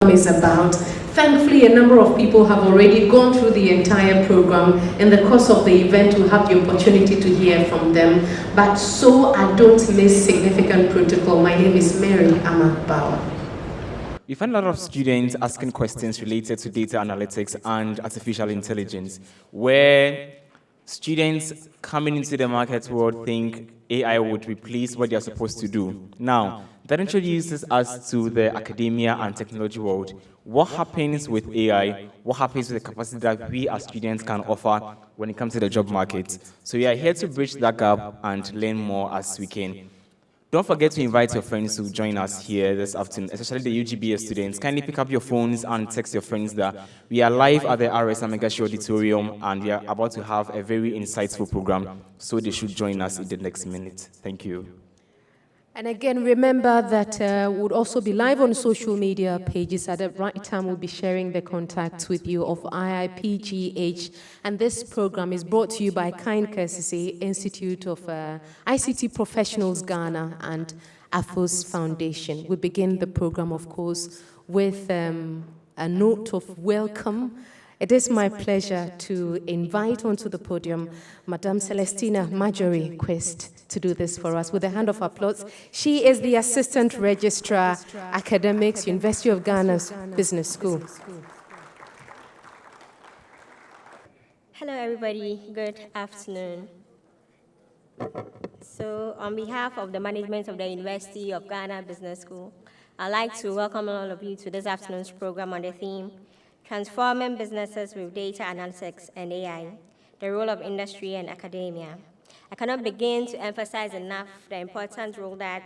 is about. Thankfully, a number of people have already gone through the entire program. In the course of the event, we'll have the opportunity to hear from them. But so I don't miss significant protocol. My name is Mary Amakbawa. We find a lot of students asking questions related to data analytics and artificial intelligence, where students coming into the market world think AI would replace what they're supposed to do. Now, that introduces us to the academia and technology world. What happens with AI? What happens with the capacity that we as students can offer when it comes to the job market? So we are here to bridge that gap and learn more as we can. Don't forget to invite your friends to join us here this afternoon, especially the UGBS students. Kindly pick up your phones and text your friends that we are live at the RS Amegashie Auditorium and we are about to have a very insightful program, so they should join us in the next minute. Thank you. And again, remember that we'll also be live on social media pages. At the right time, we'll be sharing the contacts with you of IIPGH. And this program is brought to you by kind courtesy Institute of ICT Professionals Ghana and AFOS Foundation. We begin the program, of course, with a note of welcome. It is my pleasure to invite onto the podium Madame Celestina Marjorie Quest to do this for us. With a hand of applause, she is the Assistant Registrar, Academics, University of Ghana's Business School. Hello, everybody. Good afternoon. So, on behalf of the management of the University of Ghana Business School, I'd like to welcome all of you to this afternoon's program on the theme Transforming Businesses with Data Analytics and AI, the Role of Industry and Academia. I cannot begin to emphasize enough the important role that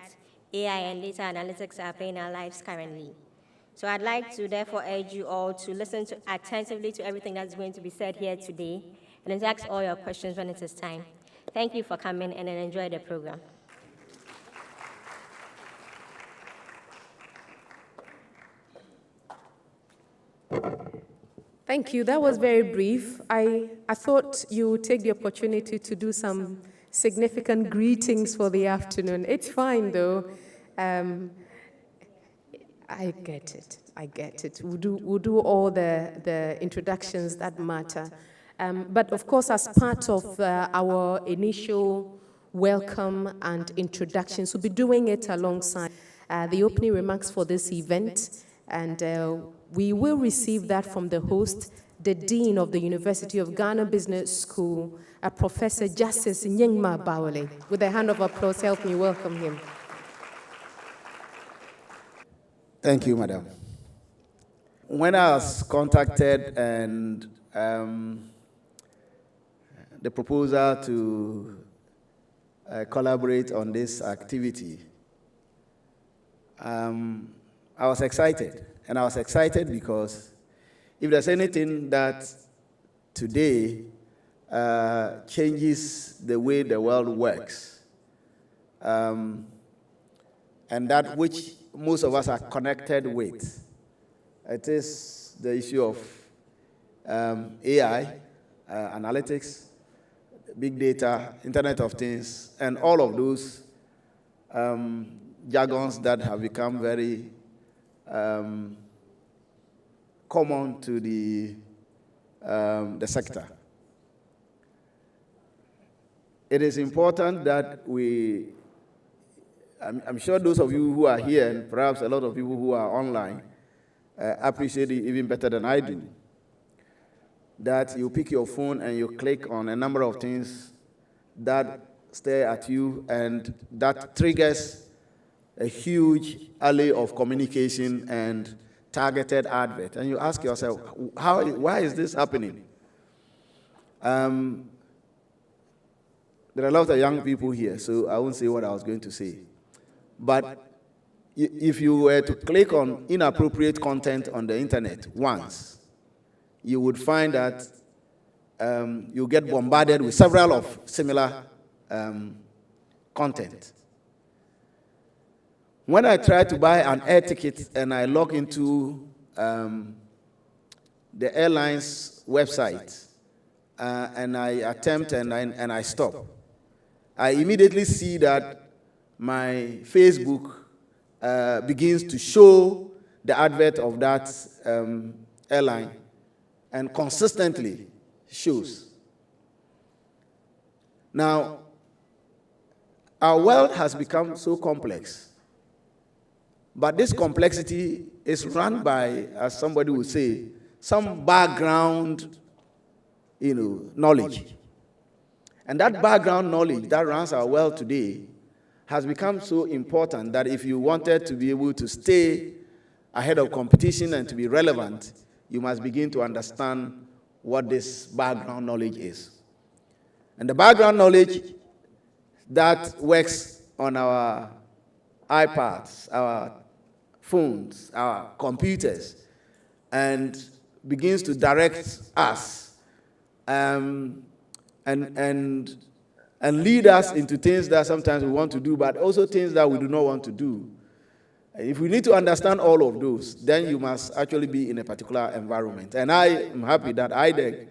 AI and data analytics are playing in our lives currently. So I'd like to therefore urge you all to listen attentively to everything that's going to be said here today and to ask all your questions when it is time. Thank you for coming and enjoy the program. Thank you. That was very brief. I thought you would take the opportunity to do some significant greetings for the afternoon. It's fine, though. I get it. I get it. We'll do all the introductions that matter. But, of course, as part of our initial welcome and introductions, we'll be doing it alongside the opening remarks for this event. And we will receive that from the host, the Dean of the University of Ghana Business School, Professor Justice Nyingma Bawale. With a hand of applause, help me welcome him. Thank you, Madam. When I was contacted and the proposal to collaborate on this activity, I was excited. And I was excited because if there's anything that today changes the way the world works, and that which most of us are connected with, it is the issue of AI, analytics, big data, Internet of Things, and all of those jargons that have become very common to the sector. It is important that I'm sure those of you who are here, and perhaps a lot of people who are online, appreciate it even better than I do, that you pick your phone and you click on a number of things that stare at you, and that triggers a huge alley of communication and targeted advert. And you ask yourself, why is this happening? There are a lot of young people here, so I won't say what I was going to say. But if you were to click on inappropriate content on the internet once, you would find that you get bombarded with several of similar content. When I try to buy an air ticket and I log into the airline's website and I attempt and I stop, I immediately see that my Facebook begins to show the advert of that airline and consistently shows. Now, our world has become so complex, but this complexity is run by, as somebody would say, some background, knowledge. And that background knowledge that runs our world today has become so important that if you wanted to be able to stay ahead of competition and to be relevant, you must begin to understand what this background knowledge is. And the background knowledge that works on our iPads, our phones, our computers, and begins to direct us and lead us into things that sometimes we want to do, but also things that we do not want to do. If we need to understand all of those, then you must actually be in a particular environment. And I am happy that IDEC,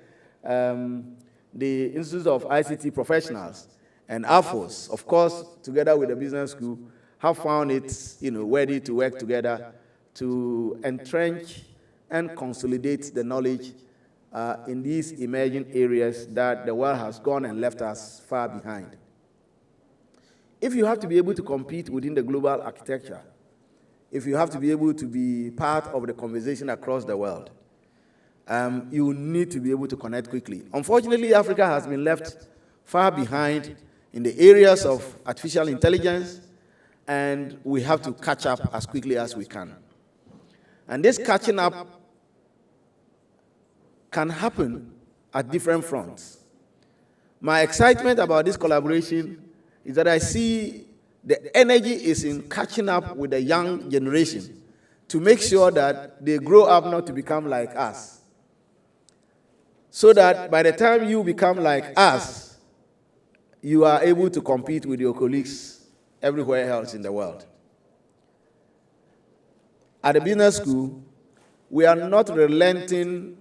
the Institute of ICT Professionals, and AFOS, of course, together with the business school, have found it ready to work together to entrench and consolidate the knowledge in these emerging areas that the world has gone and left us far behind. If you have to be able to compete within the global architecture, if you have to be able to be part of the conversation across the world, you need to be able to connect quickly. Unfortunately, Africa has been left far behind in the areas of artificial intelligence, and we have to catch up as quickly as we can. And this catching up can happen at different fronts. My excitement about this collaboration is that I see the energy is in catching up with the young generation to make sure that they grow up not to become like us. So that by the time you become like us, you are able to compete with your colleagues everywhere else in the world. At the business school, we are not relenting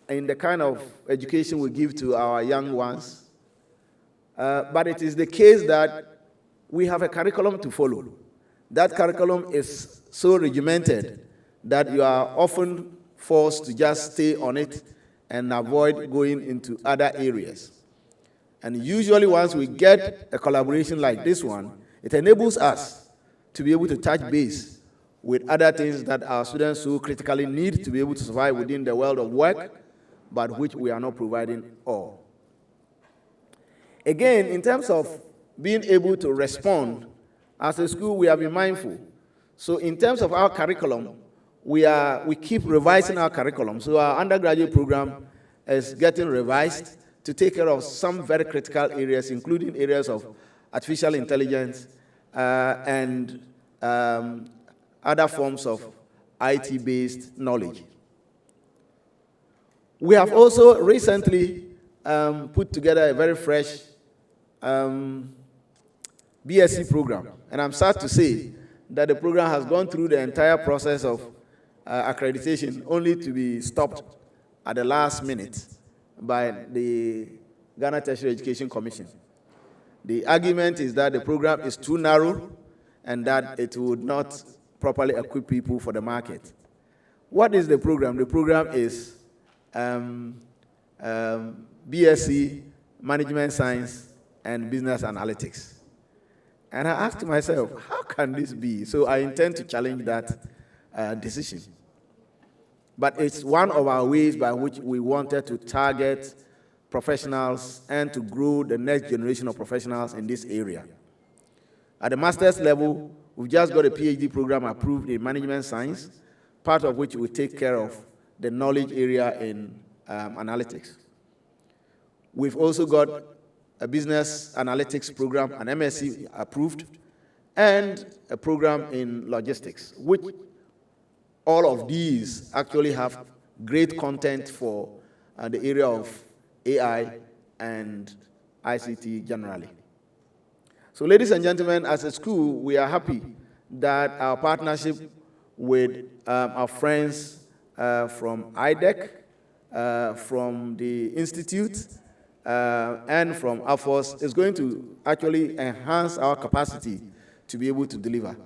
in the kind of education we give to our young ones, but it is the case that we have a curriculum to follow. That curriculum is so regimented that you are often forced to just stay on it and avoid going into other areas. And usually once we get a collaboration like this one, it enables us to be able to touch base with other things that our students so critically need to be able to survive within the world of work, but which we are not providing all. Again, in terms of being able to respond, as a school, we have been mindful. So in terms of our curriculum, we keep revising our curriculum. So our undergraduate program is getting revised to take care of some very critical areas, including areas of artificial intelligence and other forms of IT-based knowledge. We have also recently put together a very fresh BSc program, and I'm sad to say that the program has gone through the entire process of accreditation only to be stopped at the last minute by the Ghana Tertiary Education Commission. The argument is that the program is too narrow and that it would not properly equip people for the market. What is the program? The program is BSc, Management Science, and Business Analytics. And I asked myself, how can this be? So I intend to challenge that decision. But it's one of our ways by which we wanted to target professionals and to grow the next generation of professionals in this area. At the master's level, we've just got a PhD program approved in management science, part of which will take care of the knowledge area in analytics. We've also got a business analytics program, an MSc approved, and a program in logistics, which all of these actually have great content for the area of AI and ICT generally. So ladies and gentlemen, as a school, we are happy that our partnership with our friends from IDEC, from the Institute, and from AFOS is going to actually enhance our capacity to be able to deliver.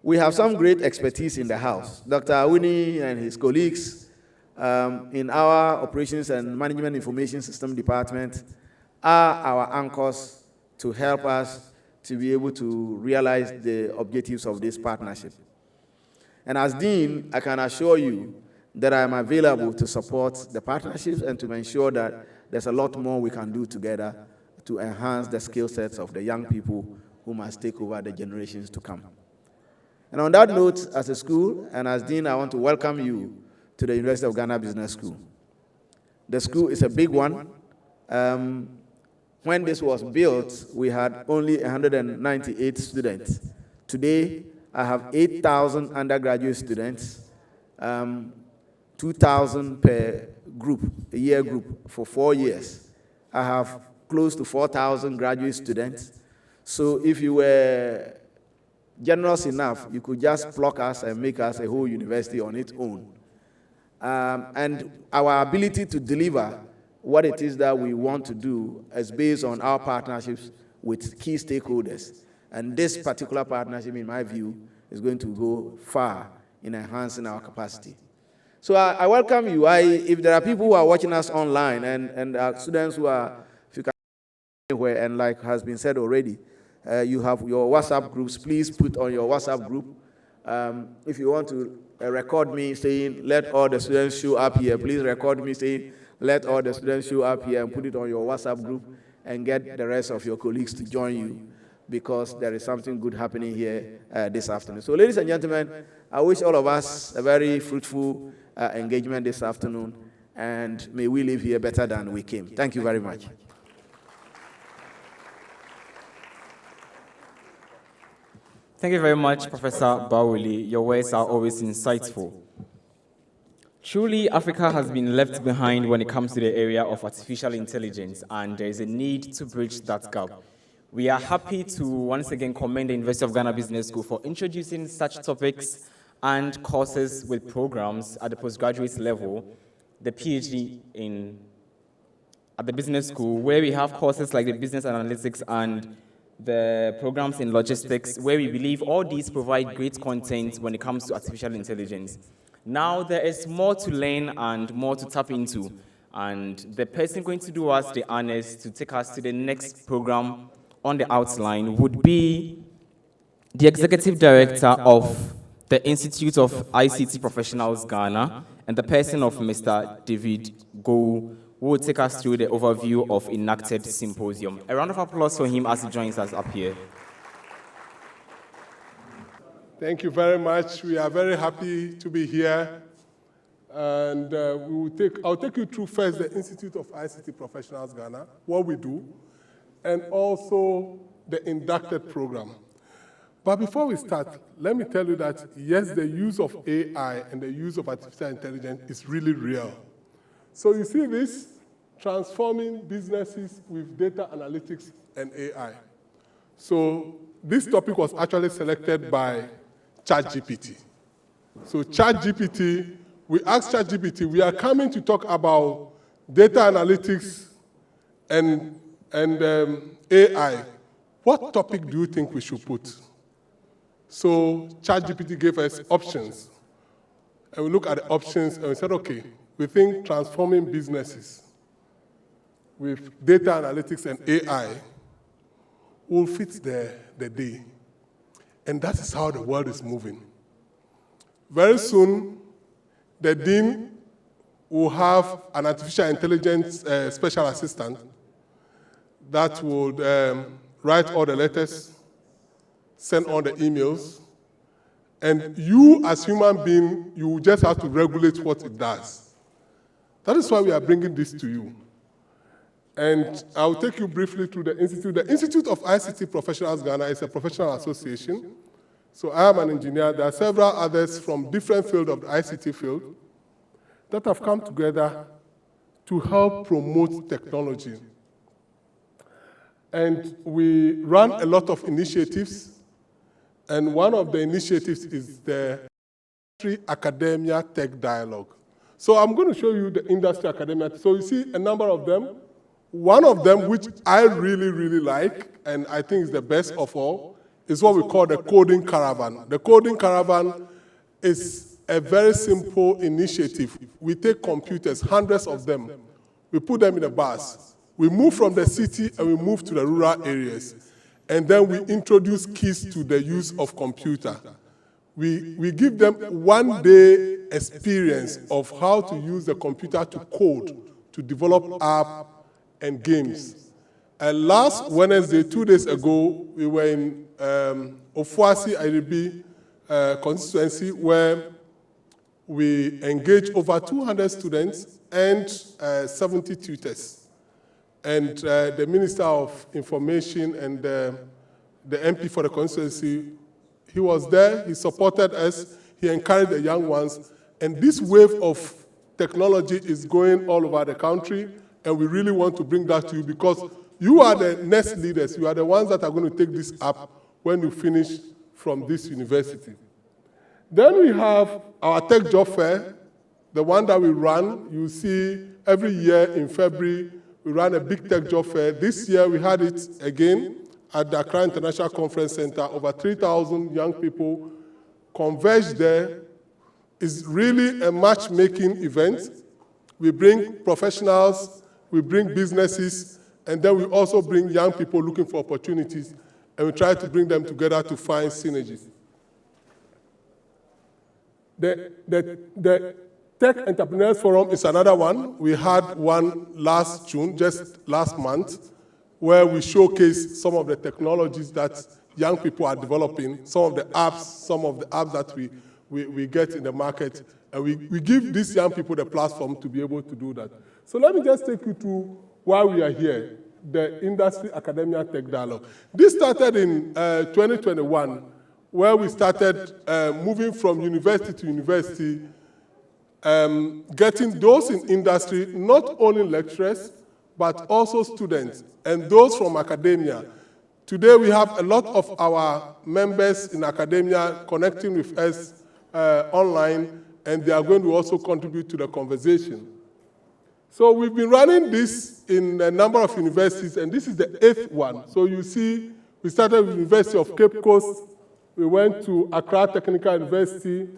We have some great expertise in the house. Dr. Awuni and his colleagues in our Operations and Management Information System Department are our anchors to help us to be able to realize the objectives of this partnership. And as Dean, I can assure you that I am available to support the partnerships and to ensure that there's a lot more we can do together to enhance the skill sets of the young people who must take over the generations to come. And on that note, as a school and as Dean, I want to welcome you to the University of Ghana Business School. The school is a big one. When this was built, we had only 198 students. Today, I have 8,000 undergraduate students, 2,000 per group, a year group, for 4 years. I have close to 4,000 graduate students. So if you were generous enough, you could just pluck us and make us a whole university on its own. And our ability to deliver what it is that we want to do is based on our partnerships with key stakeholders. And this particular partnership, in my view, is going to go far in enhancing our capacity. So I welcome you. If there are people who are watching us online and students who are, if you can, anywhere, and like has been said already, you have your WhatsApp groups. Please put on your WhatsApp group. If you want to record me saying, let all the students show up here, please record me saying, let all the students show up here, and put it on your WhatsApp group and get the rest of your colleagues to join you, because there is something good happening here this afternoon. So ladies and gentlemen, I wish all of us a very fruitful engagement this afternoon, and may we leave here better than we came. Thank you very much. Thank you very much, Professor Bawuli. Your words are always insightful. Truly, Africa has been left behind when it comes to the area of artificial intelligence, and there is a need to bridge that gap. We are happy to once again commend the University of Ghana Business School for introducing such topics and courses with programs at the postgraduate level, the PhD at the business school, where we have courses like the business analytics and the programs in logistics, where we believe all these provide great content when it comes to artificial intelligence. Now there is more to learn and more to tap into, and the person going to do us the honors to take us to the next program on the outline would be the Executive Director of the Institute of ICT Professionals Ghana, and the person of Mr. David Go, who will take us through the overview of Indac-Ted Symposium. A round of applause for him as he joins us up here. Thank you very much. We are very happy to be here. And I'll take you through first the Institute of ICT Professionals Ghana, what we do, and also the Indac-Ted program. But before we start, let me tell you that, yes, the use of AI and the use of artificial intelligence is really real. So you see this, transforming businesses with data analytics and AI. So this topic was actually selected by ChatGPT. So ChatGPT, we asked ChatGPT, we are coming to talk about data analytics and AI. What topic do you think we should put? So ChatGPT gave us options. And we looked at the options and we said, okay, we think transforming businesses with data analytics and AI will fit the day. And that is how the world is moving. Very soon, the dean will have an artificial intelligence special assistant that would write all the letters, send all the emails, and you as human being, you just have to regulate what it does. That is why we are bringing this to you. And I'll take you briefly through the Institute. The Institute of ICT Professionals Ghana is a professional association. So I am an engineer. There are several others from different fields of the ICT field that have come together to help promote technology. And we run a lot of initiatives. And one of the initiatives is the Industry Academia Tech Dialogue. So I'm going to show you the Industry Academia. So you see a number of them. One of them, which I really, really like, and I think is the best of all, is what we call the Coding Caravan. The Coding Caravan is a very simple initiative. We take computers, hundreds of them, we put them in a bus. We move from the city and we move to the rural areas. And then we introduce kids to the use of computer. We give them 1 day experience of how to use the computer to code, to develop apps and games. And last Wednesday, 2 days ago, we were in Ofuasi IIPGH constituency where we engaged over 200 students and 70 tutors. And the Minister of Information and the MP for the constituency, he was there, he supported us, he encouraged the young ones, and this wave of technology is going all over the country, and we really want to bring that to you because you are the next leaders, you are the ones that are going to take this up when you finish from this university. Then we have our Tech Job Fair, the one that we run. You see every year in February, we run a big Tech Job Fair. This year we had it again at the Accra International Conference Center. Over 3,000 young people converged there. It's really a matchmaking event. We bring professionals, we bring businesses, and then we also bring young people looking for opportunities, and we try to bring them together to find synergies. The Tech Entrepreneurs Forum is another one. We had one last June, just last month, where we showcased some of the technologies that young people are developing, some of the apps that we get in the market, and we give these young people the platform to be able to do that. So let me just take you through why we are here, the Industry Academia Tech Dialogue. This started in 2021, where we started moving from university to university, getting those in industry, not only lecturers, but also students, and those from academia. Today we have a lot of our members in academia connecting with us online, and they are going to also contribute to the conversation. So we've been running this in a number of universities, and this is the 8th one. So you see, we started with the University of Cape Coast, we went to Accra Technical University,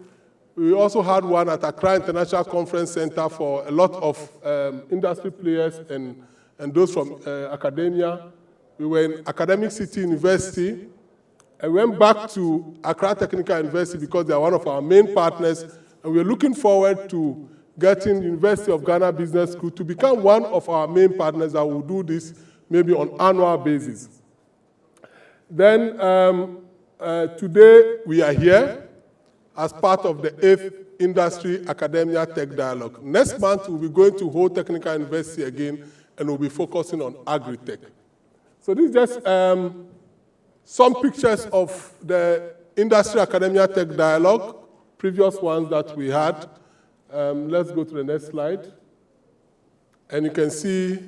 we also had one at Accra International Conference Center for a lot of industry players and those from academia. We were in Academic City University. I went back to Accra Technical University because they are one of our main partners, and we're looking forward to getting University of Ghana Business School to become one of our main partners that will do this maybe on an annual basis. Then today we are here as part of the 8th Industry Academia Tech Dialogue. Next month we'll be going to Ho Technical University again, and we'll be focusing on agri-tech. So this is just some pictures of the Industry Academia Tech Dialogue, previous ones that we had. Let's go to the next slide. And you can see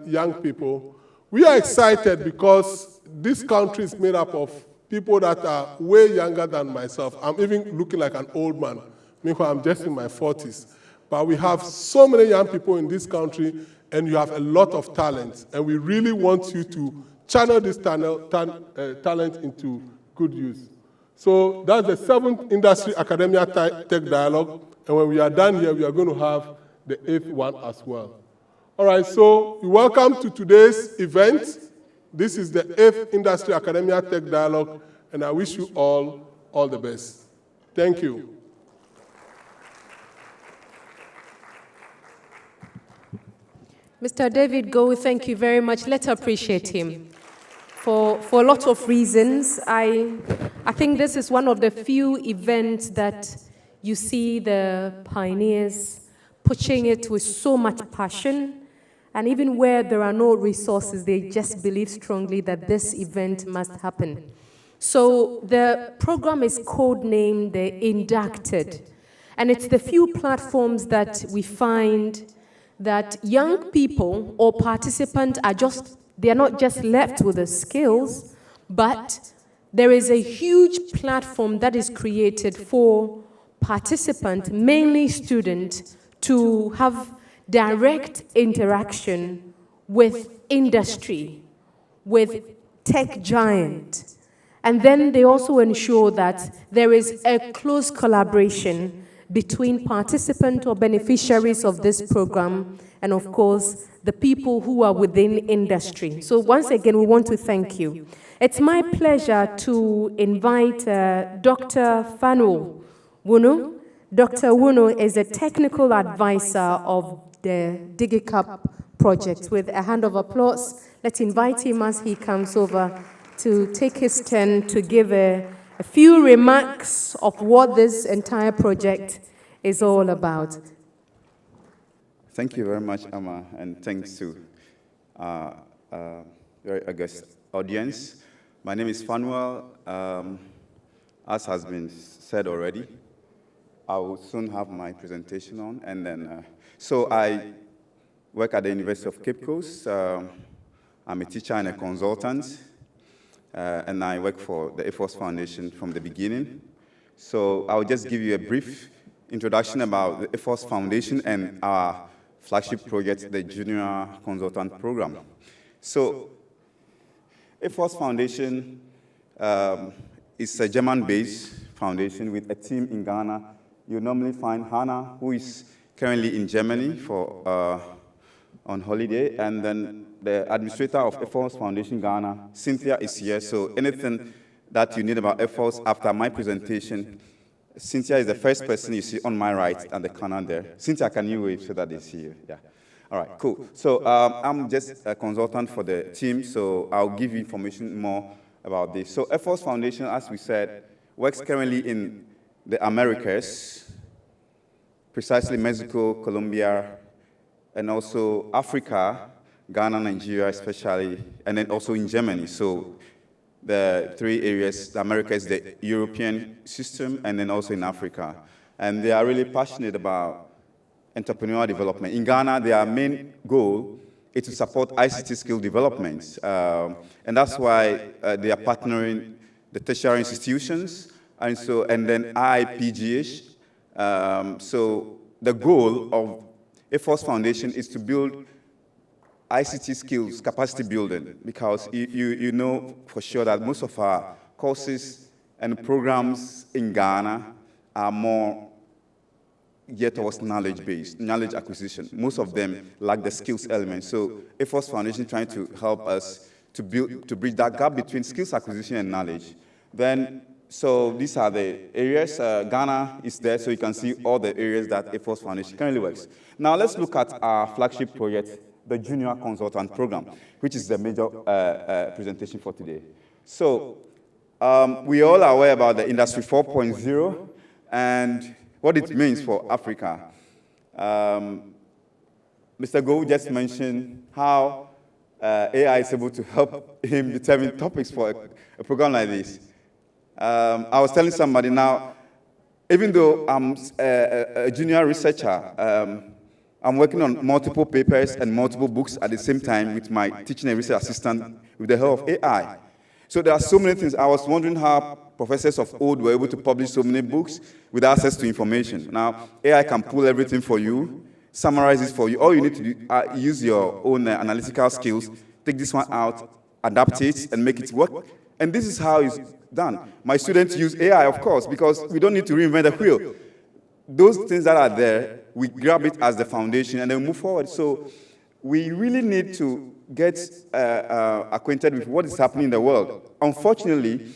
young people. We are excited because this country is made up of people that are way younger than myself. I'm even looking like an old man. Meanwhile, I'm just in my 40s. But we have so many young people in this country, and you have a lot of talent. And we really want you to channel this talent into good use. So that's the 7th Industry Academia Tech Dialogue. And when we are done here, we are going to have the 8th one as well. All right, so welcome to today's event. This is the 8th Industry Academia Tech Dialogue, and I wish you all the best. Thank you. Mr. David Go, thank you very much. Let's appreciate him. For a lot of reasons, I think this is one of the few events that you see the pioneers pushing it with so much passion, and even where there are no resources, they just believe strongly that this event must happen. So the program is codenamed the Indac-Ted, and it's the few platforms that we find that young people or participants they are not just left with the skills, but there is a huge platform that is created for participants, mainly students, to have direct interaction with industry, with tech giant, And then they also ensure that there is a close collaboration between participants or beneficiaries of this program and, of course, the people who are within industry. So once again, we want to thank you. It's my pleasure to invite Dr. Fanuel Wunu. Dr. Wunu is a technical advisor of the digiCAP project. With a hand of applause, let's invite him as he comes over to take his turn to give a few remarks of what this entire project is all about. Thank you very much, Amma, and thanks to very august audience. My name is Fanuel. As has been said already, I will soon have my presentation on, and then, so I work at the University of Cape Coast. I'm a teacher and a consultant, and I work for the Air Force Foundation from the beginning. So I'll just give you a brief introduction about the Air Force Foundation and our flagship project, the Junior Consultant Program. So Air Force Foundation is a German-based foundation with a team in Ghana. You normally find Hannah, who is currently in Germany for on holiday, and then the administrator of Air Force Foundation Ghana, Cynthia, is here. So anything that you need about Air Force after my presentation, Cynthia is the first person you see on my right and the corner there. Cynthia, can you wave so that they see you? Yeah. All right, cool. So I'm just a consultant for the team, so I'll give you information more about this. So Air Force Foundation, as we said, works currently in the Americas, precisely Mexico, Colombia, and also Africa, Ghana, Nigeria especially, and then also in Germany. So the three areas, the Americas, the European system, and then also in Africa. And they are really passionate about entrepreneurial development. In Ghana, their main goal is to support ICT skill development. And that's why they are partnering the tertiary institutions, and then IIPGH. So the goal of Air Force Foundation is to build ICT skills, capacity building, because you know for sure that most of our courses and programs in Ghana are more geared towards knowledge-based, knowledge acquisition. Most of them lack the skills element. So Air Force Foundation trying to help us to bridge that gap between skills acquisition and knowledge. Then, so these are the areas. Ghana is there, so you can see all the areas that Air Force Foundation currently works. Now let's look at our flagship project, the Junior Consultant Program, which is the major presentation for today. So we all are aware about the Industry 4.0 and what it means for Africa. Mr. Go just mentioned how AI is able to help him determine topics for a program like this. I was telling somebody now, even though I'm a junior researcher, I'm working on multiple papers and multiple books at the same time with my teaching and research assistant with the help of AI. So there are so many things. I was wondering how professors of old were able to publish so many books with access to information. Now, AI can pull everything for you, summarize it for you. All you need to do, use your own analytical skills, take this one out, adapt it, and make it work. And this is how it's done. My students use AI, of course, because we don't need to reinvent the wheel. Those things that are there, we grab it as the foundation and then move forward. So we really need to get acquainted with what is happening in the world. Unfortunately,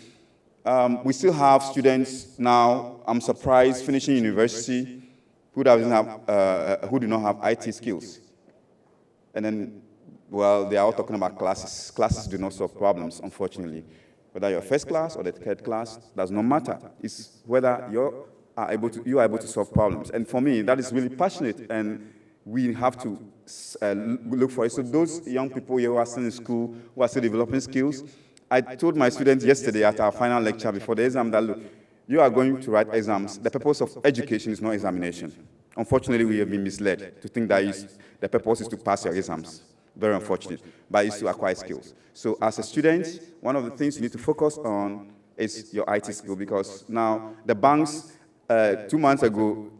we still have students now, I'm surprised, finishing university who do not have IT skills. And then, well, they are all talking about classes. Classes do not solve problems, unfortunately. Whether you're first class or the third class, does not matter. It's whether you are able to solve problems. And for me, that is really passionate, and we have to look for it. So those young people here who are still in school, who are still developing skills, I told my students yesterday at our final lecture before the exam that, look, you are going to write exams. The purpose of education is not examination. Unfortunately, we have been misled to think that the purpose is to pass your exams. Very unfortunate, but it's to acquire skills. So as a student, one of the things you need to focus on is your IT skill, because now the banks, 2 months ago,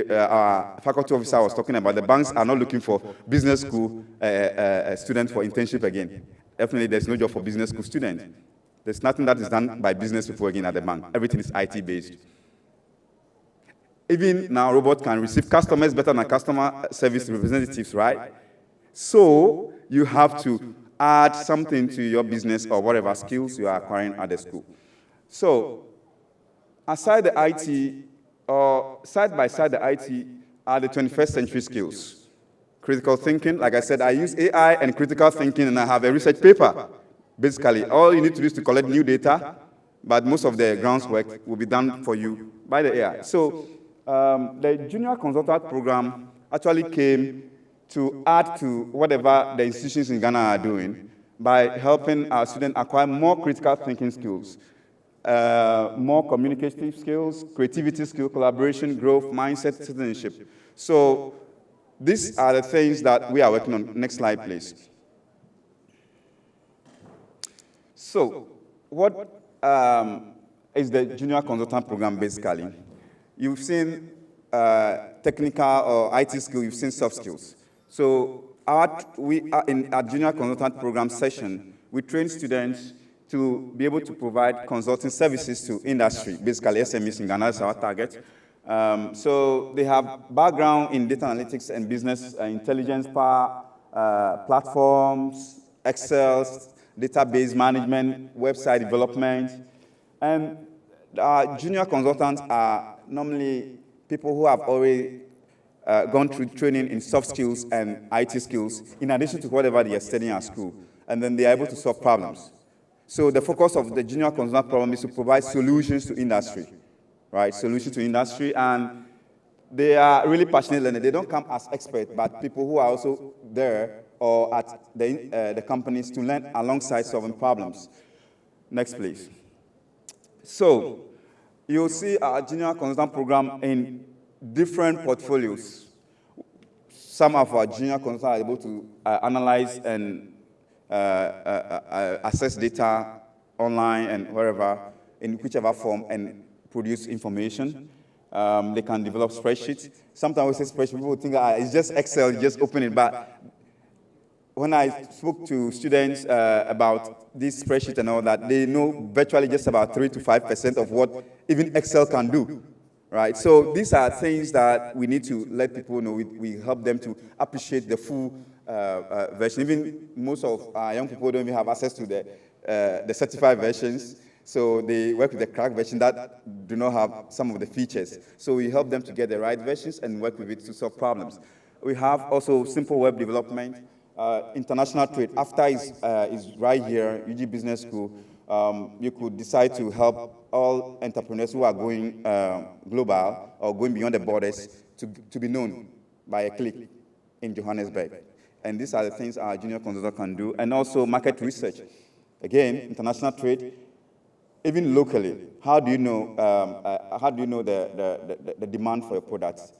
our faculty officer was talking about the banks are not looking for business school students for internship again. Definitely, there's no job for business school students. There's nothing that is done by business people working at the bank. Everything is IT-based. Even now, robots can receive customers better than customer service representatives, right? So you have to add something to your business or whatever skills you are acquiring at the school. So aside the IT, or side by side the IT, are the 21st century skills. Critical thinking, like I said, I use AI and critical thinking, and I have a research paper. Basically, all you need to do is to collect new data, but most of the groundwork will be done for you by the AI. So the junior consultant program actually came to add to whatever the institutions in Ghana are doing by helping our students acquire more critical thinking skills, more communicative skills, creativity skills, collaboration, growth, mindset, citizenship. So these are the things that we are working on. Next slide, please. So what is the junior consultant program basically? You've seen technical or IT skills, you've seen soft skills. So we are in our junior consultant program session, we train students to be able to provide consulting services to industry, basically SMEs in Ghana is our target. So they have background in data analytics and business intelligence, platforms, Excel, database management, website development. And our junior consultants are normally people who have already gone through training in soft skills and IT skills, in addition to whatever they are studying at school. And then they are able to solve problems. So the focus of the junior consultant program is to provide solutions to industry, right? Solutions to industry, and they are really passionate learners. They don't come as experts, but people who are also there or at the companies to learn alongside solving problems. Next, please. So you'll see our junior consultant program in different portfolios. Some of our junior consultants are able to analyze and access data online and wherever, in whichever form, and produce information. They can develop spreadsheets. Sometimes we say spreadsheet, people think it's just Excel, you just open it. But when I spoke to students about this spreadsheet and all that, they know virtually just about 3 to 5% of what even Excel can do. Right? So these are things that we need to let people know. We help them to appreciate the full version. Even most of our young people don't even have access to the certified versions. So they work with the cracked version that do not have some of the features. So we help them to get the right versions and work with it to solve problems. We have also simple web development, international trade. After is right here, UG Business School, you could decide to help all entrepreneurs who are going global or going beyond the borders to be known by a click in Johannesburg. And these are the things our junior consultant can do. And also market research. Again, international trade, even locally. How do you know the demand for your products?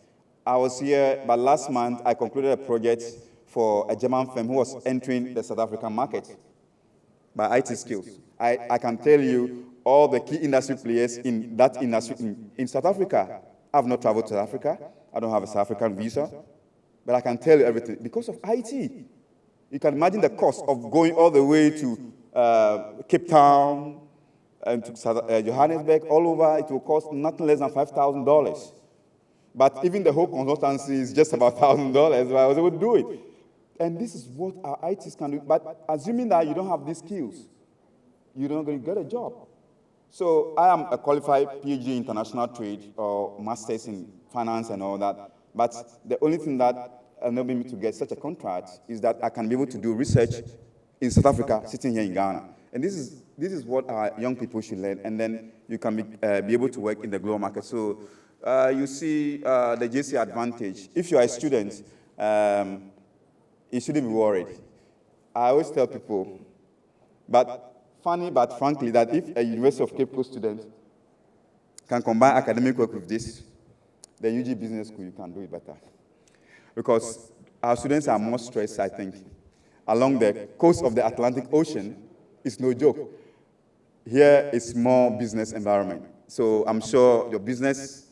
I was here, but last month I concluded a project for a German firm who was entering the South African market by IT skills. I can tell you all the key industry players in that industry in South Africa. I have not traveled to South Africa. I don't have a South African visa. But I can tell you everything because of IT. You can imagine the cost of going all the way to Cape Town and to Johannesburg, all over. It will cost nothing less than $5,000. But even the whole consultancy is just about $1,000, so I was able to do it. And this is what our ITs can do. But assuming that you don't have these skills, you're not going to get a job. So I am a qualified PhD in international trade or master's in finance and all that. But the only thing that enabled me to get such a contract is that I can be able to do research in South Africa, sitting here in Ghana. And this is what our young people should learn. And then you can be able to work in the global market. So you see the JC advantage. If you are a student, you shouldn't be worried. I always tell people, but funny but frankly, that if a University of Cape Coast student can combine academic work with this, the UG Business School, you can do it better. Because our students are more stressed, I think. Along the coast of the Atlantic Ocean, it's no joke. Here is more business environment. So I'm sure your business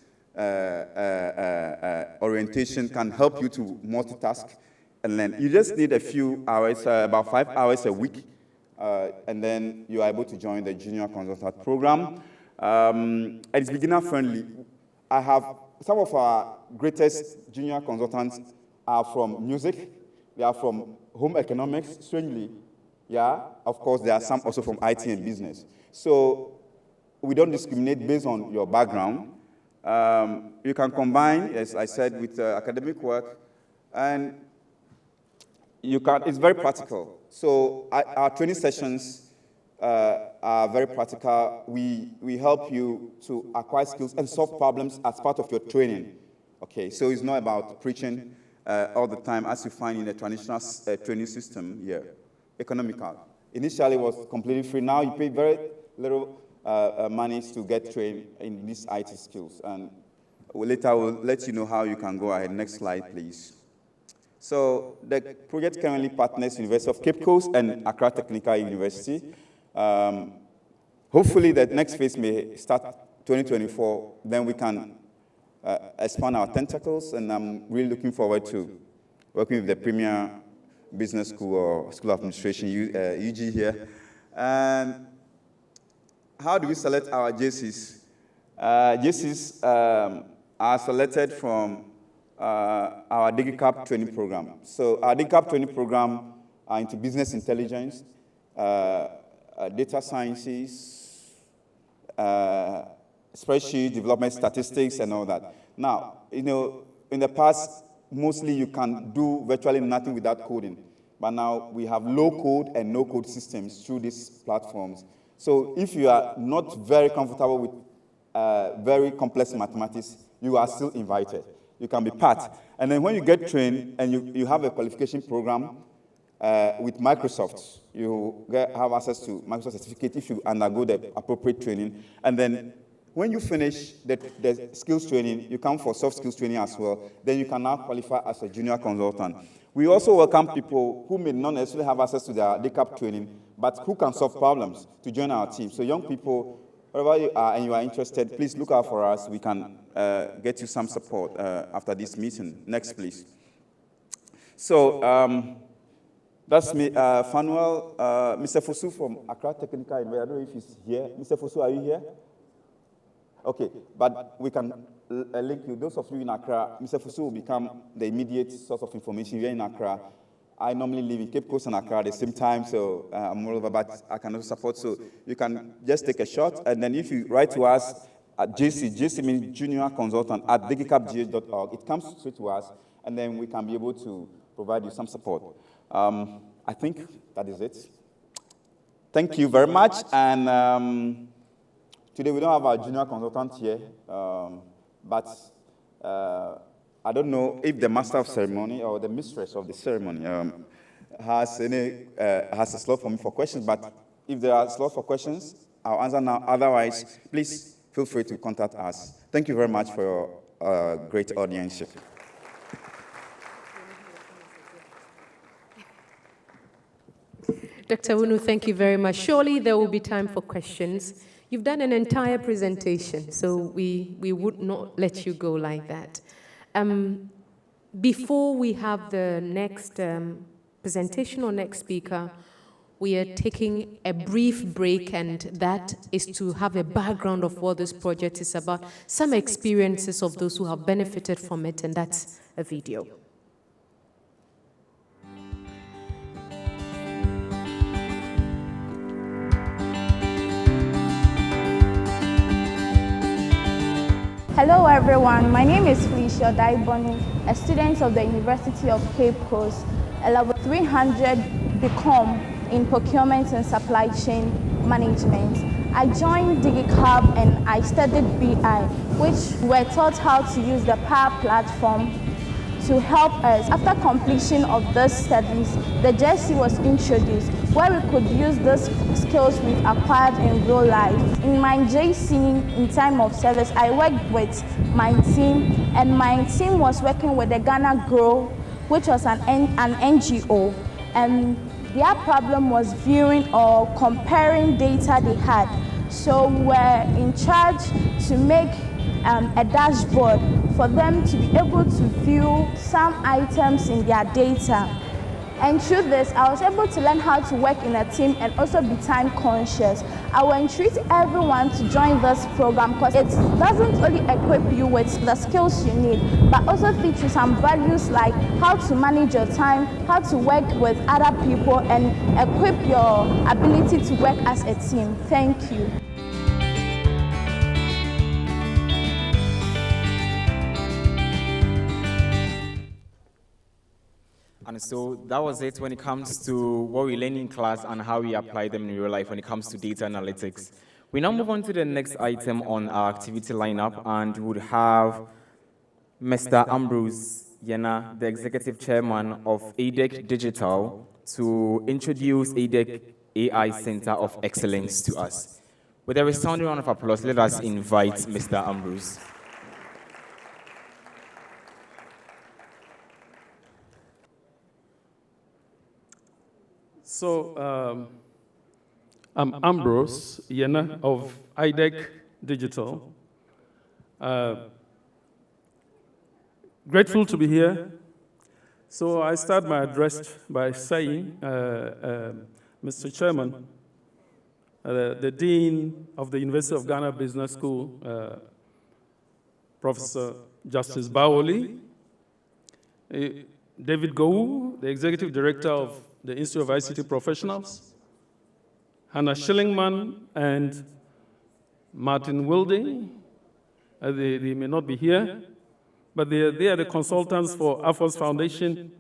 orientation can help you to multitask and learn. You just need a few hours, about 5 hours a week and then you are able to join the junior consultant program. It's beginner friendly. I have some of our greatest junior consultants are from music. They are from home economics, strangely. Yeah, of course, there are some also from IT and business. So we don't discriminate based on your background. You can combine, as I said, with academic work, and you can, it's very practical. So our training sessions are very practical. We help you to acquire skills and solve problems as part of your training. Okay, so it's not about preaching all the time as you find in the traditional training system here, economical. Initially, it was completely free. Now you pay very little money to get trained in these IT skills. And later we'll let you know how you can go ahead. Next slide, please. So the project currently partners University of Cape Coast and Accra Technical University. Hopefully the next phase may start 2024, then we can expand our tentacles, and I'm really looking forward to working with the Premier Business School or School of Administration, UG here. And how do we select our JCs? JCs are selected from our digiCAP training program. So our digiCAP training program are into business intelligence, data sciences, spreadsheet development, statistics, and all that. Now, you know, in the past, mostly you can do virtually nothing without coding. But now we have low-code and no-code systems through these platforms. So if you are not very comfortable with very complex mathematics, you are still invited. You can be part. And then when you get trained and you have a qualification program with Microsoft, you have access to Microsoft certificate if you undergo the appropriate training. And then when you finish the skills training, you come for soft skills training as well. Then you can now qualify as a junior consultant. We also welcome people who may not necessarily have access to their DCAP training, but who can solve problems to join our team. So young people, wherever you are and you are interested, please look out for us. We can get you some support after this meeting. Next, please. So that's me, Fanuel, Mr. Fosu from Accra Technical University. I don't know if he's here. Mr. Fosu, are you here? Okay, but we can link you. Those of you in Accra, Mr. Fosu will become the immediate source of information here in Accra. I normally live in Cape Coast and Accra at the same time, so I'm all over, but I can also support. So you can just take a shot, and then if you write to us at JC means Junior Consultant at digiCAP.gh.org, it comes straight to us, and then we can be able to provide you some support. I think that is it. Thank you very much, and today we don't have our junior consultant here, but I don't know if the master of ceremony or the mistress of the ceremony has a slot for me for questions, but if there are slots for questions, I'll answer now. Otherwise, please feel free to contact us. Thank you very much for your great audience. Dr. Wunu, thank you very much. Surely there will be time for questions. You've done an entire presentation, so we would not let you go like that. Before we have the next presentation or next speaker, we are taking a brief break, and that is to have a background of what this project is about, some experiences of those who have benefited from it, and that's a video. Hello everyone, my name is Felicia Daiboni, a student of the University of Cape Coast, a level 300 BCom in procurement and supply chain management. I joined digiCAP and I studied BI, which were taught how to use the Power Platform to help us. After completion of those studies, the JC was introduced, where we could use those skills we've acquired in real life. In my JC, in time of service, I worked with my team, and my team was working with the Ghana Grow, which was an NGO, and their problem was viewing or comparing data they had. So we were in charge to make a dashboard for them to be able to view some items in their data. And through this, I was able to learn how to work in a team and also be time conscious. I will entreat everyone to join this program because it doesn't only equip you with the skills you need, but also teach you some values like how to manage your time, how to work with other people, and equip your ability to work as a team. Thank you. And so that was it when it comes to what we learn in class and how we apply them in real life when it comes to data analytics. We now move on to the next item on our activity lineup, and we would have Mr. Ambrose Yena, the Executive Chairman of Indac Digital, to introduce Indac AI Center of Excellence to us. With a resounding round of applause, let us invite Mr. Ambrose. So, I'm Ambrose Yena of Indac Digital. Grateful to be here. So I start my address by saying, Mr. Chairman, the Dean of the University of Ghana Business School, Professor Justice Bawoli, David Gowu, the Executive Director of the Institute of ICT Professionals, Hannah Schillingman and Martin Wilding. They may not be here, but they are the consultants for AFOS Foundation.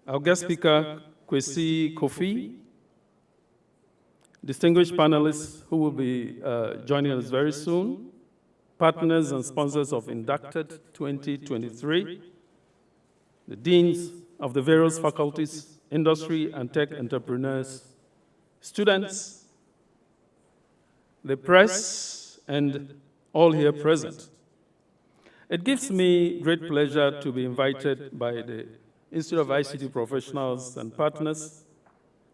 Our guest speaker, Kwesi Kofi, distinguished panelists who will be joining us very soon, partners and sponsors of Indac-Ted 2023, the deans of the various faculties, industry and tech entrepreneurs, students, the press, and all here present. It gives me great pleasure to be invited by the Institute of ICT Professionals and Partners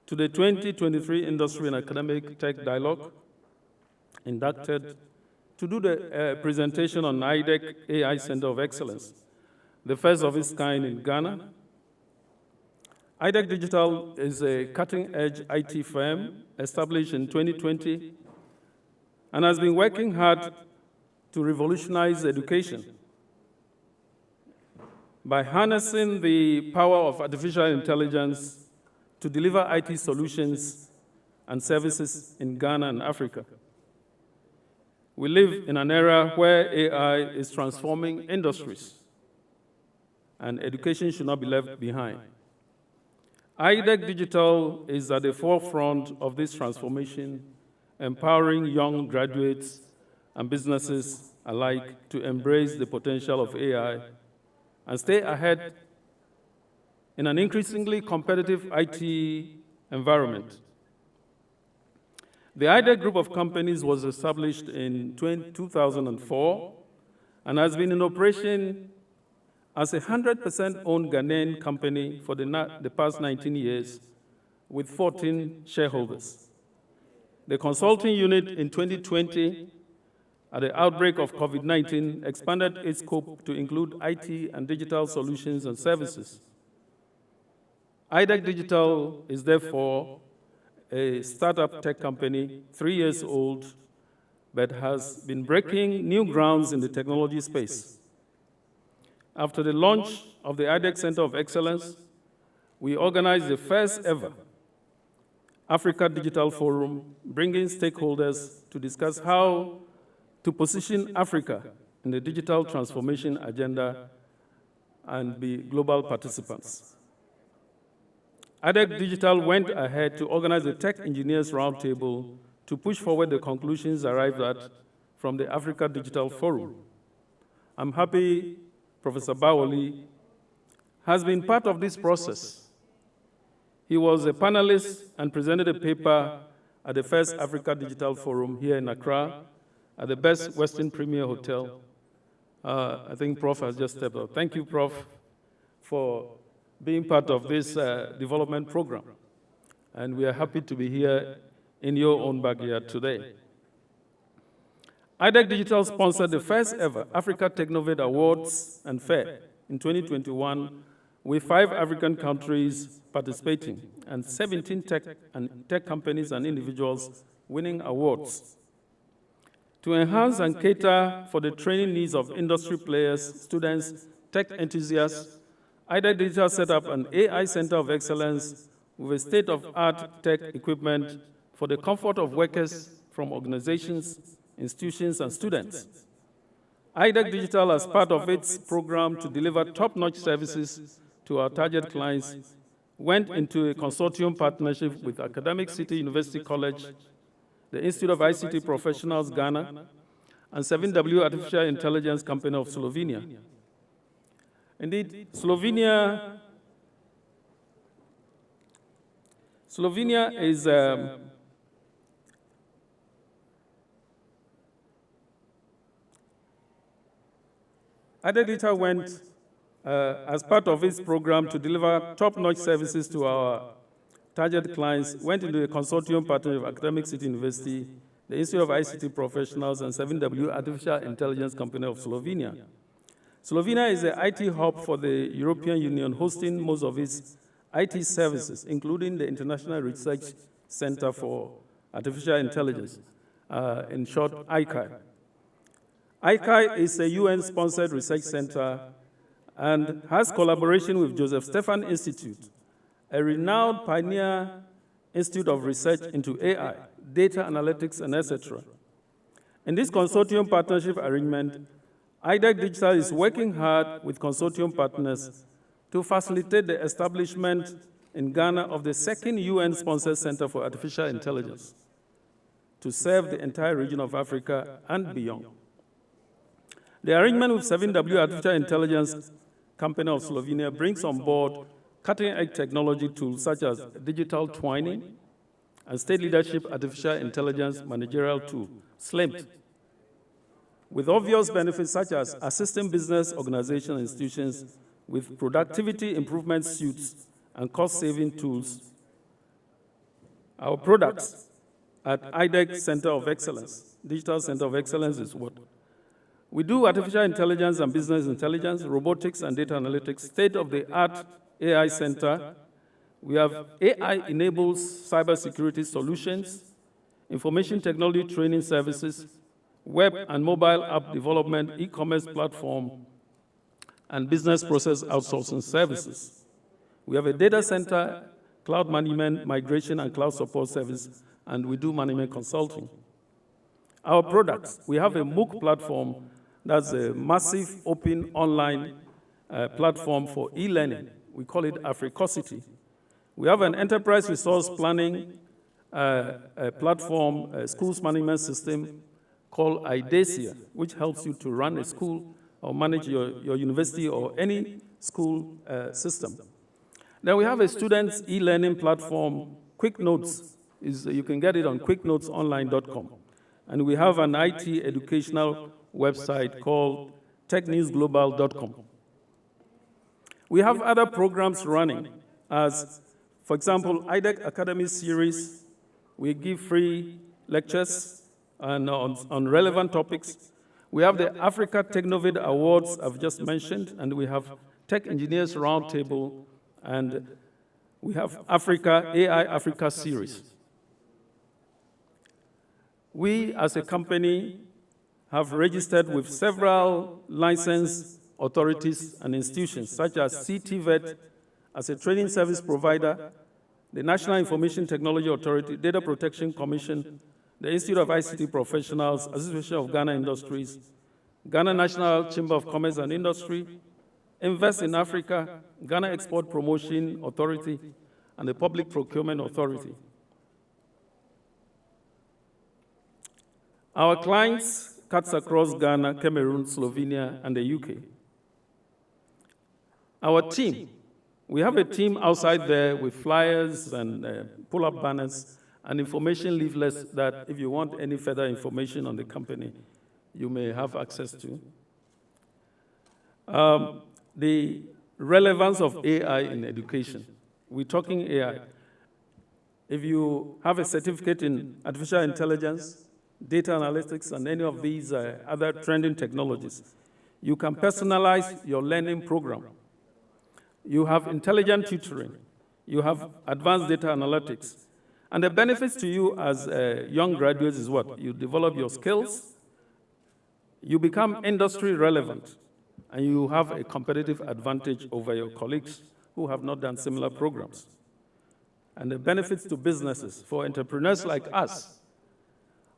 to the 2023 Industry and Academic Tech Dialogue, Indac-Ted, to do the presentation on Indac AI Center of Excellence, the first of its kind in Ghana. Indac Digital is a cutting-edge IT firm established in 2020 and has been working hard to revolutionize education by harnessing the power of artificial intelligence to deliver IT solutions and services in Ghana and Africa. We live in an era where AI is transforming industries, and education should not be left behind. Indac Digital is at the forefront of this transformation, empowering young graduates and businesses alike to embrace the potential of AI and stay ahead in an increasingly competitive IT environment. The Indac Group of companies was established in 2004 and has been in operation as a 100% owned Ghanaian company for the past 19 years with 14 shareholders. The consulting unit in 2020, at the outbreak of COVID-19, expanded its scope to include IT and digital solutions and services. Indac Digital is therefore a startup tech company, 3 years old, but has been breaking new grounds in the technology space. After the launch of the Indac Center of Excellence, we organized the first ever Africa Digital Forum, bringing stakeholders to discuss how to position Africa in the digital transformation agenda and be global participants. Indac Digital went ahead to organize a Tech Engineers Roundtable to push forward the conclusions arrived at from the Africa Digital Forum. I'm happy Professor Bawoli has been part of this process. He was a panelist and presented a paper at the first Africa Digital Forum here in Accra at the Best Western Premier Hotel. I think Prof has just stepped up. Thank you, Prof, for being part of this development program. And we are happy to be here in your own backyard today. Indac Digital sponsored the first ever Africa Technovate Awards and Fair in 2021 with 5 African countries participating and 17 tech companies and individuals winning awards. To enhance and cater for the training needs of industry players, students, tech enthusiasts, IDEC Digital set up an AI Center of Excellence with a state-of-art tech equipment for the comfort of workers from organizations, institutions, and students. IDEC Digital, as part of its program to deliver top-notch services to our target clients, went into a consortium partnership with Academic City University College, the Institute of ICT Professionals Ghana, and 7W Artificial Intelligence Company of Slovenia. Indeed, Slovenia is IDEC Digital went as part of its program to deliver top-notch services to our target clients, went into a consortium partnership with Academic City University, the Institute of ICT Professionals, and 7W Artificial Intelligence Company of Slovenia. Slovenia is an IT hub for the European Union, hosting most of its IT services, including the International Research Center for Artificial Intelligence, in short, IIPGH. IIPGH is a UN-sponsored research center and has collaboration with Joseph Stefan Institute, a renowned pioneer institute of research into AI, data analytics, and etc. In this consortium partnership arrangement, IDEC Digital is working hard with consortium partners to facilitate the establishment in Ghana of the second UN-sponsored Center for Artificial Intelligence to serve the entire region of Africa and beyond. The arrangement with 7W Artificial Intelligence Company of Slovenia brings on board cutting-edge technology tools such as digital twinning and state leadership artificial intelligence managerial tool, SLIMT, with obvious benefits such as assisting business organizations and institutions with productivity improvement suites and cost-saving tools. Our products at IDEC Center of Excellence, Digital Center of Excellence is what? We do artificial intelligence and business intelligence, robotics and data analytics, state-of-the-art AI center. We have AI-enabled cybersecurity solutions, information technology training services, web and mobile app development, e-commerce platform, and business process outsourcing services. We have a data center, cloud management, migration, and cloud support service, and we do management consulting. Our products, we have a MOOC platform that's a massive open online platform for e-learning. We call it Africosity. We have an enterprise resource planning platform, schools management system called IDESIA, which helps you to run a school or manage your university or any school system. Then we have a students' e-learning platform, QuickNotes. You can get it on quicknotesonline.com. And we have an IT educational website called technewsglobal.com. We have other programs running as, for example, IDEC Academy Series. We give free lectures on relevant topics. We have the Africa Technovate Awards I've just mentioned, and we have Tech Engineers Roundtable, and we have AI Africa Series. We, as a company, have registered with several licensed authorities and institutions, such as CTVET as a training service provider, the National Information Technology Authority, Data Protection Commission, the Institute of ICT Professionals, Association of Ghana Industries, Ghana National Chamber of Commerce and Industry, Invest in Africa, Ghana Export Promotion Authority, and the Public Procurement Authority. Our clients cuts across Ghana, Cameroon, Slovenia, and the UK. Our team, we have a team outside there with flyers and pull-up banners and information leaflets that if you want any further information on the company, you may have access to. The relevance of AI in education. We're talking AI. If you have a certificate in artificial intelligence, data analytics, and any of these other trending technologies, you can personalize your learning program. You have intelligent tutoring. You have advanced data analytics. And the benefits to you as young graduates is what? You develop your skills, you become industry relevant, and you have a competitive advantage over your colleagues who have not done similar programs. And the benefits to businesses, for entrepreneurs like us,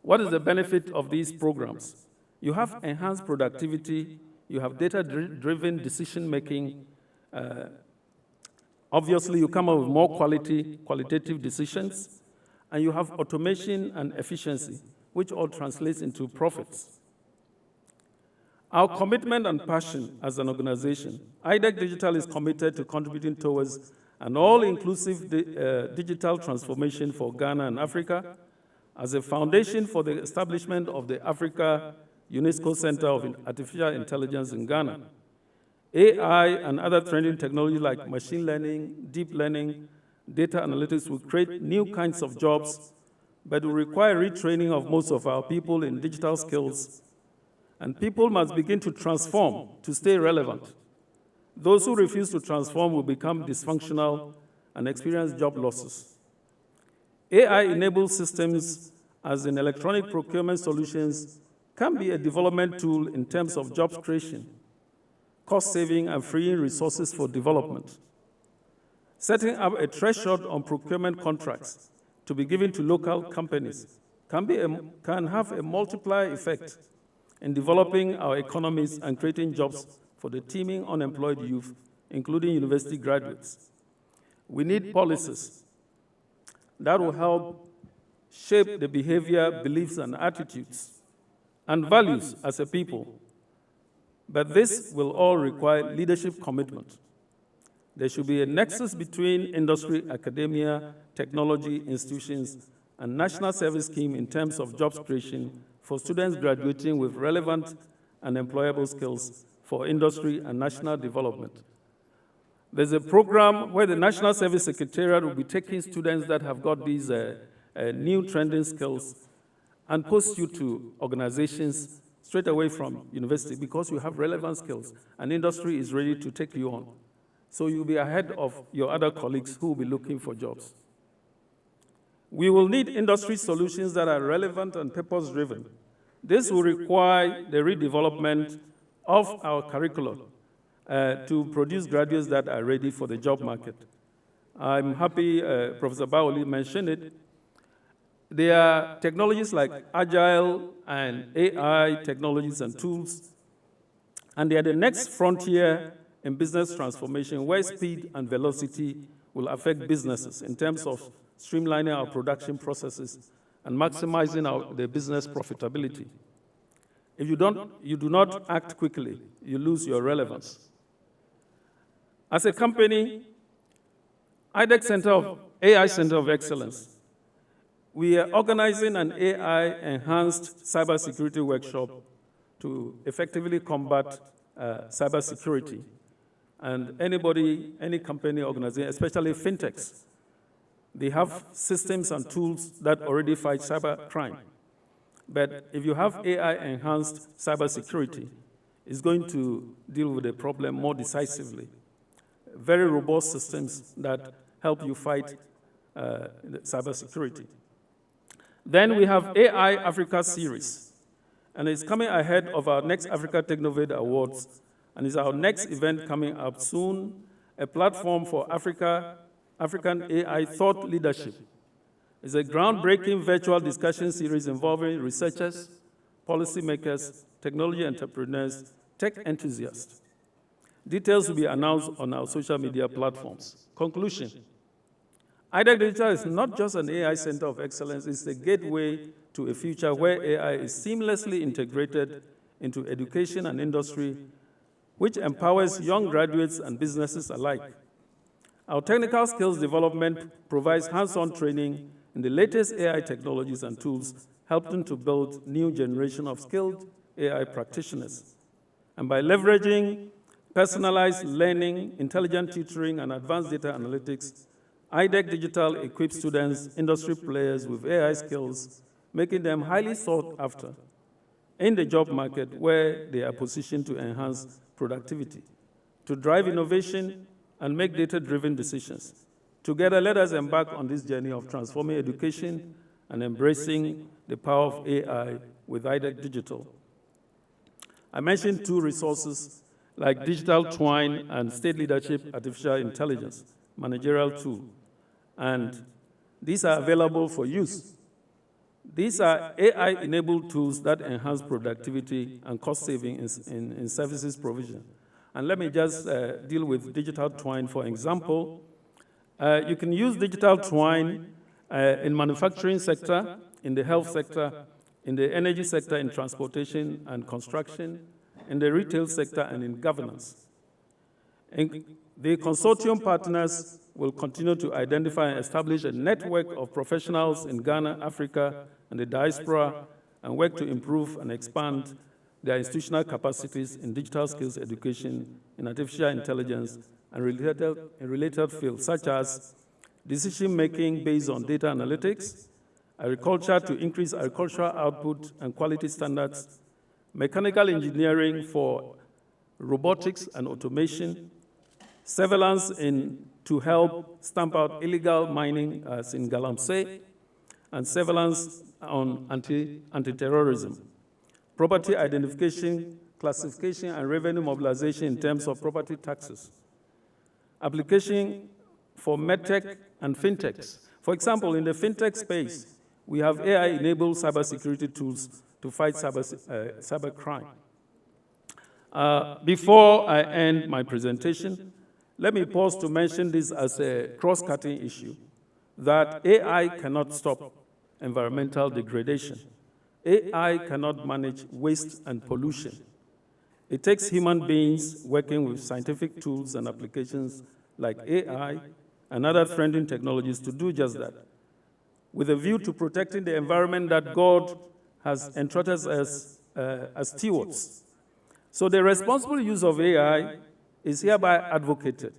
what is the benefit of these programs? You have enhanced productivity, you have data-driven decision-making. Obviously, you come up with more qualitative decisions, and you have automation and efficiency, which all translates into profits. Our commitment and passion as an organization, IDEC Digital is committed to contributing towards an all-inclusive digital transformation for Ghana and Africa as a foundation for the establishment of the Africa UNESCO Center of Artificial Intelligence in Ghana. AI and other trending technologies like machine learning, deep learning, data analytics will create new kinds of jobs, but will require retraining of most of our people in digital skills. And people must begin to transform to stay relevant. Those who refuse to transform will become dysfunctional and experience job losses. AI-enabled systems, as in electronic procurement solutions, can be a development tool in terms of jobs creation, cost saving, and freeing resources for development. Setting up a threshold on procurement contracts to be given to local companies can have a multiplier effect in developing our economies and creating jobs for the teeming unemployed youth, including university graduates. We need policies that will help shape the behavior, beliefs, and attitudes and values as a people. But this will all require leadership commitment. There should be a nexus between industry, academia, technology, institutions, and national service scheme in terms of jobs creation for students graduating with relevant and employable skills for industry and national development. There's a program where the National Service Secretariat will be taking students that have got these new trending skills and post you to organizations straight away from university because you have relevant skills and industry is ready to take you on. So you'll be ahead of your other colleagues who will be looking for jobs. We will need industry solutions that are relevant and purpose-driven. This will require the redevelopment of our curriculum to produce graduates that are ready for the job market. I'm happy Professor Baoli mentioned it. There are technologies like Agile and AI technologies and tools, and they are the next frontier in business transformation where speed and velocity will affect businesses in terms of streamlining our production processes and maximizing the business profitability. If you do not act quickly, you lose your relevance. As a company, IDEC AI Center of Excellence, we are organizing an AI-enhanced cybersecurity workshop to effectively combat cybersecurity. And anybody, any company, organization, especially fintechs, they have systems and tools that already fight cybercrime. But if you have AI-enhanced cybersecurity, it's going to deal with the problem more decisively. Very robust systems that help you fight cybersecurity. Then we have AI Africa series, and it's coming ahead of our next Africa Technovate Awards, and it's our next event coming up soon, a platform for African AI thought leadership. It's a groundbreaking virtual discussion series involving researchers, policymakers, technology entrepreneurs, tech enthusiasts. Details will be announced on our social media platforms. Conclusion. IDEC Digital is not just an AI center of excellence, it's a gateway to a future where AI is seamlessly integrated into education and industry, which empowers young graduates and businesses alike. Our technical skills development provides hands-on training in the latest AI technologies and tools, helping to build new generation of skilled AI practitioners. And by leveraging personalized learning, intelligent tutoring, and advanced data analytics, IDEC Digital equips students, industry players with AI skills, making them highly sought after in the job market where they are positioned to enhance productivity, to drive innovation, and make data-driven decisions. Together, let us embark on this journey of transforming education and embracing the power of AI with IDEC Digital. I mentioned two resources like Digital Twine and State Leadership Artificial Intelligence Managerial Tool, and these are available for use. These are AI-enabled tools that enhance productivity and cost saving in services provision. And let me just deal with Digital Twine, for example. You can use Digital Twine in manufacturing sector, in the health sector, in the energy sector, in transportation and construction, in the retail sector, and in governance. The consortium partners will continue to identify and establish a network of professionals in Ghana, Africa, and the diaspora, and work to improve and expand their institutional capacities in digital skills education, in artificial intelligence, and related fields, such as decision-making based on data analytics, agriculture to increase agricultural output and quality standards, mechanical engineering for robotics and automation, surveillance to help stamp out illegal mining, as in Galamsey, and surveillance on anti-terrorism, property identification, classification, and revenue mobilization in terms of property taxes, application for medtech and fintechs. For example, in the fintech space, we have AI-enabled cybersecurity tools to fight cybercrime. Before I end my presentation, let me pause to mention this as a cross-cutting issue, that AI cannot stop environmental degradation. AI cannot manage waste and pollution. It takes human beings working with scientific tools and applications like AI and other trending technologies to do just that, with a view to protecting the environment that God has entrusted us as stewards. So the responsible use of AI is hereby advocated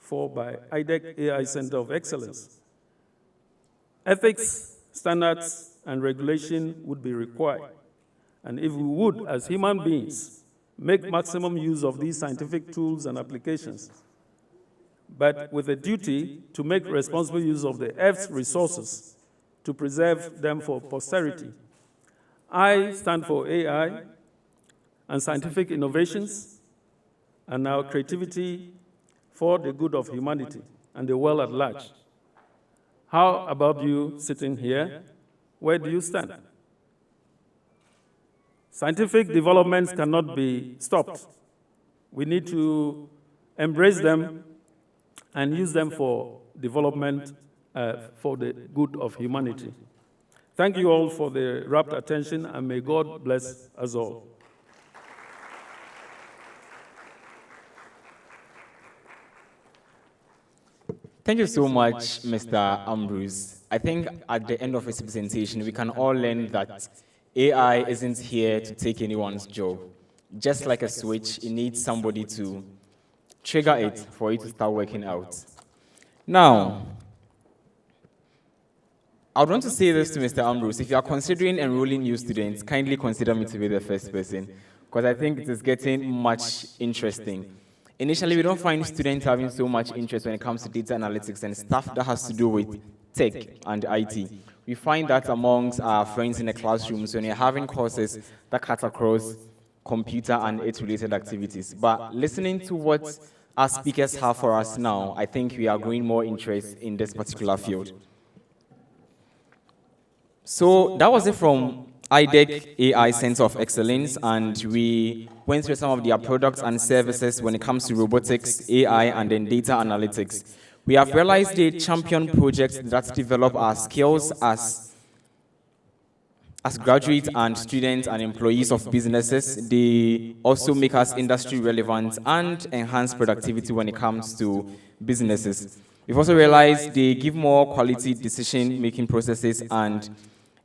for by IDEC AI Center of Excellence. Ethics, standards, and regulation would be required. And if we would, as human beings, make maximum use of these scientific tools and applications, but with a duty to make responsible use of the Earth's resources to preserve them for posterity. I stand for AI and scientific innovations and our creativity for the good of humanity and the world at large. How about you sitting here? Where do you stand? Scientific developments cannot be stopped. We need to embrace them and use them for development for the good of humanity. Thank you all for the rapt attention, and may God bless us all. Thank you so much, Mr. Ambrose. I think at the end of his presentation, we can all learn that AI isn't here to take anyone's job. Just like a switch, it needs somebody to trigger it for it to start working out. Now, I would want to say this to Mr. Ambrose. If you are considering enrolling new students, kindly consider me to be the first person, because I think it is getting much interesting. Initially, we don't find students having so much interest when it comes to data analytics and stuff that has to do with tech and IT. We find that amongst our friends in the classrooms when you're having courses that cut across computer and its related activities. But listening to what our speakers have for us now, I think we are growing more interest in this particular field. So that was it from IDEC AI Center of Excellence, and we went through some of their products and services when it comes to robotics, AI, and then data analytics. We have realized they champion projects that develop our skills as graduates and students and employees of businesses. They also make us industry relevant and enhance productivity when it comes to businesses. We've also realized they give more quality decision-making processes, and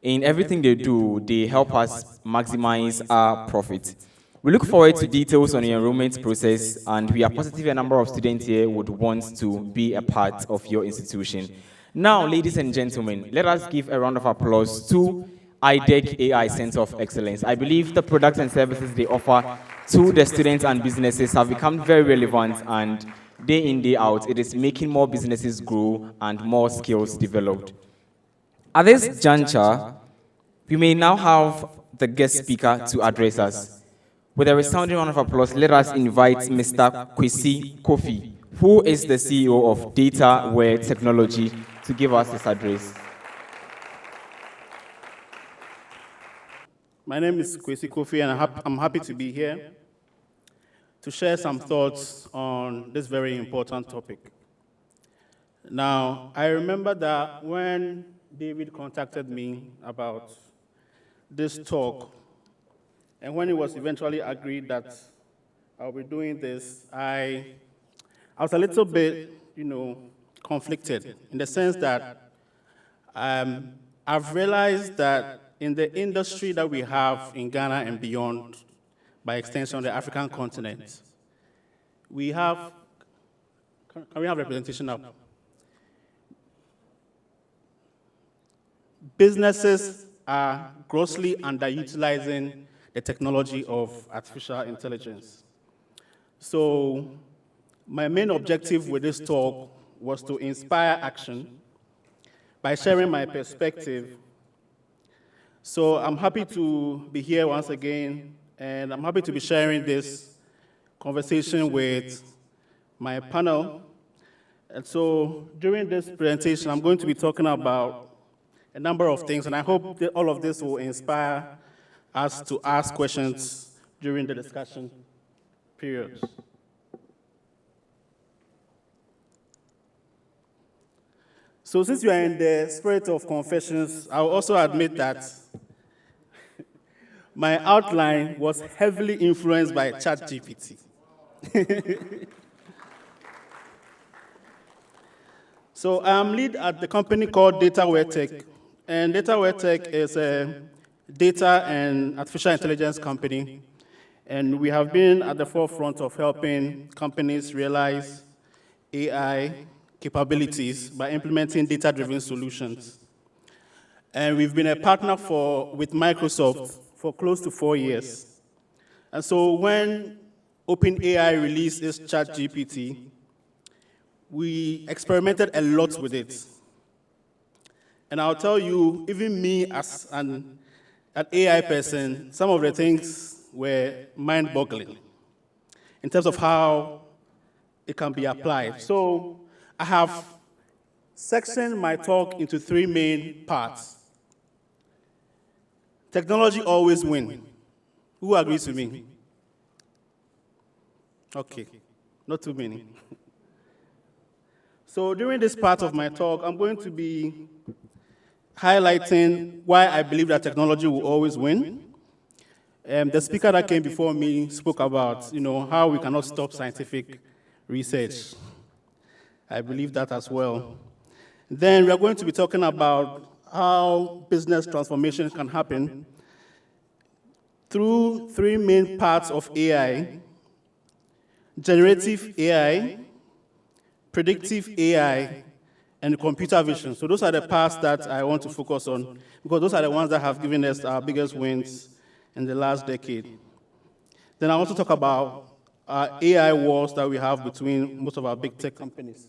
in everything they do, they help us maximize our profit. We look forward to details on the enrollment process, and we are positive a number of students here would want to be a part of your institution. Now, ladies and gentlemen, let us give a round of applause to IDEC AI Center of Excellence. I believe the products and services they offer to the students and businesses have become very relevant, and day in, day out, it is making more businesses grow and more skills developed. At this juncture, we may now have the guest speaker to address us. With a resounding round of applause, let us invite Mr. Kwesi Kofi, who is the CEO of Dataware Technology, to give us his address. My name is Kwesi Kofi, and I'm happy to be here to share some thoughts on this very important topic. Now, I remember that when David contacted me about this talk, and when it was eventually agreed that I'll be doing this, I was a little bit, conflicted in the sense that I've realized that in the industry that we have in Ghana and beyond, by extension the African continent, we have, can we have representation up? Businesses are grossly underutilizing the technology of artificial intelligence. So my main objective with this talk was to inspire action by sharing my perspective. So I'm happy to be here once again, and I'm happy to be sharing this conversation with my panel. And so during this presentation, I'm going to be talking about a number of things, and I hope that all of this will inspire us to ask questions during the discussion period. So since you are in the spirit of confessions, I'll also admit that my outline was heavily influenced by ChatGPT. So I'm lead at the company called Dataware Tech, and Dataware Tech is a data and artificial intelligence company, and we have been at the forefront of helping companies realize AI capabilities by implementing data-driven solutions. And we've been a partner with Microsoft for close to 4 years. And so when OpenAI released its ChatGPT, we experimented a lot with it. And I'll tell you, even me as an AI person, some of the things were mind-boggling in terms of how it can be applied. So I have sectioned my talk into 3 main parts. Technology always wins. Who agrees with me? Okay, not too many. So during this part of my talk, I'm going to be highlighting why I believe that technology will always win. The speaker that came before me spoke about, how we cannot stop scientific research. I believe that as well. Then we are going to be talking about how business transformation can happen through 3 main parts of AI: generative AI, predictive AI, and computer vision. So those are the parts that I want to focus on, because those are the ones that have given us our biggest wins in the last decade. Then I want to talk about AI wars that we have between most of our big tech companies.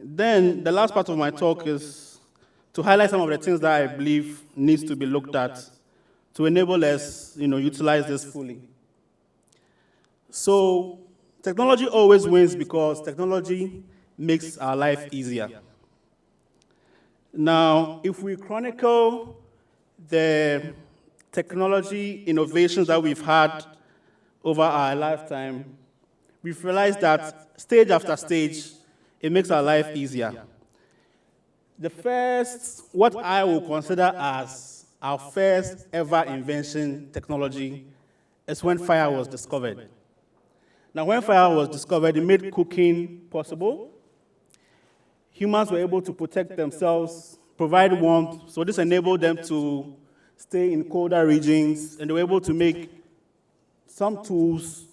Then the last part of my talk is to highlight some of the things that I believe needs to be looked at to enable us, utilize this fully. So technology always wins because technology makes our life easier. Now, if we chronicle the technology innovations that we've had over our lifetime, we've realized that stage after stage, it makes our life easier. The first, what I will consider as our first ever invention technology, is when fire was discovered. Now, when fire was discovered, it made cooking possible. Humans were able to protect themselves, provide warmth, so this enabled them to stay in colder regions, and they were able to make some tools.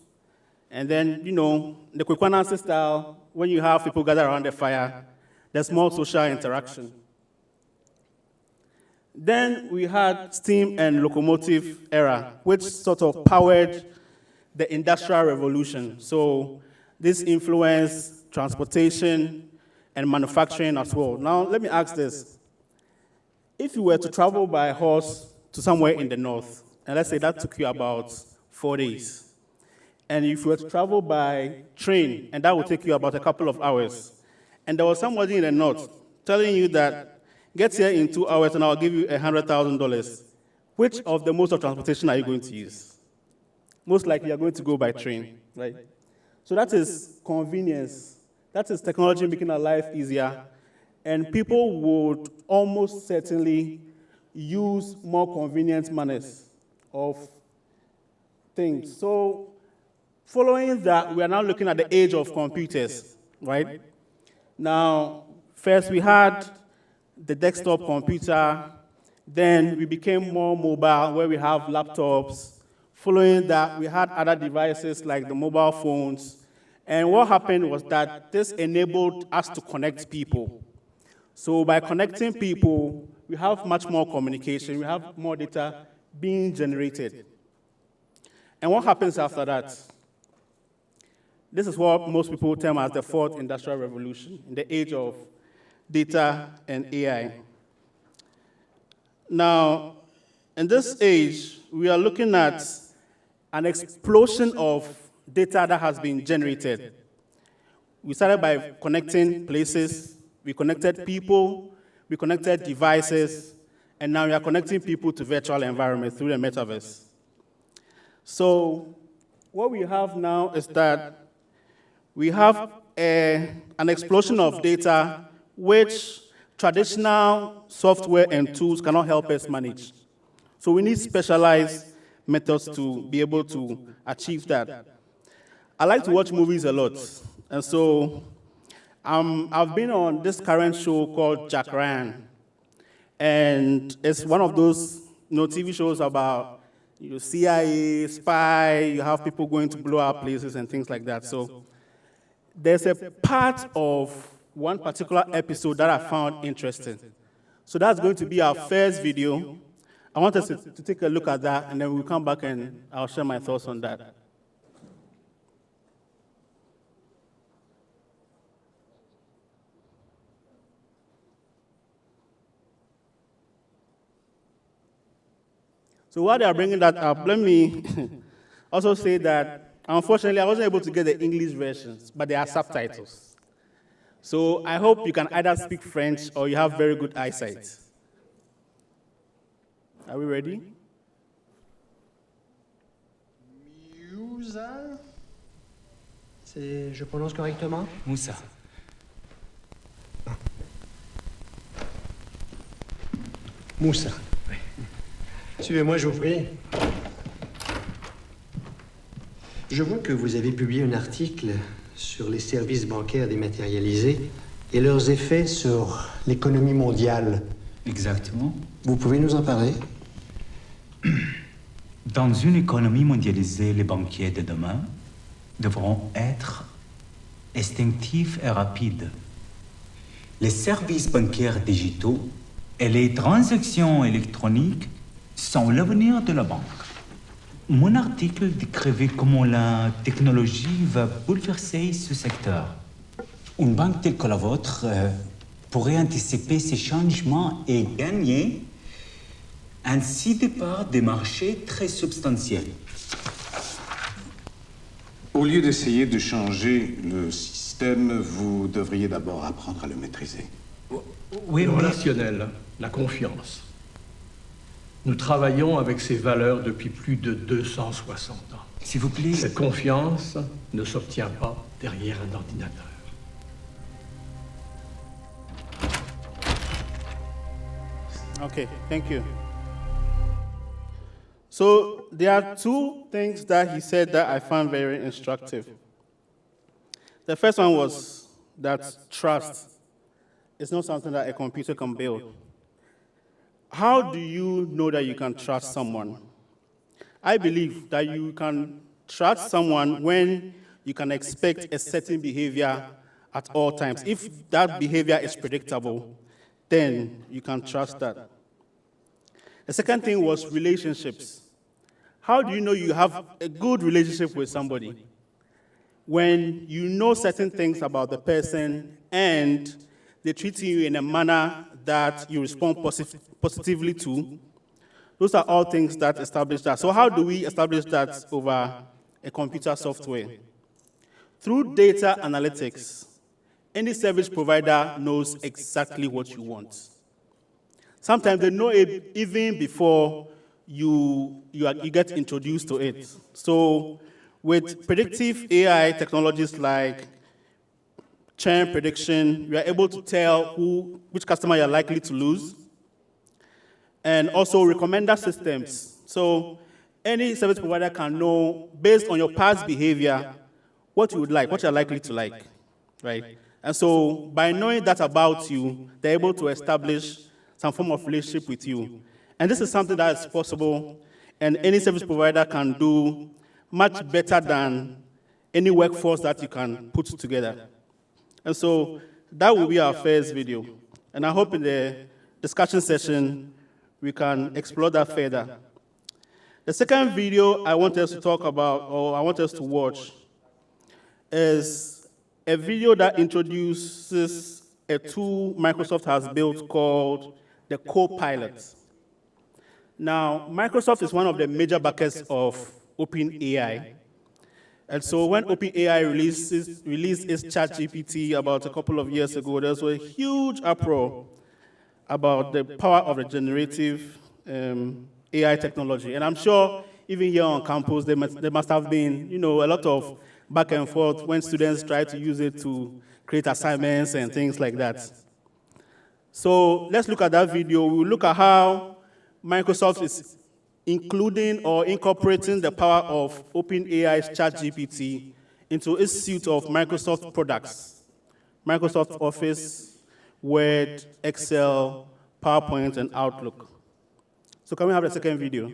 And then, the Kwekwanansi style, when you have people gather around the fire, there's more social interaction. Then we had steam and locomotive era, which sort of powered the Industrial Revolution. So This influence transportation and manufacturing as well. Now, let me ask this. If you were to travel by horse to somewhere in the north, and let's say that took you about 4 days, and if you were to travel by train, and that would take you about a couple of hours, and there was somebody in the north telling you that, get here in 2 hours and I'll give you $100,000, which of the modes of transportation are you going to use? Most likely you're going to go by train, right? So that is convenience. That is technology making our life easier. And people would almost certainly use more convenient manners of things. So following that, we are now looking at the age of computers, right? Now, first we had the desktop computer, then we became more mobile, where we have laptops. Following that, we had other devices like the mobile phones. And what happened was that this enabled us to connect people. So by connecting people, we have much more communication, we have more data being generated. And what happens after that? This is what most people term as the fourth industrial revolution, in the age of data and AI. Now, in this age, we are looking at an explosion of data that has been generated. We started by connecting places, we connected people, we connected devices, and now we are connecting people to virtual environments through the metaverse. So what we have now is that we have an explosion of data which traditional software and tools cannot help us manage. So we need specialized methods to be able to achieve that. I like to watch movies a lot, and so I've been on this current show called Jack Ryan, and it's one of those TV shows about CIA, spy, you have people going to blow up places and things like that. So there's a part of one particular episode that I found interesting. So that's going to be our first video. I want us to take a look at that, and then we'll come back and I'll share my thoughts on that. So while they are bringing that up, let me also say that, unfortunately, I wasn't able to get the English versions, but there are subtitles. So I hope you can either speak French or you have very good eyesight. Are we ready? Moussa. Je prononce correctement? Moussa. Moussa. Oui. Suivez-moi, je vous prie. Je vois que vous avez publié un article sur les services bancaires dématérialisés et leurs effets sur l'économie mondiale. Exactement. Vous pouvez nous en parler? Dans une économie mondialisée, les banquiers de demain devront être instinctifs et rapides. Les services bancaires digitaux et les transactions électroniques sont l'avenir de la banque. Mon article décrivait comment la technologie va bouleverser ce secteur. Une banque telle que la vôtre pourrait anticiper ces changements et gagner ainsi des parts des marchés très substantielles. Au lieu d'essayer de changer le système, vous devriez d'abord apprendre à le maîtriser. Oui, le relationnel, la confiance. Nous travaillons avec ces valeurs depuis plus de 260 ans. S'il vous plaît. Cette confiance ne s'obtient pas derrière un ordinateur. Okay, thank you. So there are two things that he said that I found very instructive. The first one was that trust is not something that a computer can build. How do you know that you can trust someone? I believe that you can trust someone when you can expect a certain behavior at all times. If that behavior is predictable, then you can trust that. The second thing was relationships. How do you know you have a good relationship with somebody? when you know certain things about the person and they treat you in a manner that you respond positively to. Those are all things that establish that. So how do we establish that over a computer software? Through data analytics, any service provider knows exactly what you want. Sometimes they know it even before you get introduced to it. So with predictive AI technologies like churn prediction, you are able to tell which customer you're likely to lose, and also recommender systems. So any service provider can know, based on your past behavior, what you would like, what you're likely to like, right? And so by knowing that about you, they're able to establish some form of relationship with you. And this is something that is possible, and any service provider can do much better than any workforce that you can put together. And so that will be our first video. And I hope in the discussion session, we can explore that further. The second video I want us to talk about, or I want us to watch, is a video that introduces a tool Microsoft has built called the Copilot. Now, Microsoft is one of the major backers of OpenAI. And so when OpenAI released its ChatGPT about a couple of years ago, there was a huge uproar about the power of the generative AI technology. And I'm sure even here on campus, there must have been, a lot of back and forth when students try to use it to create assignments and things like that. So let's look at that video. We'll look at how Microsoft is including or incorporating the power of OpenAI's ChatGPT into its suite of Microsoft products: Microsoft Office, Word, Excel, PowerPoint, and Outlook. So can we have the second video?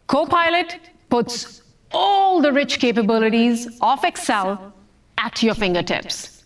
Copilot puts all the rich capabilities of Excel at your fingertips.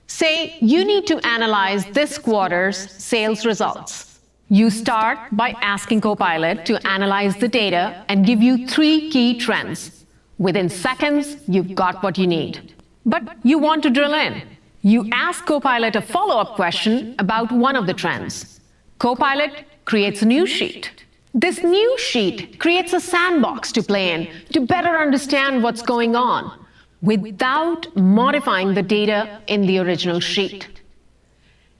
Say you need to analyze this quarter's sales results. You start by asking Copilot to analyze the data and give you 3 key trends. Within seconds, you've got what you need. But you want to drill in. You ask Copilot a follow-up question about one of the trends. Copilot creates a new sheet. This new sheet creates a sandbox to play in to better understand what's going on without modifying the data in the original sheet.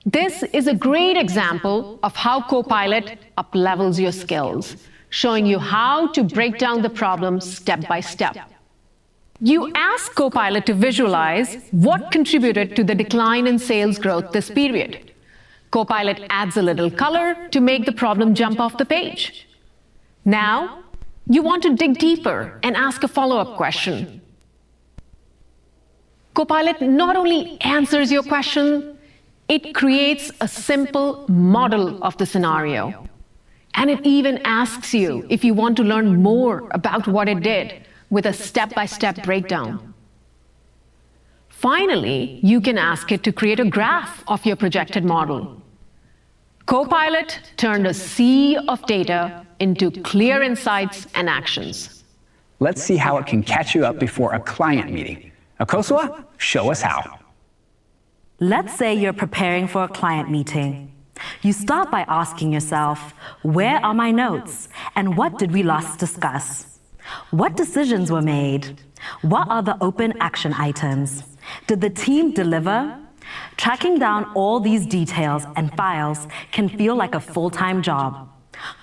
This is a great example of how Copilot up-levels your skills, showing you how to break down the problem step by step. You ask Copilot to visualize what contributed to the decline in sales growth this period. Copilot adds a little color to make the problem jump off the page. Now, you want to dig deeper and ask a follow-up question. Copilot not only answers your question, it creates a simple model of the scenario. And it even asks you if you want to learn more about what it did with a step-by-step breakdown. Finally, you can ask it to create a graph of your projected model. Copilot turned a sea of data into clear insights and actions. Let's see how it can catch you up before a client meeting. Akosua, show us how. Let's say you're preparing for a client meeting. You start by asking yourself, where are my notes? And what did we last discuss? What decisions were made? What are the open action items? Did the team deliver? Tracking down all these details and files can feel like a full-time job.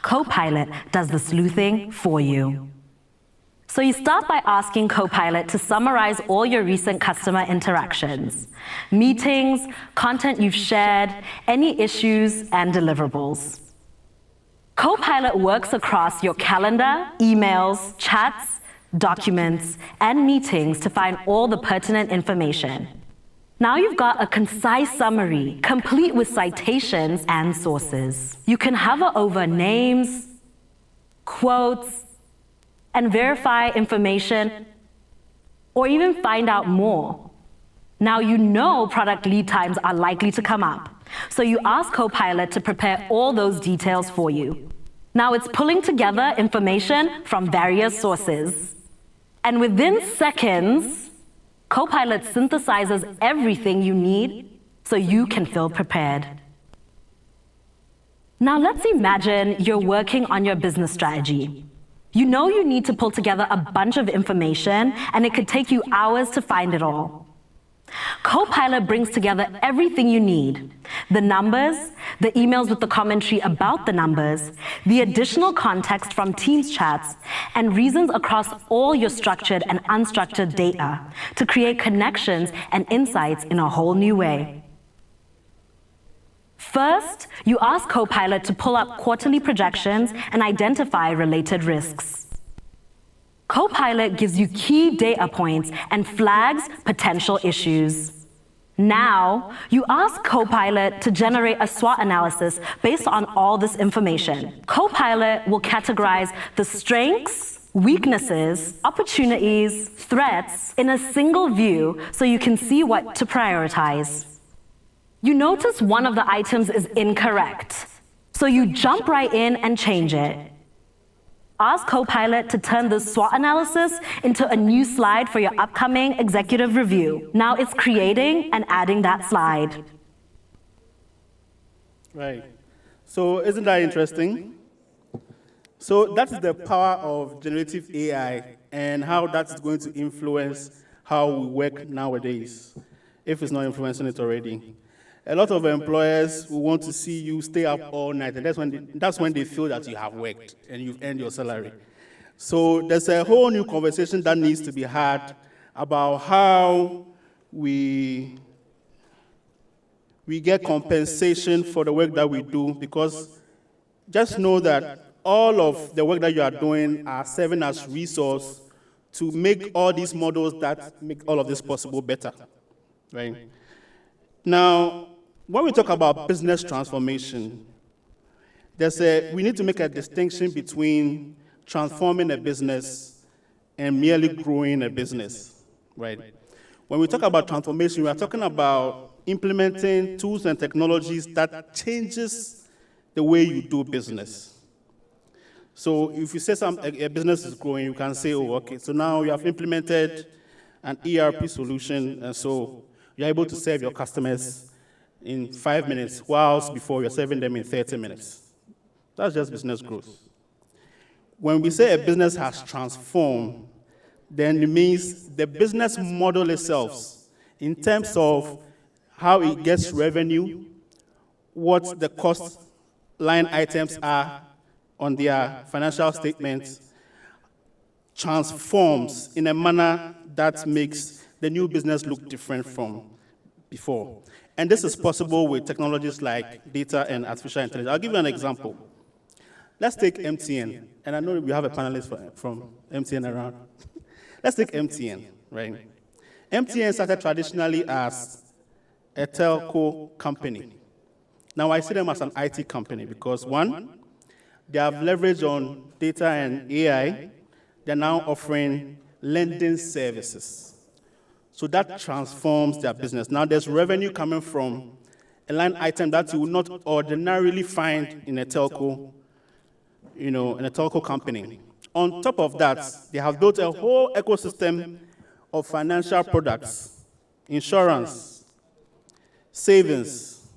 Copilot does the sleuthing for you. So you start by asking Copilot to summarize all your recent customer interactions, meetings, content you've shared, any issues, and deliverables. Copilot works across your calendar, emails, chats, documents, and meetings to find all the pertinent information. Now you've got a concise summary, complete with citations and sources. You can hover over names, quotes, and verify information, or even find out more. Now you know product lead times are likely to come up, so you ask Copilot to prepare all those details for you. Now it's pulling together information from various sources. And within seconds, Copilot synthesizes everything you need so you can feel prepared. Now let's imagine you're working on your business strategy. You know you need to pull together a bunch of information, and it could take you hours to find it all. Copilot brings together everything you need: the numbers, the emails with the commentary about the numbers, the additional context from Teams chats, and reasons across all your structured and unstructured data to create connections and insights in a whole new way. First, you ask Copilot to pull up quarterly projections and identify related risks. Copilot gives you key data points and flags potential issues. Now, you ask Copilot to generate a SWOT analysis based on all this information. Copilot will categorize the strengths, weaknesses, opportunities, threats in a single view so you can see what to prioritize. You notice one of the items is incorrect, so you jump right in and change it. Ask Copilot to turn the SWOT analysis into a new slide for your upcoming executive review. Now it's creating and adding that slide. Right. So isn't that interesting? So that's the power of generative AI and how that's going to influence how we work nowadays, if it's not influencing it already. A lot of employers will want to see you stay up all night, and that's when they feel that you have worked and you've earned your salary. So there's a whole new conversation that needs to be had about how we get compensation for the work that we do, because just know that all of the work that you are doing are serving as resource to make all these models that make all of this possible better, right? Now, when we talk about business transformation, we need to make a distinction between transforming a business and merely growing a business, right? When we talk about transformation, we are talking about implementing tools and technologies that changes the way you do business. So if you say a business is growing, you can say, oh, okay, so now you have implemented an ERP solution, and so you're able to serve your customers in 5 minutes, whilst before you're serving them in 30 minutes. That's just business growth. When we say a business has transformed, then it means the business model itself, in terms of how it gets revenue, what the cost line items are on their financial statements, transforms in a manner that makes the new business look different from before. And this is possible with technologies like data and artificial intelligence. I'll give you an example. Let's take MTN. And I know we have a panelist from MTN around. Let's take MTN, right? MTN started traditionally as a telco company. Now I see them as an IT company because, one, they have leverage on data and AI. They're now offering lending services. So that transforms their business. Now there's revenue coming from a line item that you would not ordinarily find in a telco, in a telco company. On top of that, they have built a whole ecosystem of financial products, insurance, savings,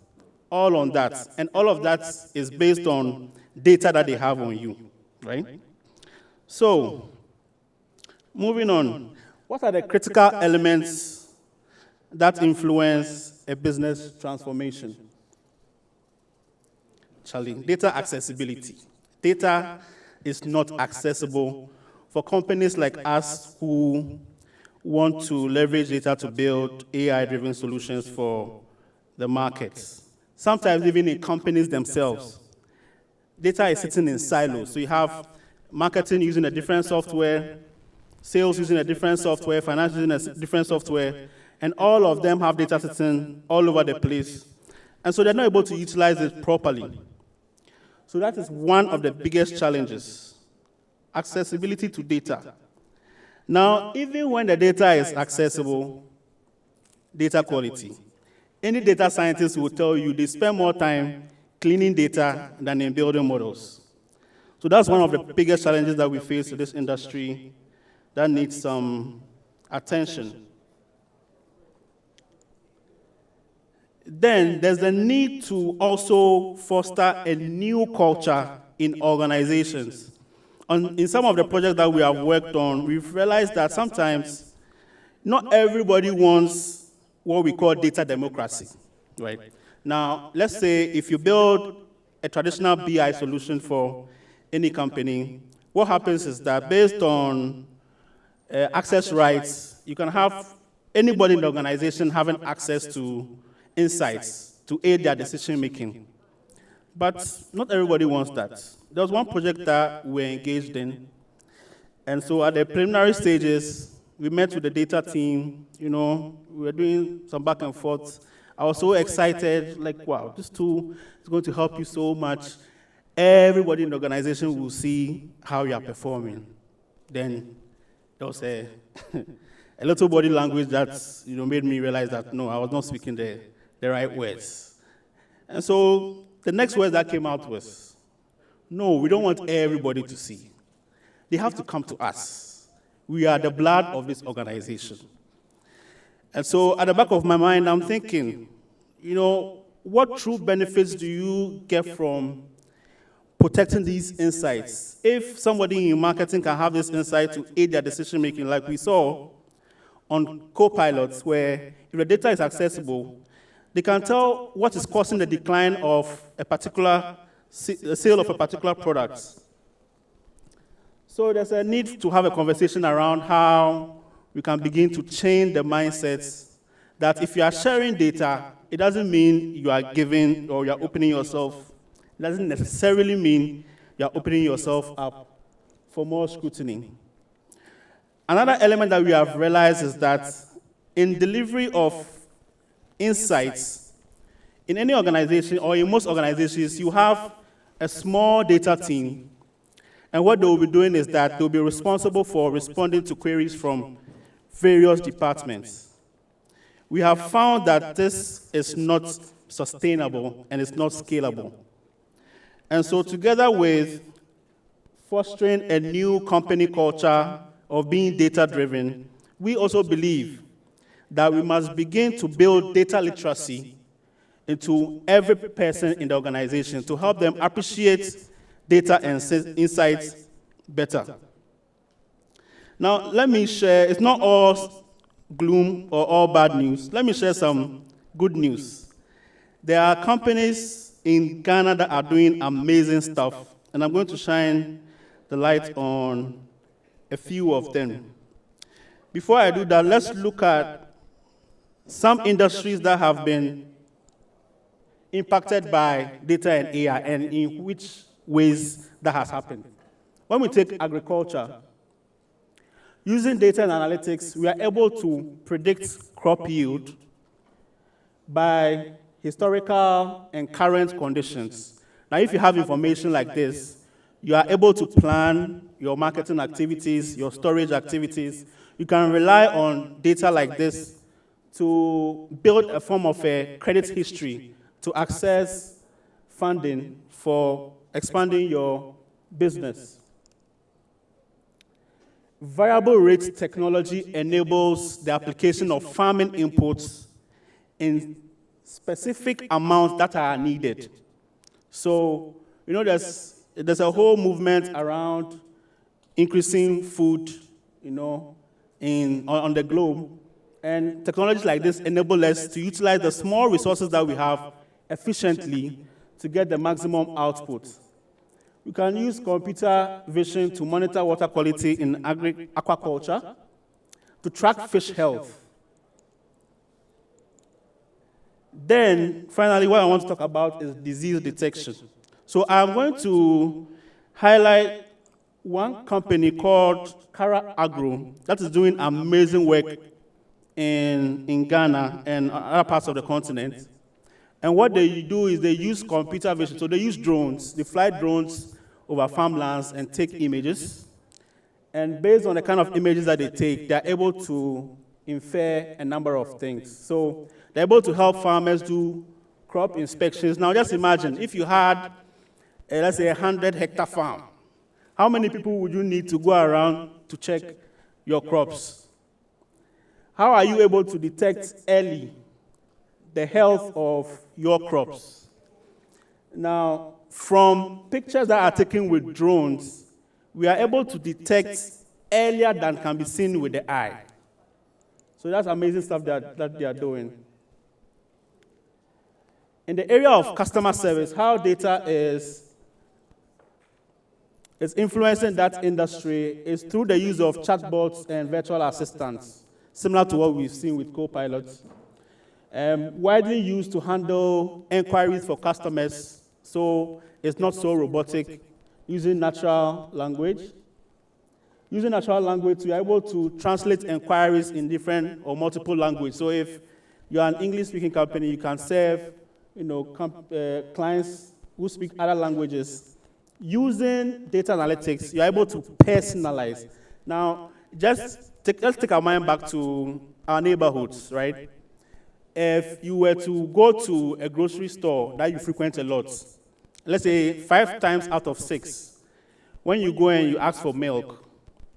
all on that. And all of that is based on data that they have on you, right? So, moving on, what are the critical elements that influence a business transformation? Charlie, data accessibility. Data is not accessible for companies like us who want to leverage data to build AI-driven solutions for the markets. Sometimes even in companies themselves, data is sitting in silos. So you have marketing using a different software, sales using a different software, finance using a different software, and all of them have data sitting all over the place. And so they're not able to utilize it properly. So that is one of the biggest challenges, accessibility to data. Now, even when the data is accessible, data quality. Any data scientist will tell you they spend more time cleaning data than in building models. So that's one of the biggest challenges that we face in this industry that needs some attention. Then there's the need to also foster a new culture in organizations. In some of the projects that we have worked on, we've realized that sometimes not everybody wants what we call data democracy, right? Now, let's say if you build a traditional BI solution for any company, what happens is that based on access rights, you can have anybody in the organization having access to insights to aid their decision making. But not everybody wants that. There was one project that we're engaged in, and so at the preliminary stages, we met with the data team, we were doing some back and forth. I was so excited, like, wow, this tool is going to help you so much. Everybody in the organization will see how you are performing. Then there was a little body language that made me realize that, no, I was not speaking the right words. And so the next word that came out was, no, we don't want everybody to see. They have to come to us. We are the blood of this organization. And so at the back of my mind, I'm thinking, what true benefits do you get from protecting these insights? If somebody in marketing can have this insight to aid their decision-making, like we saw on Copilots, where if the data is accessible, they can tell what is causing the decline of a particular sale of a particular product. So there's a need to have a conversation around how we can begin to change the mindsets that if you are sharing data, it doesn't mean you are giving or you are opening yourself. It doesn't necessarily mean you are opening yourself up for more scrutiny. Another element that we have realized is that in delivery of insights, in any organization or in most organizations, you have a small data team, and what they will be doing is that they'll be responsible for responding to queries from various departments. We have found that this is not sustainable and it's not scalable. And so together with fostering a new company culture of being data-driven, we also believe that we must begin to build data literacy into every person in the organization to help them appreciate data and insights better. Now, let me share, it's not all gloom or all bad news. Let me share some good news. There are companies in Ghana that are doing amazing stuff, and I'm going to shine the light on a few of them. Before I do that, let's look at some industries that have been impacted by data and AI, and in which ways that has happened. When we take agriculture, using data and analytics, we are able to predict crop yield by historical and current conditions. Now, if you have information like this, you are able to plan your marketing activities, your storage activities. You can rely on data like this to build a form of a credit history to access funding for expanding your business. Variable rate technology enables the application of farming inputs in specific amounts that are needed. So, there's a whole movement around increasing food, on the globe. And technologies like this enable us to utilize the small resources that we have efficiently to get the maximum output. We can use computer vision to monitor water quality in aquaculture, to track fish health. Then, finally, what I want to talk about is disease detection. So I'm going to highlight one company called Cara Agro that is doing amazing work in Ghana and other parts of the continent. And what they do is they use computer vision. So they use drones. They fly drones over farmlands and take images. And based on the kind of images that they take, they're able to infer a number of things. So they're able to help farmers do crop inspections. Now just imagine, if you had, let's say, a 100-hectare farm, how many people would you need to go around to check your crops? How are you able to detect early the health of your crops? Now, from pictures that are taken with drones, we are able to detect earlier than can be seen with the eye. So that's amazing stuff that they are doing. In the area of customer service, how data is influencing that industry is through the use of chatbots and virtual assistants, similar to what we've seen with co-pilots. Widely used to handle inquiries for customers, so it's not so robotic, using natural language. Using natural language, you're able to translate inquiries in different or multiple languages. So if you're an English-speaking company, you can serve clients who speak other languages. Using data analytics, you're able to personalize. Now, let's take our mind back to our neighborhoods, right? If you were to go to a grocery store that you frequent a lot, let's say 5 times out of 6, when you go and you ask for milk,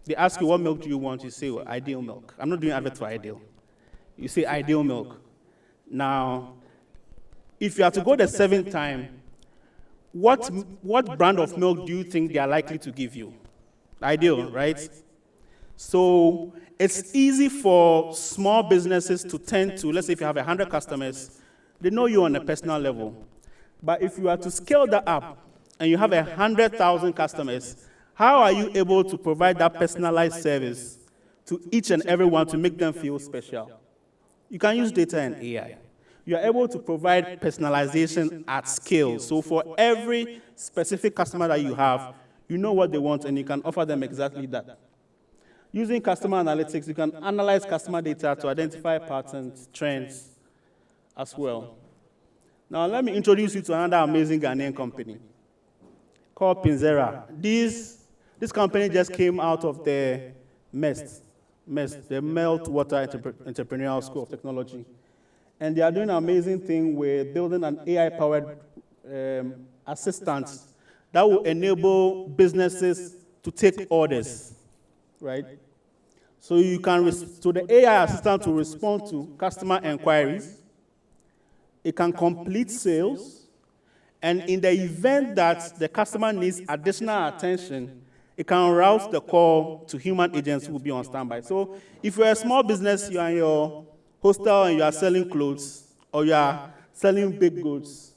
they ask you, what milk do you want? You say, well, Ideal milk. I'm not doing advert for Ideal. You say Ideal milk. Now, if you are to go the 7th time, what brand of milk do you think they are likely to give you? Ideal, right? So it's easy for small businesses to tend to, let's say if you have 100 customers, they know you on a personal level. But if you are to scale that up and you have 100,000 customers, how are you able to provide that personalized service to each and every one to make them feel special? You can use data and AI. You are able to provide personalization at scale. So for every specific customer that you have, you know what they want and you can offer them exactly that. Using customer analytics, you can analyze customer data to identify patterns, trends as well. Now let me introduce you to another amazing Ghanaian company called Pinzera. This company just came out of the MEST, the Meltwater Entrepreneurial School of Technology. And they are doing an amazing thing with building an AI-powered assistant that will enable businesses to take orders, right? So the AI assistant will respond to customer inquiries. It can complete sales. And in the event that the customer needs additional attention, it can route the call to human agents who will be on standby. So if you're a small business, you're in your hostel and you are selling clothes or you are selling baked goods,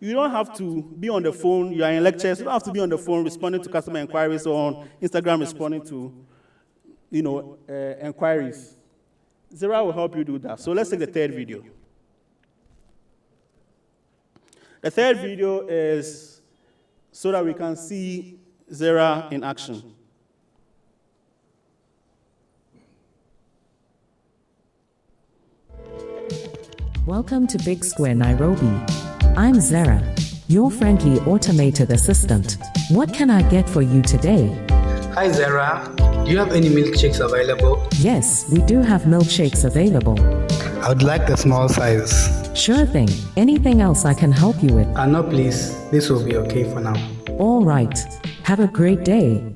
you don't have to be on the phone. You are in lectures. You don't have to be on the phone responding to customer inquiries or on Instagram responding to inquiries. Zera will help you do that. So let's take the third video. The third video is so that we can see Zera in action. Welcome to Big Square, Nairobi. I'm Zera, your friendly automated assistant. What can I get for you today? Hi Zara, do you have any milkshakes available? Yes, we do have milkshakes available. I would like the small size. Sure thing. Anything else I can help you with? No please, this will be okay for now. All right. Have a great day.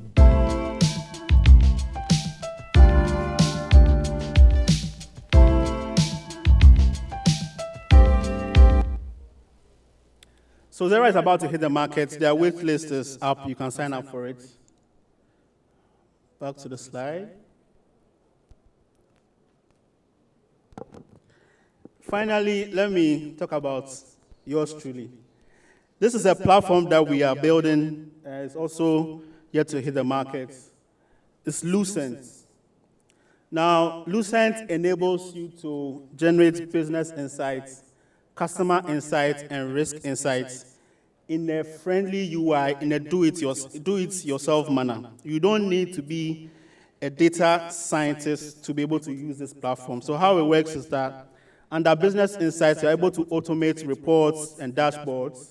So Zara is about to hit the market. Their wait list is up. You can sign up for it. Back to the slide. Finally, let me talk about yours truly. This is a platform that we are building. It's also yet to hit the market. It's Lucent. Now, Lucent enables you to generate business insights, customer insights, and risk insights in a friendly UI, in a do-it-yourself manner. You don't need to be a data scientist to be able to use this platform. So how it works is that under business insights, you're able to automate reports and dashboards.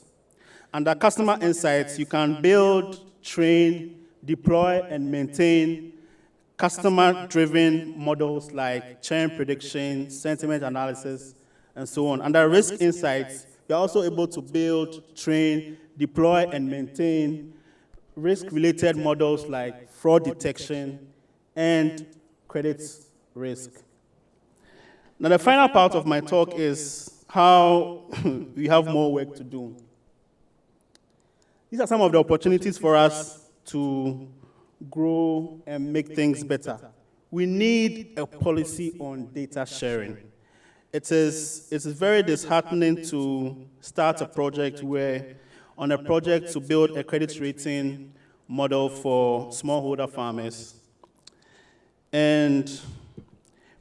Under customer insights, you can build, train, deploy, and maintain customer-driven models like churn prediction, sentiment analysis, and so on. Under risk insights, you're also able to build, train, deploy, and maintain risk-related models like fraud detection and credit risk. Now, the final part of my talk is how we have more work to do. These are some of the opportunities for us to grow and make things better. We need a policy on data sharing. It is very disheartening to start a project on a project to build a credit rating model for smallholder farmers. And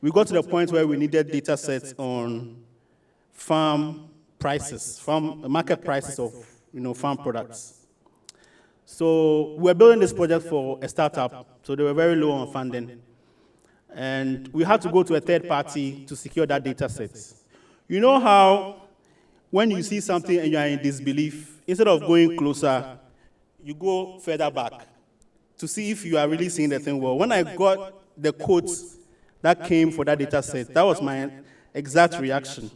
we got to the point where we needed data sets on farm prices, market prices of farm products. So we're building this project for a startup, so they were very low on funding. And we had to go to a third party to secure that data set. You know how when you see something and you are in disbelief, instead of going closer, you go further back to see if you are really seeing the thing well. When I got the quotes that came for that data set, that was my exact reaction.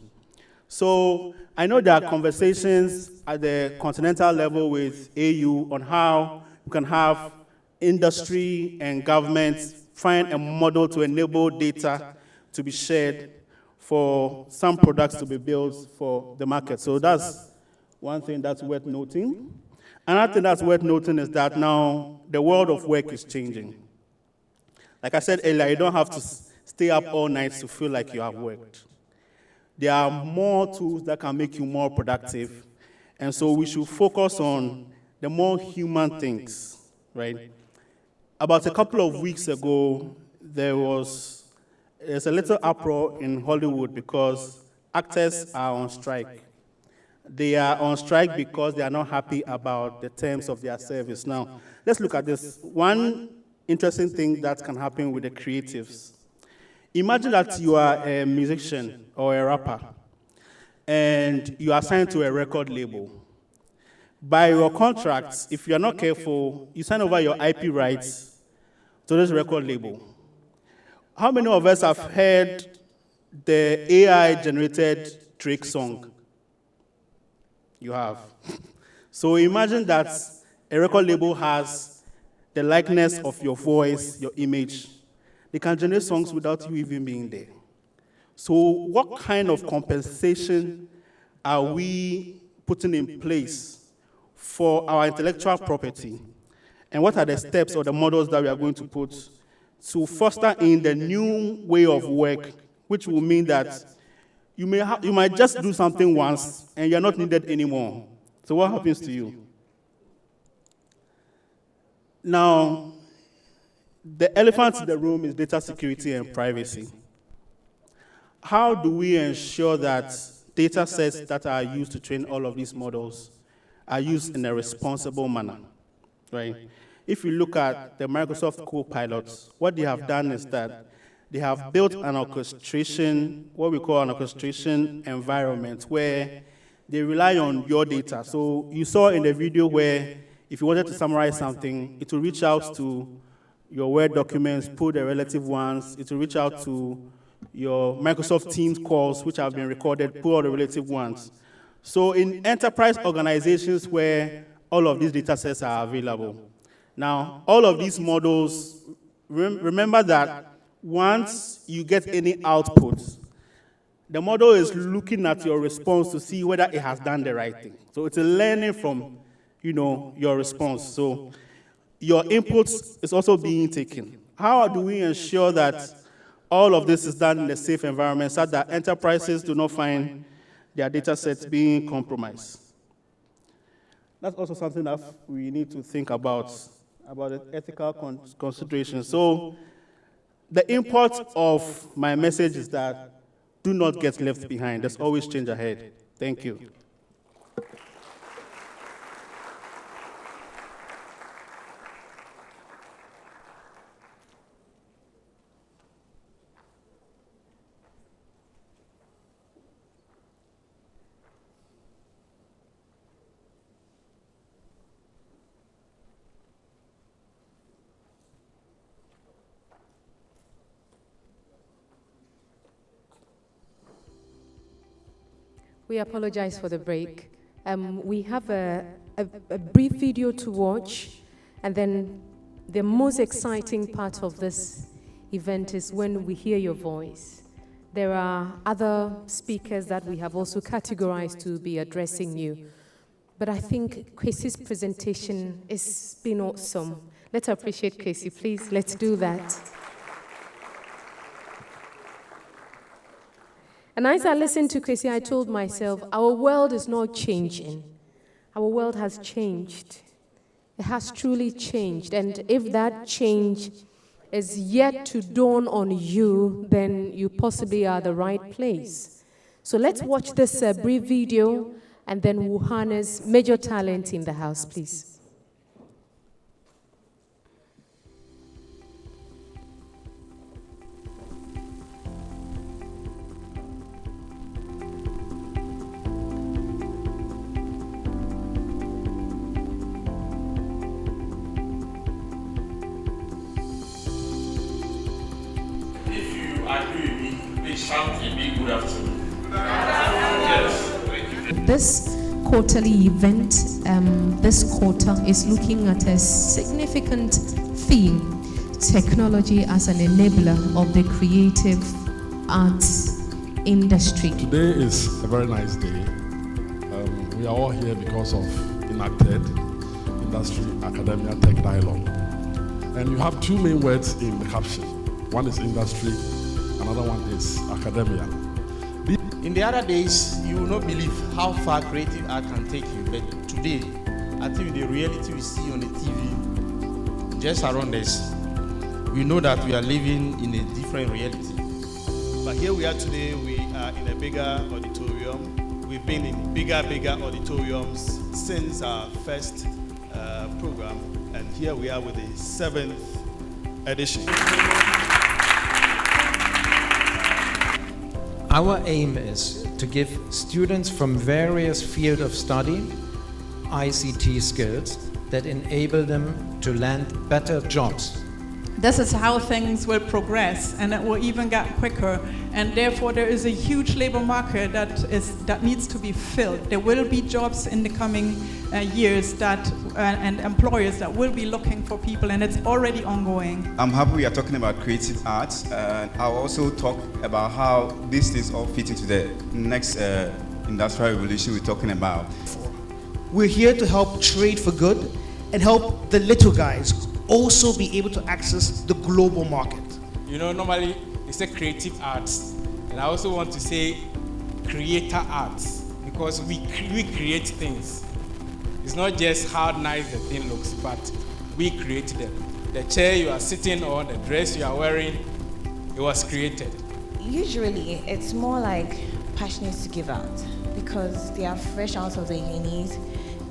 So I know there are conversations at the continental level with AU on how you can have industry and government find a model to enable data to be shared for some products to be built for the market. So that's one thing that's worth noting. Another thing that's worth noting is that now the world of work is changing. Like I said earlier, you don't have to stay up all night to feel like you have worked. There are more tools that can make you more productive. And so we should focus on the more human things, right? About a couple of weeks ago, there's a little uproar in Hollywood because actors are on strike. They are on strike because they are not happy about the terms of their service. Now, let's look at this. One interesting thing that can happen with the creatives. Imagine that you are a musician or a rapper, and you are signed to a record label. By your contracts, if you are not careful, you sign over your IP rights to this record label. How many of us have heard the AI-generated Drake song? You have. So imagine that a record label has the likeness of your voice, your image. They can generate songs without you even being there. So what kind of compensation are we putting in place for our intellectual property? And what are the steps or the models that we are going to put to foster in the new way of work, which will mean that you might just do something once and you're not needed anymore. So what happens to you? Now, the elephant in the room is data security and privacy. How do we ensure that data sets that are used to train all of these models are used in a responsible manner, right? If you look at the Microsoft Copilot, what they have done is that they have built an orchestration, what we call an orchestration environment, where they rely on your data. So you saw in the video where if you wanted to summarize something, it will reach out to your Word documents, pull the relative ones. It will reach out to your Microsoft Teams calls, which have been recorded, pull all the relative ones. So in enterprise organizations where all of these data sets are available, now all of these models, remember that once you get any output, the model is looking at your response to see whether it has done the right thing. So it's a learning from, your response. So your input is also being taken. How do we ensure that all of this is done in a safe environment so that enterprises do not find their data sets being compromised? That's also something that we need to think about the ethical considerations. So the import of my message is that do not get left behind. There's always change ahead. Thank you. We apologize for the break. We have a brief video to watch, and then the most exciting part of this event is when we hear your voice. There are other speakers that we have also categorized to be addressing you. But I think Kwesi's presentation has been awesome. Let's appreciate Kwesi, please. Let's do that. And as I listened to Kwesi, I told myself, our world is not changing. Our world has changed. It has truly changed. And if that change is yet to dawn on you, then you possibly are the right place. So let's watch this brief video, and then we'll harness major talent in the house, please. Shout a big good afternoon. Yes. This quarterly event, this quarter, is looking at a significant theme: technology as an enabler of the creative arts industry. Today is a very nice day. We are all here because of Indac-Ted, Industry Academia Tech Dialogue. And you have two main words in the caption. One is industry, another one is academia. In the other days, you will not believe how far creative art can take you. But today, I think the reality we see on the TV, just around us, we know that we are living in a different reality. But here we are today, we are in a bigger auditorium. We've been in bigger auditoriums since our first program. And here we are with the 7th edition. Our aim is to give students from various fields of study ICT skills that enable them to land better jobs. This is how things will progress, and it will even get quicker, and therefore there is a huge labor market that needs to be filled. There will be jobs in the coming years and employers that will be looking for people, and it's already ongoing. I'm happy we are talking about creative arts, and I'll also talk about how these things all fit into the next industrial revolution we're talking about. We're here to help trade for good and help the little guys also be able to access the global market. You know, normally they say creative arts, and I also want to say creator arts, because we create things. It's not just how nice the thing looks, but we create them. The chair you are sitting on, the dress you are wearing, it was created. Usually, it's more like passionate to give out, because they are fresh out of the unis.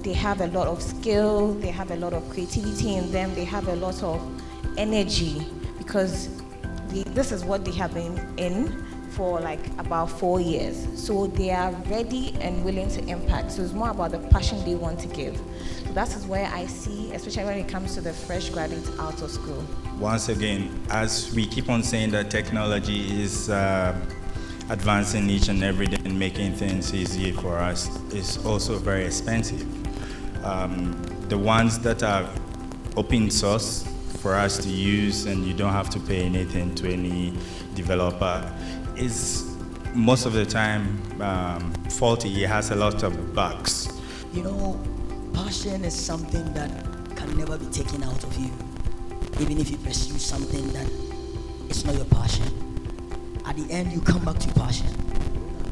They have a lot of skill, they have a lot of creativity in them, they have a lot of energy, because this is what they have been in for like about 4 years. So they are ready and willing to impact. So it's more about the passion they want to give. So that is where I see, especially when it comes to the fresh graduates out of school. Once again, as we keep on saying that technology is advancing each and every day and making things easier for us, is also very expensive. The ones that are open source for us to use and you don't have to pay anything to any developer is most of the time faulty. It has a lot of bugs. You know, passion is something that can never be taken out of you. Even if you pursue something that is not your passion, at the end you come back to your passion.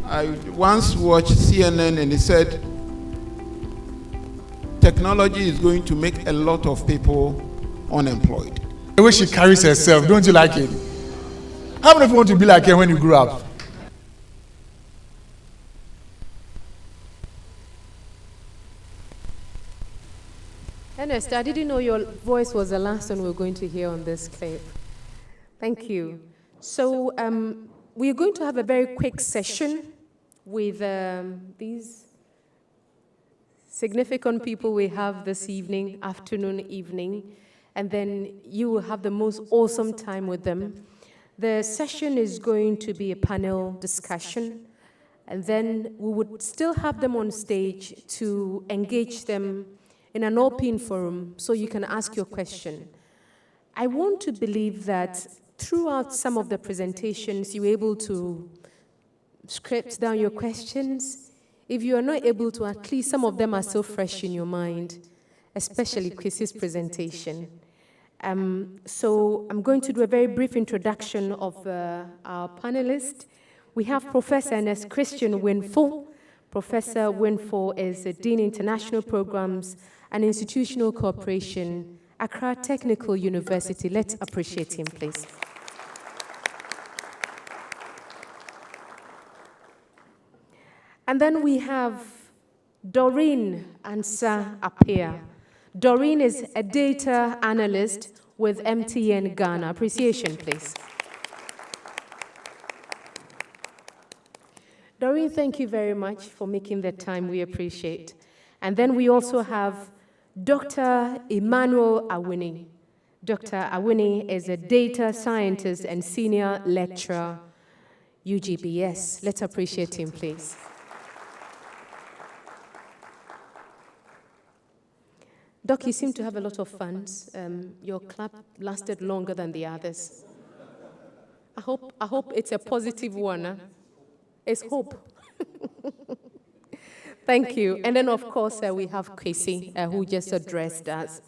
I once watched CNN and it said, technology is going to make a lot of people unemployed. The way she carries herself, don't you like it? How many of you want to be like her when you grow up? Ernest, I didn't know your voice was the last one we're going to hear on this clip. Thank you. So we're going to have a very quick session with these significant people we have this evening, afternoon, evening, and then you will have the most awesome time with them. The session is going to be a panel discussion, and then we would still have them on stage to engage them in an open forum so you can ask your question. I want to believe that throughout some of the presentations, you're able to script down your questions. If you are not able to, at least some of them are still fresh in your mind, especially Chrissy's presentation. So I'm going to do a very brief introduction of our panelists. We have Professor Ernest Christian Winfo. Professor Winfo is the Dean International Programs and Institutional Cooperation, Accra Technical University. Let's appreciate him, please. And then we have Doreen Ansa Apia. Doreen is a data analyst with MTN Ghana. Appreciation, please. Doreen, thank you very much for making the time. We appreciate. And then we also have Dr. Emmanuel Awini. Dr. Awini is a data scientist and senior lecturer, UGBS. Let's appreciate him, please. Doc, you seem to have a lot of funds. Your clap lasted longer than the others. I hope it's a positive one. Huh? It's hope. Thank you. And then, of course, we have Chrissy, who just addressed us.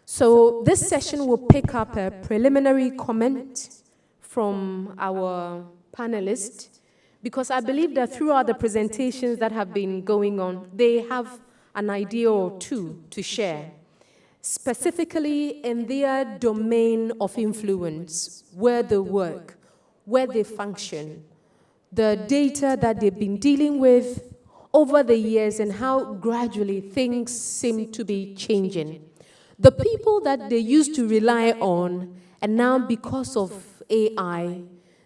So this session will pick up a preliminary comment from our panelists, because I believe that throughout the presentations that have been going on, they have an idea or two to share, specifically in their domain of influence, where they work, where they function, the data that they've been dealing with over the years and how gradually things seem to be changing. The people that they used to rely on, and now because of AI,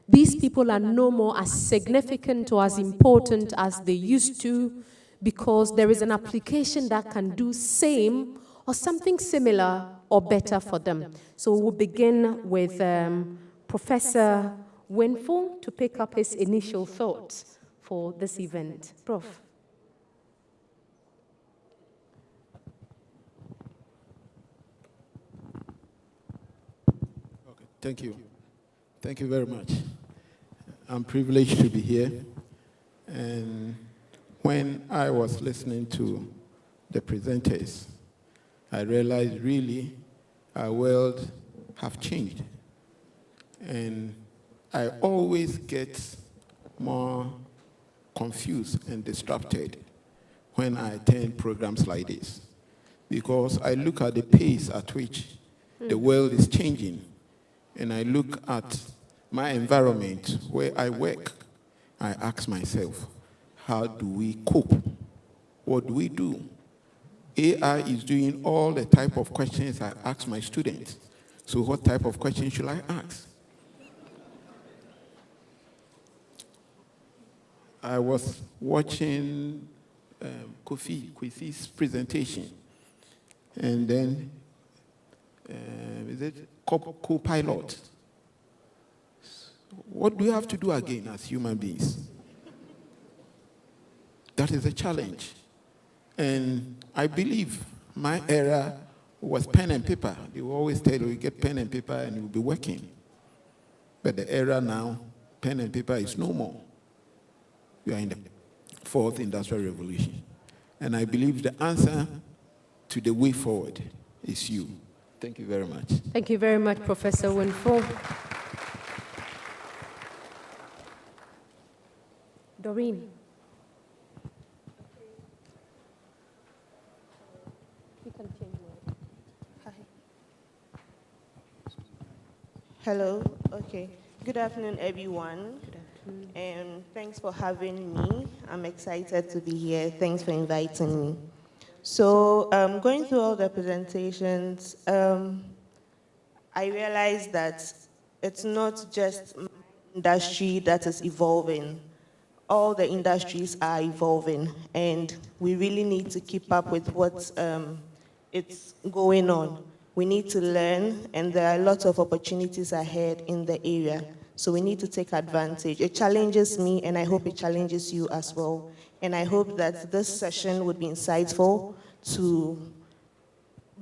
these people are no more as significant or as important as they used to, because there is an application that can do same or something similar or better for them. So we'll begin with Professor Winfo to pick up his initial thoughts for this event. Prof. Okay, thank you. Thank you very much. I'm privileged to be here. And when I was listening to the presenters, I realized really our world have changed. And I always get more confused and distracted when I attend programs like this, because I look at the pace at which the world is changing, and I look at my environment where I work. I ask myself, how do we cope? What do we do? AI is doing all the type of questions I ask my students. So what type of questions should I ask? I was watching Kwesi's presentation, and then, is it co-pilot? What do you have to do again as human beings? That is a challenge. And I believe my era was pen and paper. They will always tell you, get pen and paper and you'll be working. But the era now, pen and paper is no more. We are in the fourth industrial revolution. And I believe the answer to the way forward is you. Thank you very much. Thank you very much, Professor Winfo. Doreen. You can change your. Hi. Hello. Okay. Good afternoon, everyone. Good afternoon. And thanks for having me. I'm excited to be here. Thanks for inviting me. So, going through all the presentations, I realized that it's not just industry that is evolving. All the industries are evolving, and we really need to keep up with what's it's going on. We need to learn, and there are lots of opportunities ahead in the area. So we need to take advantage. It challenges me, and I hope it challenges you as well. And I hope that this session would be insightful to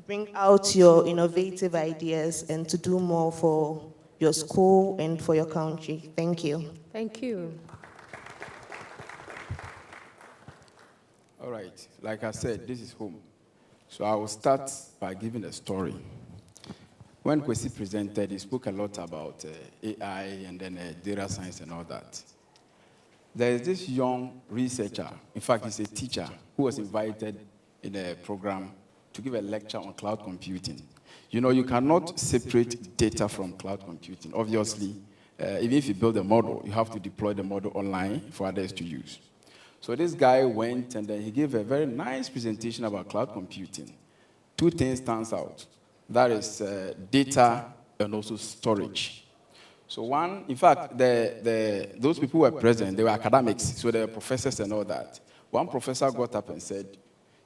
bring out your innovative ideas and to do more for your school and for your country. Thank you. Thank you. All right, like I said, this is home. So I will start by giving a story. When Kwesi presented, he spoke a lot about AI and then data science and all that. There is this young researcher, in fact, he's a teacher, who was invited in a program to give a lecture on cloud computing. You know, you cannot separate data from cloud computing. Obviously, even if you build a model, you have to deploy the model online for others to use. So this guy went and then he gave a very nice presentation about cloud computing. Two things stands out. That is data and also storage. So one, in fact, those people who were present, they were academics, so they were professors and all that. One professor got up and said,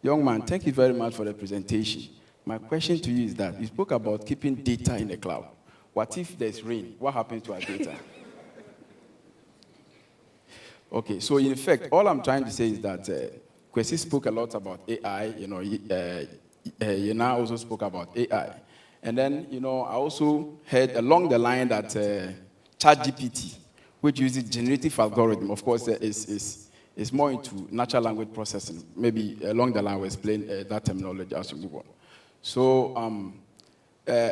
"Young man, thank you very much for the presentation. My question to you is that you spoke about keeping data in the cloud. What if there's rain? What happens to our data?" Okay, so in effect, all I'm trying to say is that Kwesi spoke a lot about AI, Yana also spoke about AI. And then, I also heard along the line that ChatGPT, which uses generative algorithm, of course, is more into natural language processing. Maybe along the line we'll explain that terminology as we move on. So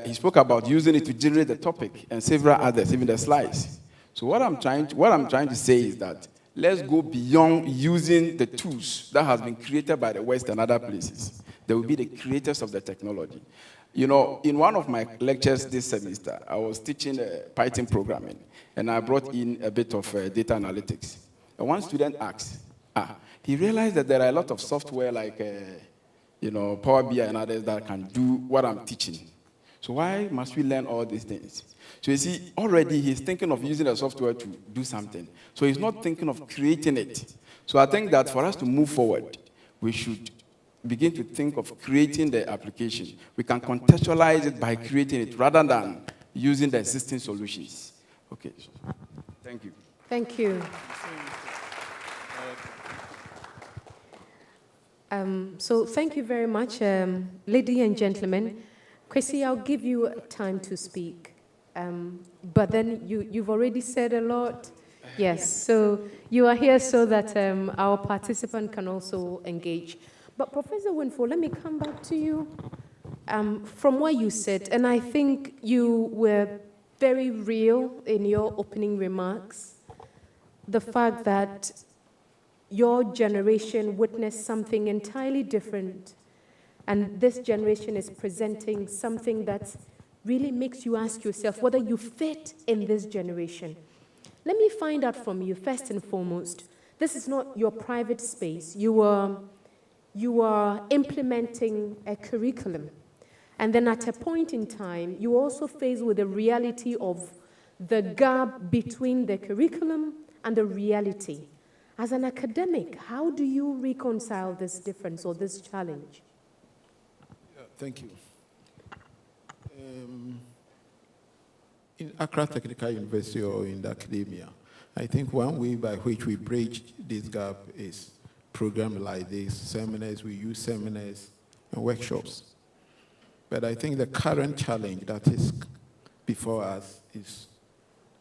he spoke about using it to generate the topic and several others, even the slides. So what I'm trying to say is that let's go beyond using the tools that has been created by the West and other places. They will be the creators of the technology. In one of my lectures this semester, I was teaching Python programming, and I brought in a bit of data analytics. And one student asked, he realized that there are a lot of software like, Power BI and others that can do what I'm teaching. So why must we learn all these things? So you see, already he's thinking of using the software to do something. So he's not thinking of creating it. So I think that for us to move forward, we should begin to think of creating the application. We can contextualize it by creating it rather than using the existing solutions. Okay, thank you. Thank you. So thank you very much, ladies and gentlemen. Kwesi, I'll give you time to speak. But then you've already said a lot. Yes, so you are here so that our participant can also engage. But Professor Winfo, let me come back to you. From what you said, and I think you were very real in your opening remarks, the fact that your generation witnessed something entirely different, and this generation is presenting something that really makes you ask yourself whether you fit in this generation. Let me find out from you, first and foremost, this is not your private space. You are implementing a curriculum. And then at a point in time, you also face with the reality of the gap between the curriculum and the reality. As an academic, how do you reconcile this difference or this challenge? Thank you. In Accra Technical University or in the academia, I think one way by which we bridge this gap is programs like this, seminars. We use seminars and workshops. But I think the current challenge that is before us is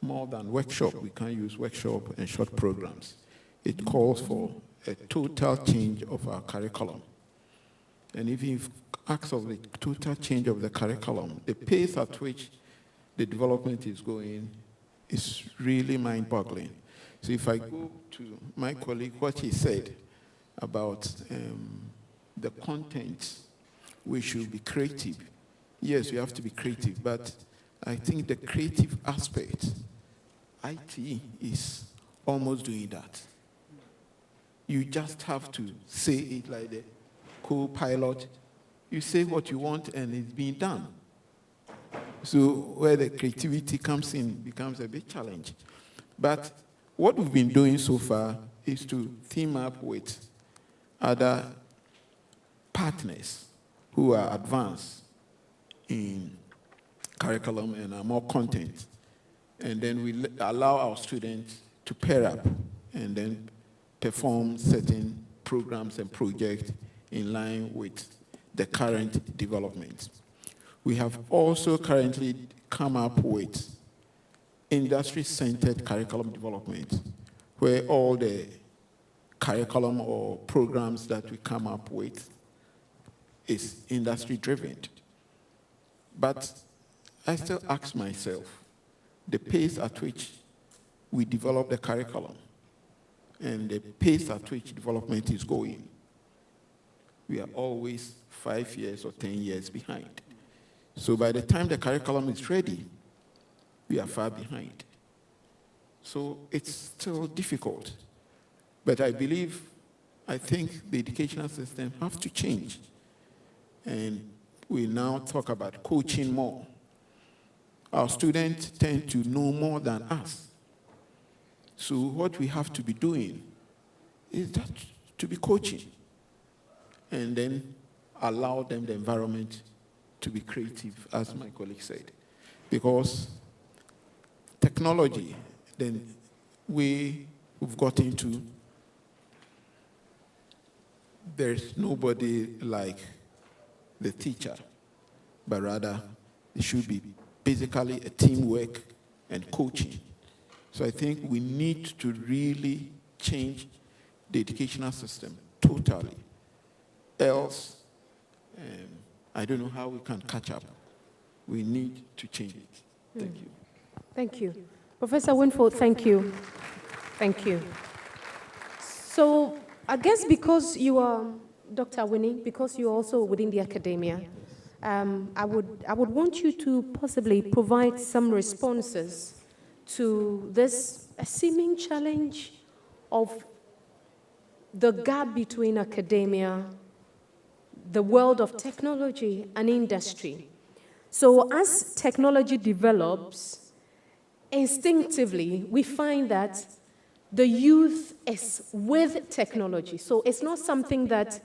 more than workshop. We can't use workshop and short programs. It calls for a total change of our curriculum. And if you ask of the total change of the curriculum, the pace at which the development is going is really mind-boggling. So if I go to my colleague, what he said about the content, we should be creative. Yes, we have to be creative, but I think the creative aspect, IT is almost doing that. You just have to say it like the co-pilot. You say what you want and it's being done. So where the creativity comes in becomes a big challenge. But what we've been doing so far is to team up with other partners who are advanced in curriculum and are more content. And then we allow our students to pair up and then perform certain programs and projects in line with the current development. We have also currently come up with industry-centered curriculum development, where all the curriculum or programs that we come up with is industry-driven. But I still ask myself, the pace at which we develop the curriculum and the pace at which development is going, we are always 5 years or 10 years behind. So by the time the curriculum is ready, we are far behind. So it's still difficult. But I think the educational system has to change. And we now talk about coaching more. Our students tend to know more than us. So what we have to be doing is that to be coaching and then allow them the environment to be creative, as my colleague said. Because technology, then we've got into, there's nobody like the teacher, but rather it should be basically a teamwork and coaching. So I think we need to really change the educational system totally. Else, I don't know how we can catch up. We need to change it. Thank you. Thank you. Professor Winford, thank you. Thank you. So I guess because you are, Dr. Winnie, because you're also within the academia, I would want you to possibly provide some responses to this seeming challenge of the gap between academia, the world of technology, and industry. So as technology develops, instinctively, we find that the youth is with technology. So it's not something that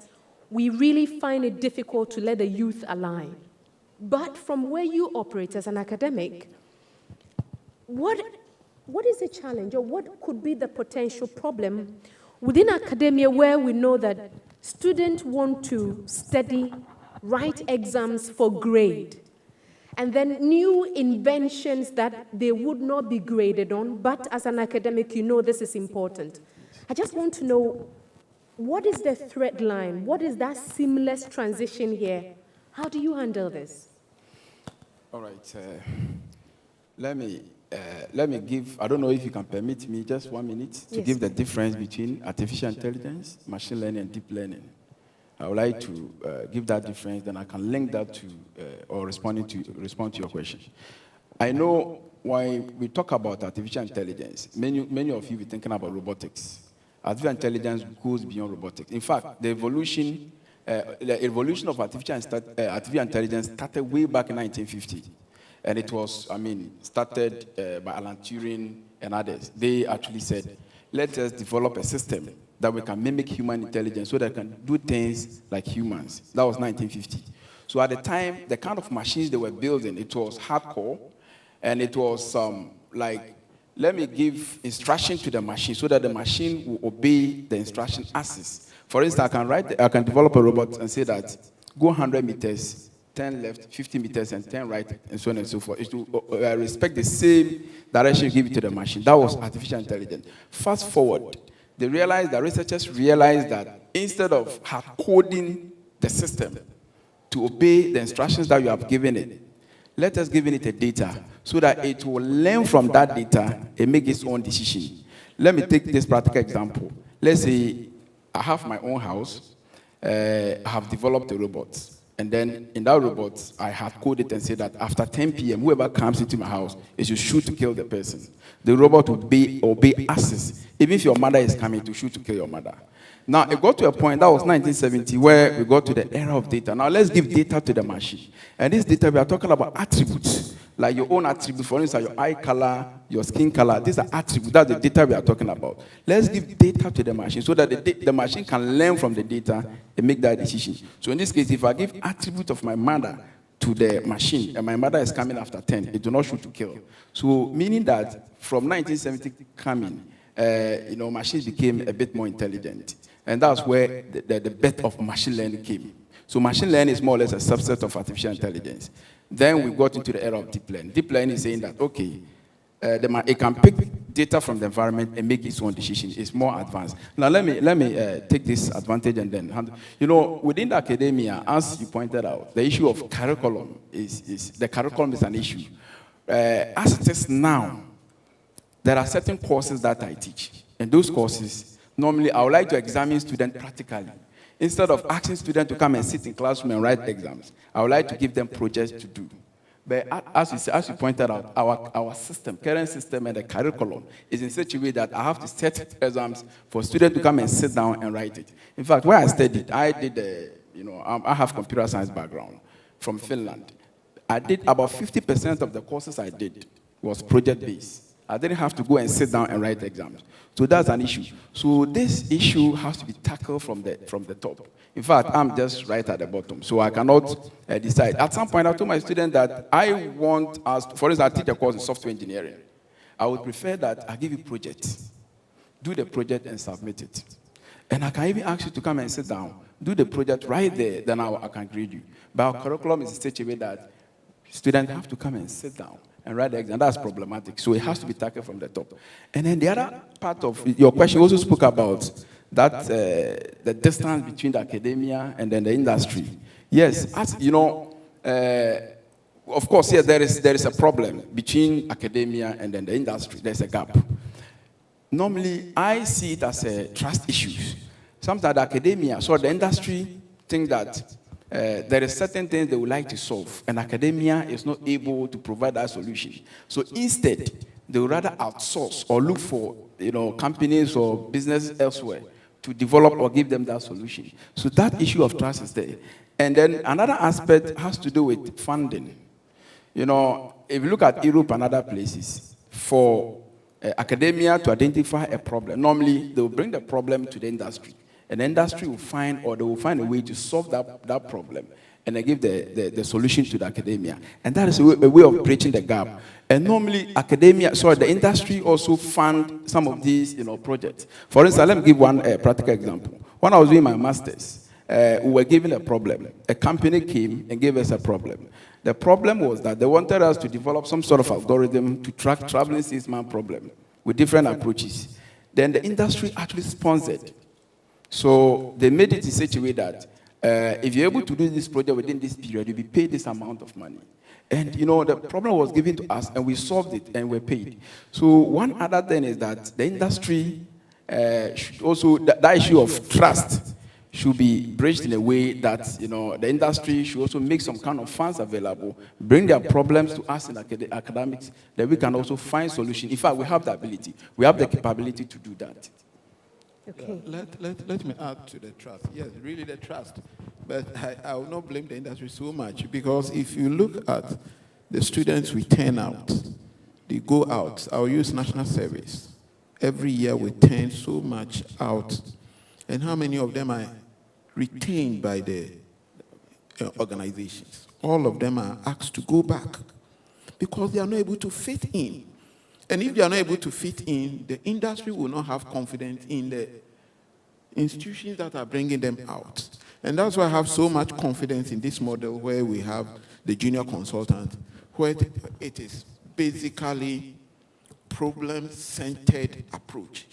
we really find it difficult to let the youth align. But from where you operate as an academic, what is the challenge, or what could be the potential problem within academia where we know that students want to study, write exams for grade, and then new inventions that they would not be graded on, but as an academic, you know this is important. I just want to know, what is the thread line? What is that seamless transition here? How do you handle this? All right. Let me give, I don't know if you can permit me just 1 minute to give the difference between artificial intelligence, machine learning, and deep learning. I would like to give that difference, then I can link that to, or respond to your question. I know when we talk about artificial intelligence, many of you will be thinking about robotics. Artificial intelligence goes beyond robotics. In fact, the evolution of artificial intelligence started way back in 1950. And it was, started by Alan Turing and others. They actually said, let us develop a system that we can mimic human intelligence so that we can do things like humans. That was 1950. So at the time, the kind of machines they were building, it was hardcore, and it was like, let me give instruction to the machine so that the machine will obey the instruction axis. For instance, I can develop a robot and say that go 100 meters, 10 left, 50 meters, and 10 right, and so on and so forth. It will respect the same direction you give it to the machine. That was artificial intelligence. Fast forward, researchers realized that instead of hard coding the system to obey the instructions that you have given it, let us give it a data so that it will learn from that data and make its own decision. Let me take this practical example. Let's say I have my own house. I have developed a robot. And then in that robot, I had coded and said that after 10 p.m., whoever comes into my house, it should shoot to kill the person. The robot will obey access. Even if your mother is coming, to shoot to kill your mother. Now, it got to a point, that was 1970, where we got to the era of data. Now, let's give data to the machine. And this data, we are talking about attributes, like your own attributes. For instance, your eye color, your skin color. These are attributes. That's the data we are talking about. Let's give data to the machine so that the machine can learn from the data and make that decision. So in this case, if I give attribute of my mother to the machine, and my mother is coming after 10, it do not shoot to kill. So meaning that from 1970 coming, machines became a bit more intelligent. And that's where the birth of machine learning came. So machine learning is more or less a subset of artificial intelligence. Then we got into the era of deep learning. Deep learning is saying that, okay, it can pick data from the environment and make its own decision. It's more advanced. Now let me take this advantage and then handle. Within the academia, as you pointed out, the issue of curriculum is an issue. As it is now, there are certain courses that I teach, and those courses, normally I would like to examine students practically. Instead of asking students to come and sit in classroom and write exams, I would like to give them projects to do. But as you pointed out, our system, current system and the curriculum is in such a way that I have to set exams for students to come and sit down and write it. In fact, where I studied, I have computer science background from Finland. I did about 50% of the courses I did was project-based. I didn't have to go and sit down and write exams. So that's an issue. So this issue has to be tackled from the top. In fact, I'm just right at the bottom, so I cannot decide. At some point, I told my students that I want us, for instance, I teach a course in software engineering. I would prefer that I give you a project, do the project and submit it. And I can even ask you to come and sit down, do the project right there, then I can grade you. But our curriculum is in such a way that students have to come and sit down and write the exam. That's problematic. So it has to be tackled from the top. And then the other part of your question also spoke about that the distance between the academia and then the industry. Yes, as you know, of course, yes, there is a problem between academia and then the industry. There's a gap. Normally, I see it as a trust issue. Sometimes the academia, so the industry think that there are certain things they would like to solve, and academia is not able to provide that solution. So instead, they would rather outsource or look for companies or business elsewhere to develop or give them that solution. So that issue of trust is there. And then another aspect has to do with funding. If you look at Europe and other places, for academia to identify a problem, normally they will bring the problem to the industry. And the industry will find a way to solve that problem and then give the solution to the academia. And that is a way of bridging the gap. And normally the industry also fund some of these projects. For instance, let me give one practical example. When I was doing my master's, we were given a problem. A company came and gave us a problem. The problem was that they wanted us to develop some sort of algorithm to track traveling salesman problem with different approaches. Then the industry actually sponsored. So they made it in such a way that if you're able to do this project within this period, you'll be paid this amount of money. And the problem was given to us, and we solved it, and we're paid. So one other thing is that the industry should also, that issue of trust should be bridged in a way that the industry should also make some kind of funds available, bring their problems to us in academics, that we can also find solutions. In fact, we have the ability, we have the capability to do that. Okay. Let me add to the trust. Yes, really the trust. But I will not blame the industry so much, because if you look at the students we turn out, they go out. I'll use national service. Every year we turn so much out. And how many of them are retained by the organizations? All of them are asked to go back because they are not able to fit in. And if they are not able to fit in, the industry will not have confidence in the institutions that are bringing them out. And that's why I have so much confidence in this model where we have the junior consultant, where it is basically problem-centered approach.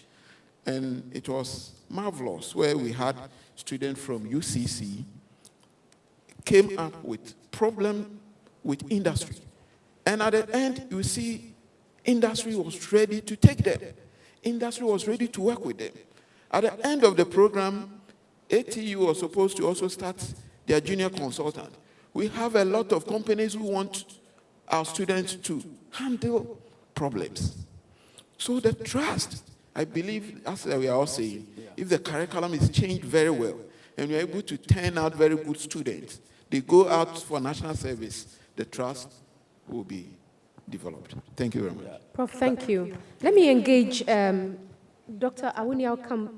And it was marvelous where we had students from UCC came up with problem with industry. And at the end, you see, industry was ready to take them. Industry was ready to work with them. At the end of the program, ATU was supposed to also start their junior consultant. We have a lot of companies who want our students to handle problems. So the trust, I believe, as we are all saying, if the curriculum is changed very well, and we're able to turn out very good students, they go out for national service, the trust will be developed. Thank you very much. Prof, thank you. Let me engage Dr. Awuni.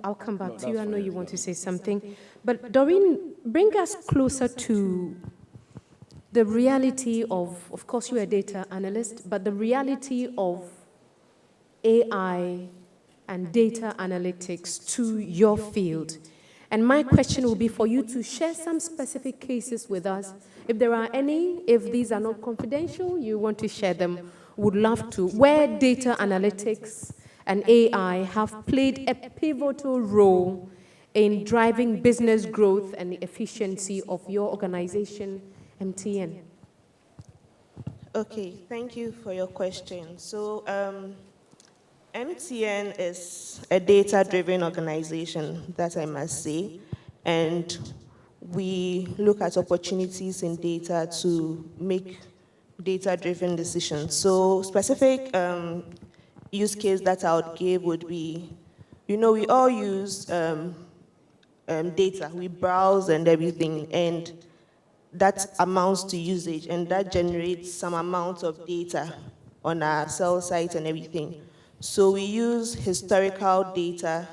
I'll come back to you. I know you want to say something. But Doreen, bring us closer to the reality of course, you're a data analyst, but the reality of AI and data analytics to your field. And my question will be for you to share some specific cases with us. If there are any, if these are not confidential, you want to share them, would love to. Where data analytics and AI have played a pivotal role in driving business growth and the efficiency of your organization, MTN. Okay, thank you for your question. So MTN is a data-driven organization, that I must say, and we look at opportunities in data to make data-driven decisions. So specific use case that I would give would be, we all use data. We browse and everything, and that amounts to usage, and that generates some amount of data on our cell site and everything. So we use historical data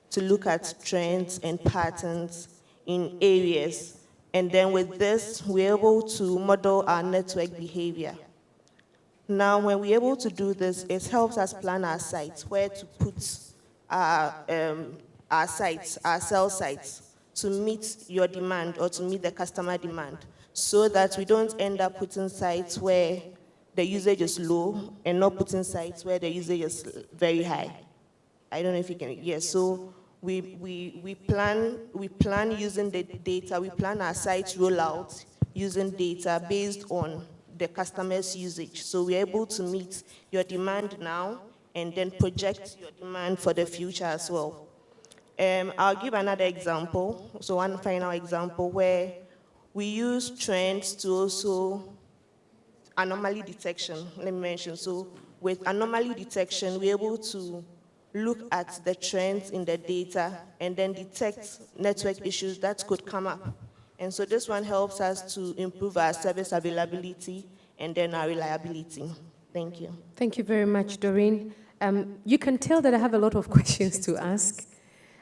to look at trends and patterns in areas. And then with this, we're able to model our network behavior. Now, when we're able to do this, it helps us plan our sites, where to put our sites, our cell sites, to meet your demand or to meet the customer demand, so that we don't end up putting sites where the usage is low and not putting sites where the usage is very high. I don't know if you can, yes. So we plan using the data, we plan our sites rollout using data based on the customer's usage. So we're able to meet your demand now and then project your demand for the future as well. I'll give another example, so one final example where we use trends to also anomaly detection, let me mention. So with anomaly detection, we're able to look at the trends in the data and then detect network issues that could come up. And so this one helps us to improve our service availability and then our reliability. Thank you. Thank you very much, Doreen. You can tell that I have a lot of questions to ask,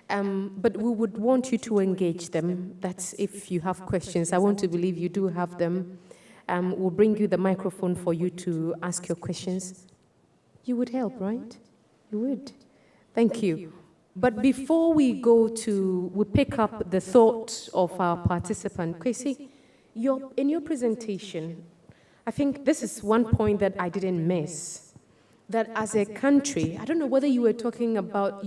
but we would want you to engage them. That's if you have questions. I want to believe you do have them. We'll bring you the microphone for you to ask your questions. You would help, right? You would. Thank you. But before we pick up the thoughts of our participant, Kwesi, in your presentation, I think this is one point that I didn't miss, that as a country, I don't know whether you were talking about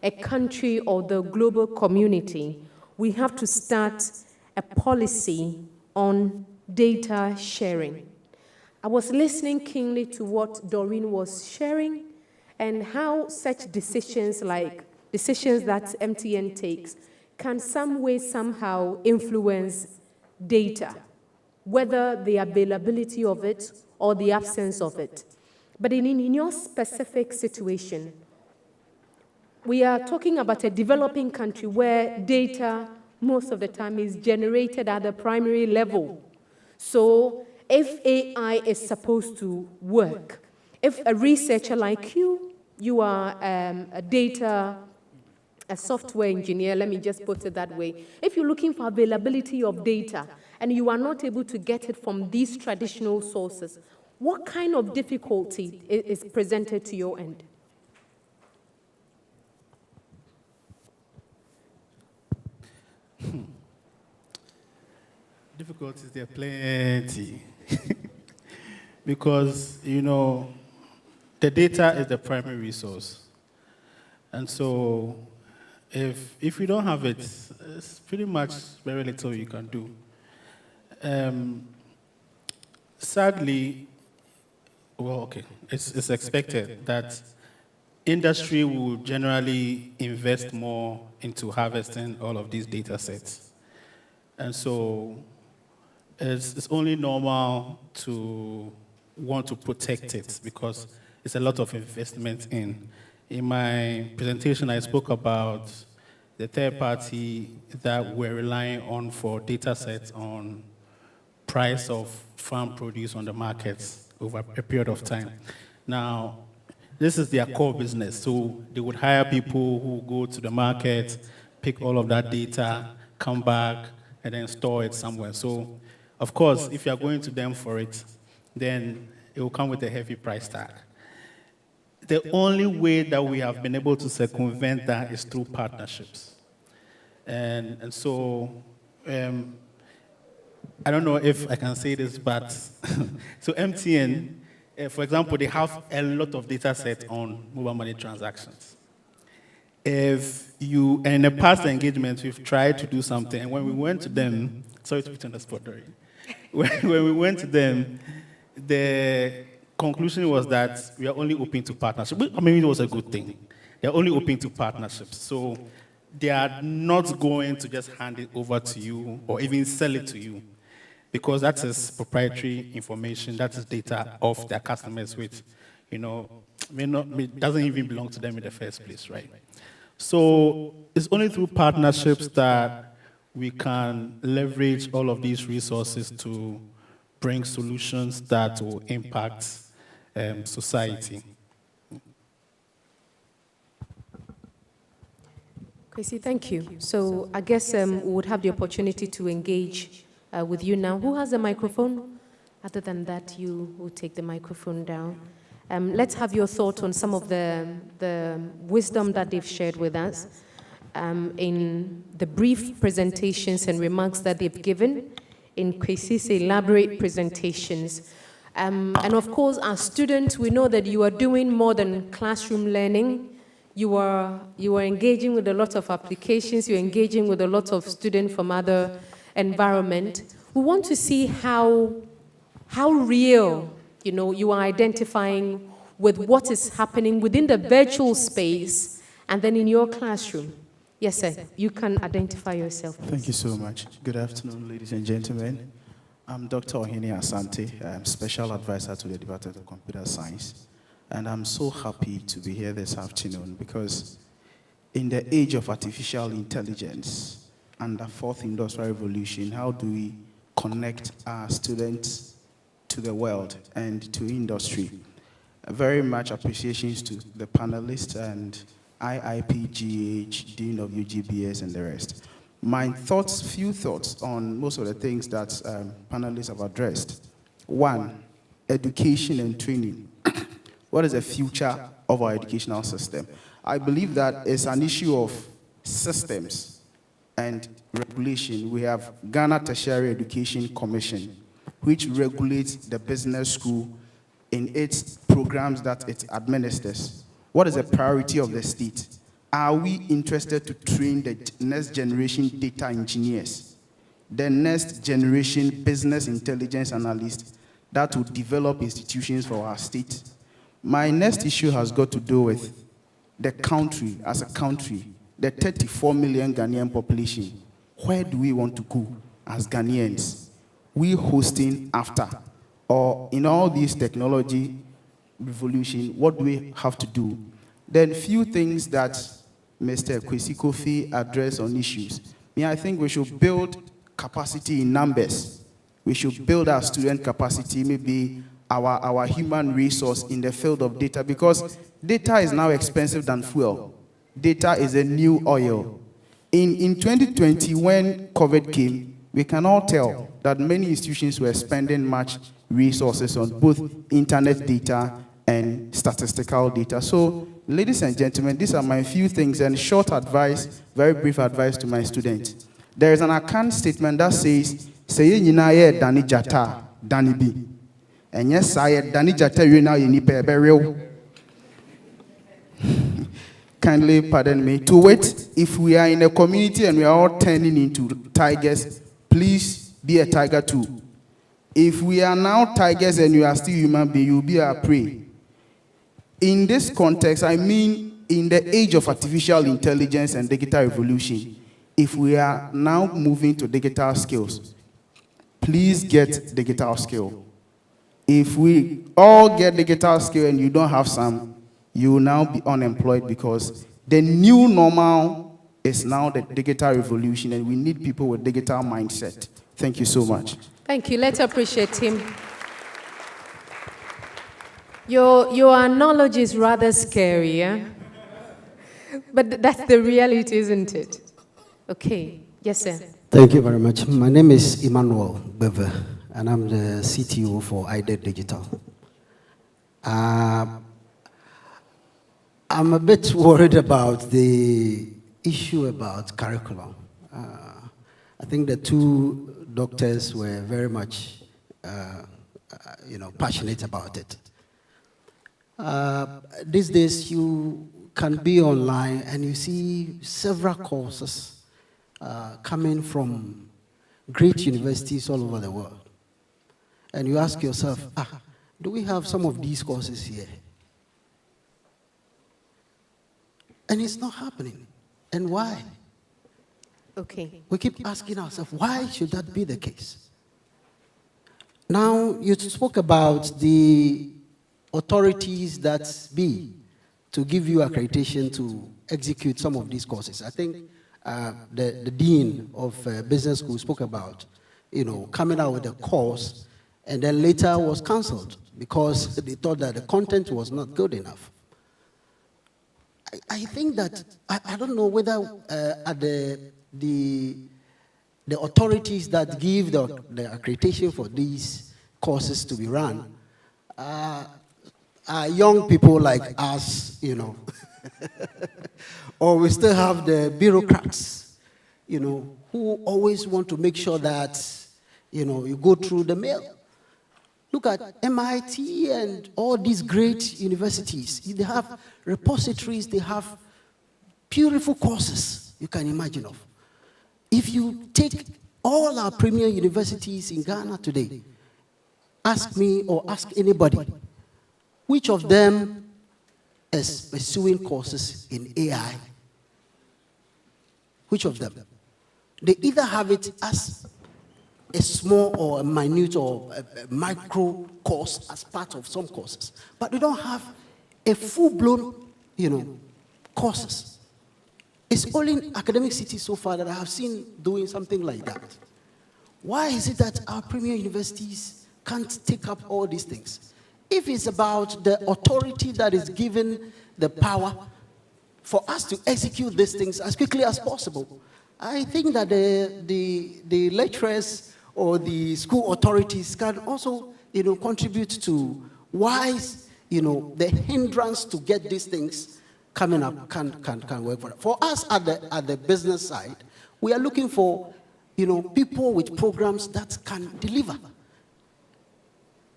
a country or the global community, we have to start a policy on data sharing. I was listening keenly to what Doreen was sharing and how such decisions like decisions that MTN takes can some way, somehow influence data, whether the availability of it or the absence of it. But in your specific situation, we are talking about a developing country where data most of the time is generated at the primary level. So if AI is supposed to work, if a researcher like you you are a software engineer, let me just put it that way. If you're looking for availability of data and you are not able to get it from these traditional sources, what kind of difficulty is presented to your end? Difficulties, there are plenty. Because, you know, the data is the primary resource. And so if you don't have it, it's pretty much very little you can do. Sadly, well, okay, it's expected that industry will generally invest more into harvesting all of these data sets. And so it's only normal to want to protect it because it's a lot of investment in. In my presentation, I spoke about the third party that we're relying on for data sets on price of farm produce on the markets over a period of time. Now, this is their core business. So they would hire people who go to the market, pick all of that data, come back, and then store it somewhere. So, of course, if you're going to them for it, then it will come with a heavy price tag. The only way that we have been able to circumvent that is through partnerships. And so, I don't know if I can say this, but so MTN, for example, they have a lot of data sets on mobile money transactions. If you, and in the past engagement, we've tried to do something, and when we went to them, sorry to put you on the spot, Dory. When we went to them, the conclusion was that we are only open to partnerships. I mean, it was a good thing. They're only open to partnerships. So they are not going to just hand it over to you or even sell it to you, because that is proprietary information, that is data of their customers, which, you know, it doesn't even belong to them in the first place, right? So it's only through partnerships that we can leverage all of these resources to bring solutions that will impact society. Kwesi, thank you. So I guess we would have the opportunity to engage with you now. Who has a microphone? Other than that, you will take the microphone down. Let's have your thought on some of the wisdom that they've shared with us in the brief presentations and remarks that they've given, in Kwesi's elaborate presentations. And of course, as students, we know that you are doing more than classroom learning. You are engaging with a lot of applications. You're engaging with a lot of students from other environment. We want to see how real, you know, you are identifying with what is happening within the virtual space and then in your classroom. Yes, sir. You can identify yourself, please. Thank you so much. Good afternoon, ladies and gentlemen. I'm Dr. Ohene Asante. I'm Special Advisor to the Department of Computer Science. And I'm so happy to be here this afternoon because in the age of artificial intelligence and the fourth industrial revolution, how do we connect our students to the world and to industry? Very much appreciations to the panelists and IIPGH, Dean of UGBS, and the rest. My thoughts, few thoughts on most of the things that panelists have addressed. One, education and training. What is the future of our educational system? I believe that it's an issue of systems and regulation. We have Ghana Tertiary Education Commission, which regulates the business school in its programs that it administers. What is the priority of the state? Are we interested to train the next generation data engineers, the next generation business intelligence analysts that will develop institutions for our state? My next issue has got to do with the country as a country, the 34 million Ghanaian population. Where do we want to go as Ghanaians? We hosting after, or in all these technology revolution, what do we have to do? Then few things that Mr. Kwesi Kofi addressed on issues. I think we should build capacity in numbers. We should build our student capacity, maybe our human resource in the field of data, because data is now expensive than fuel. Data is a new oil. In 2020, when COVID came, we can all tell that many institutions were spending much resources on both internet data and statistical data. So, ladies and gentlemen, these are my few things and short advice, very brief advice to my students. There is an account statement that says, "Say yinaye dani jata dani bi," and yes, I dani jata you now you need burial. Kindly pardon me. To wait, if we are in a community and we are all turning into tigers, please be a tiger too. If we are now tigers and you are still human being, you will be our prey. In this context, I mean in the age of artificial intelligence and digital revolution, if we are now moving to digital skills, please get digital skill. If we all get digital skill and you don't have some, you will now be unemployed, because the new normal is now the digital revolution and we need people with digital mindset. Thank you so much. Thank you. Let's appreciate him. Your knowledge is rather scary, yeah? But that's the reality, isn't it? Okay. Yes, sir. Thank you very much. My name is Emmanuel Beve, and I'm the CTO for IIPGH. I'm a bit worried about the issue about curriculum. I think the two doctors were very much, passionate about it. These days, you can be online and you see several courses coming from great universities all over the world. And you ask yourself, do we have some of these courses here? And it's not happening. And why? Okay. We keep asking ourselves, why should that be the case? Now, you spoke about the authorities that be to give you accreditation to execute some of these courses. I think the dean of business school spoke about, coming out with a course and then later was cancelled because they thought that the content was not good enough. I think that, I don't know whether at the authorities that give the accreditation for these courses to be run are young people like us, or we still have the bureaucrats, who always want to make sure that, you go through the mail. Look at MIT and all these great universities. They have repositories, they have beautiful courses you can imagine of. If you take all our premier universities in Ghana today, ask me or ask anybody, which of them is pursuing courses in AI? Which of them? They either have it as a small or a minute or a micro course as part of some courses, but they don't have a full-blown, courses. It's only in academic cities so far that I have seen doing something like that. Why is it that our premier universities can't take up all these things? If it's about the authority that is given the power for us to execute these things as quickly as possible, I think that the lecturers or the school authorities can also, contribute to wise, the hindrance to get these things coming up can work for it. For us at the business side, we are looking for, people with programs that can deliver.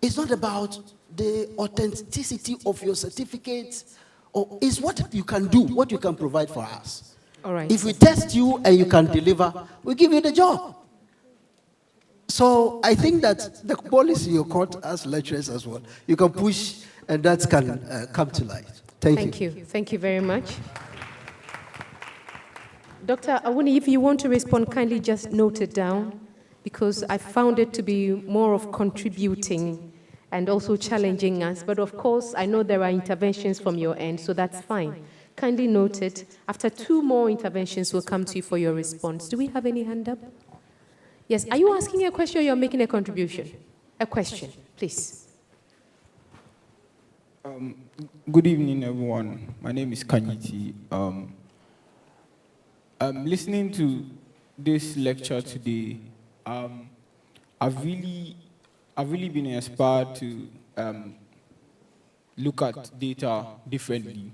It's not about the authenticity of your certificates, or it's what you can do, what you can provide for us. All right. If we test you and you can deliver, we give you the job. So I think that the policy you caught as lecturers as well, you can push and that can come to light. Thank you. Thank you very much. Dr. Awuni, if you want to respond, kindly just note it down, because I found it to be more of contributing and also challenging us. But of course, I know there are interventions from your end, so that's fine. Kindly note it. After 2 more interventions, we'll come to you for your response. Do we have any hand up? Yes. Are you asking a question or you're making a contribution? A question, please. Good evening, everyone. My name is Kanyiti. Listening to this lecture today, I've really been inspired to look at data differently.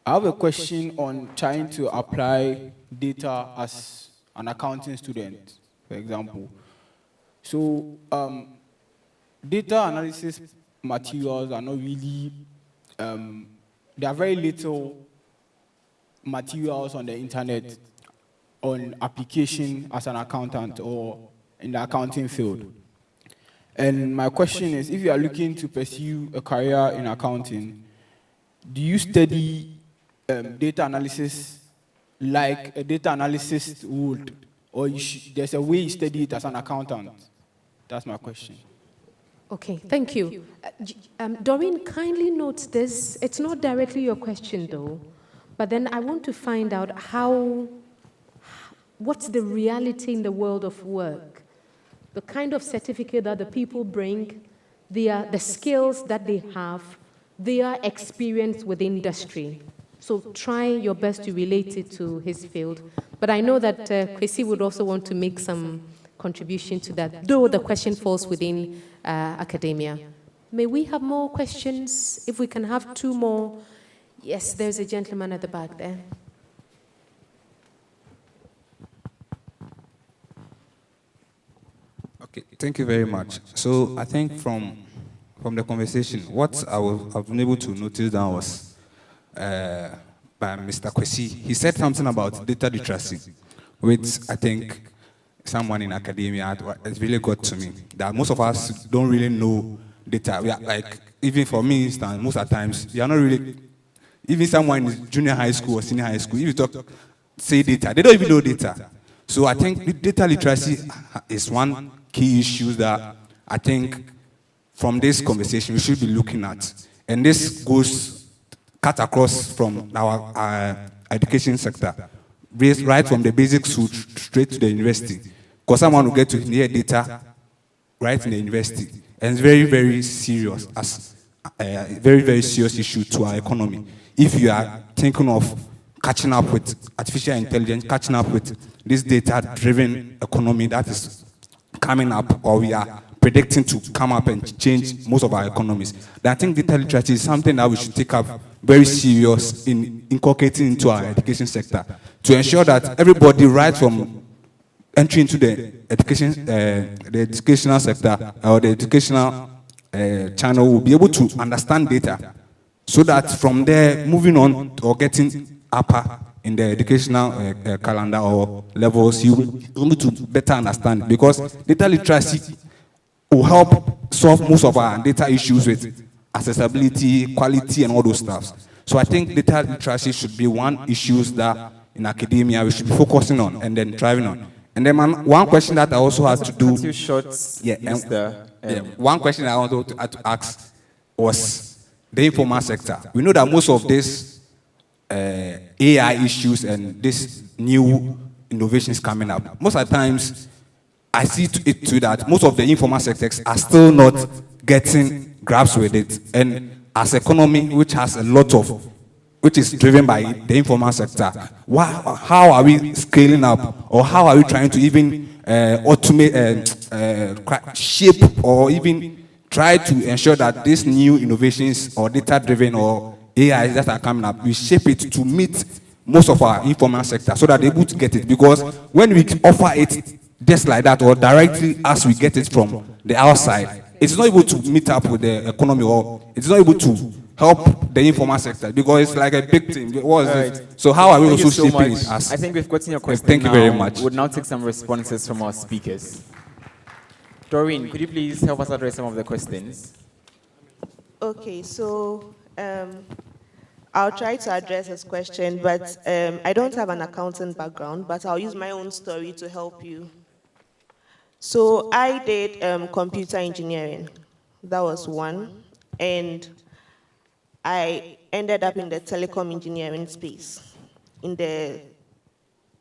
I have a question on trying to apply data as an accounting student, for example. So, data analysis materials are not really, there are very little materials on the internet on application as an accountant or in the accounting field. And my question is, if you are looking to pursue a career in accounting, do you study data analysis like a data analyst would, or there's a way you study it as an accountant? That's my question. Okay, thank you. Doreen, kindly note this. It's not directly your question, though, but then I want to find out what's the reality in the world of work, the kind of certificate that the people bring, the skills that they have, their experience with industry. So try your best to relate it to his field. But I know that Kwesi would also want to make some contribution to that, though the question falls within academia. May we have more questions? If we can have 2 more. Yes, there's a gentleman at the back there. Okay, thank you very much. So I think from the conversation, what I've been able to notice now was by Mr. Kwesi. He said something about data literacy, which I think someone in academia has really got to me. That most of us don't really know data. We are like, even for me, most of the times, we are not really, even someone in junior high school or senior high school, if you say data, they don't even know data. So I think data literacy is one key issue that I think from this conversation we should be looking at. And this goes cut across from our education sector, right from the basic school straight to the university. Because someone will get to hear data right in the university. And it's very, very serious, as a very, very serious issue to our economy. If you are thinking of catching up with artificial intelligence, catching up with this data-driven economy that is coming up, or we are predicting to come up and change most of our economies, then I think data literacy is something that we should take up very serious in inculcating into our education sector to ensure that everybody, right from entry into the educational sector or the educational channel, will be able to understand data, so that from there, moving on or getting upper in the educational calendar or levels, you will be able to better understand, because data literacy will help solve most of our data issues with accessibility, quality, and all those stuff. So I think data literacy should be one issue that in academia we should be focusing on and then driving on. And then one question that I also had to do, one question I wanted to ask was the informal sector. We know that most of this AI issues and this new innovations coming up, most of the times I see it too that most of the informal sectors are still not getting grasp with it. And as economy, which has a lot of, which is driven by the informal sector, how are we scaling up, or how are we trying to even automate, shape, or even try to ensure that these new innovations or data-driven or AI that are coming up, we shape it to meet most of our informal sector so that they're able to get it. Because when we offer it just like that or directly as we get it from the outside, it's not able to meet up with the economy, or it's not able to help the informal sector, because it's like a big thing. What is it? So how are we also shaping it as? I think we've gotten your question. Thank you very much. We'll now take some responses from our speakers. Doreen, could you please help us address some of the questions? Okay, so I'll try to address this question, but I don't have an accounting background, but I'll use my own story to help you. So I did computer engineering. That was one. And I ended up in the telecom engineering space,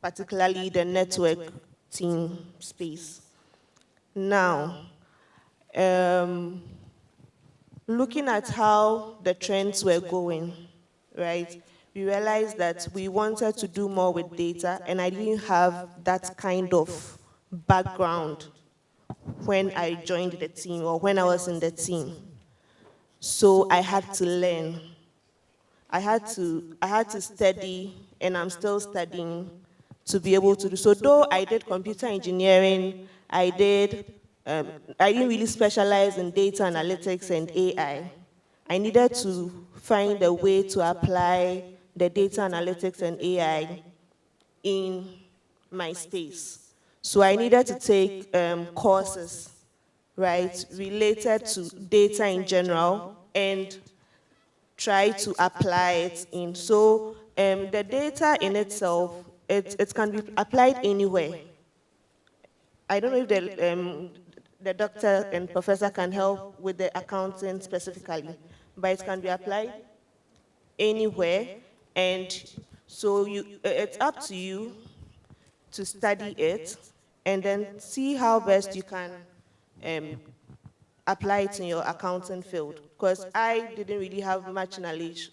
particularly the network team space. Now, looking at how the trends were going, right, we realized that we wanted to do more with data, and I didn't have that kind of background when I joined the team or when I was in the team. So I had to learn. I had to study, and I'm still studying to be able to do. So though I did computer engineering, I didn't really specialize in data analytics and AI. I needed to find a way to apply the data analytics and AI in my space. So I needed to take courses, right, related to data in general and try to apply it in. So the data in itself, it can be applied anywhere. I don't know if the doctor and professor can help with the accounting specifically, but it can be applied anywhere. And so it's up to you to study it and then see how best you can apply it in your accounting field. Because I didn't really have much knowledge,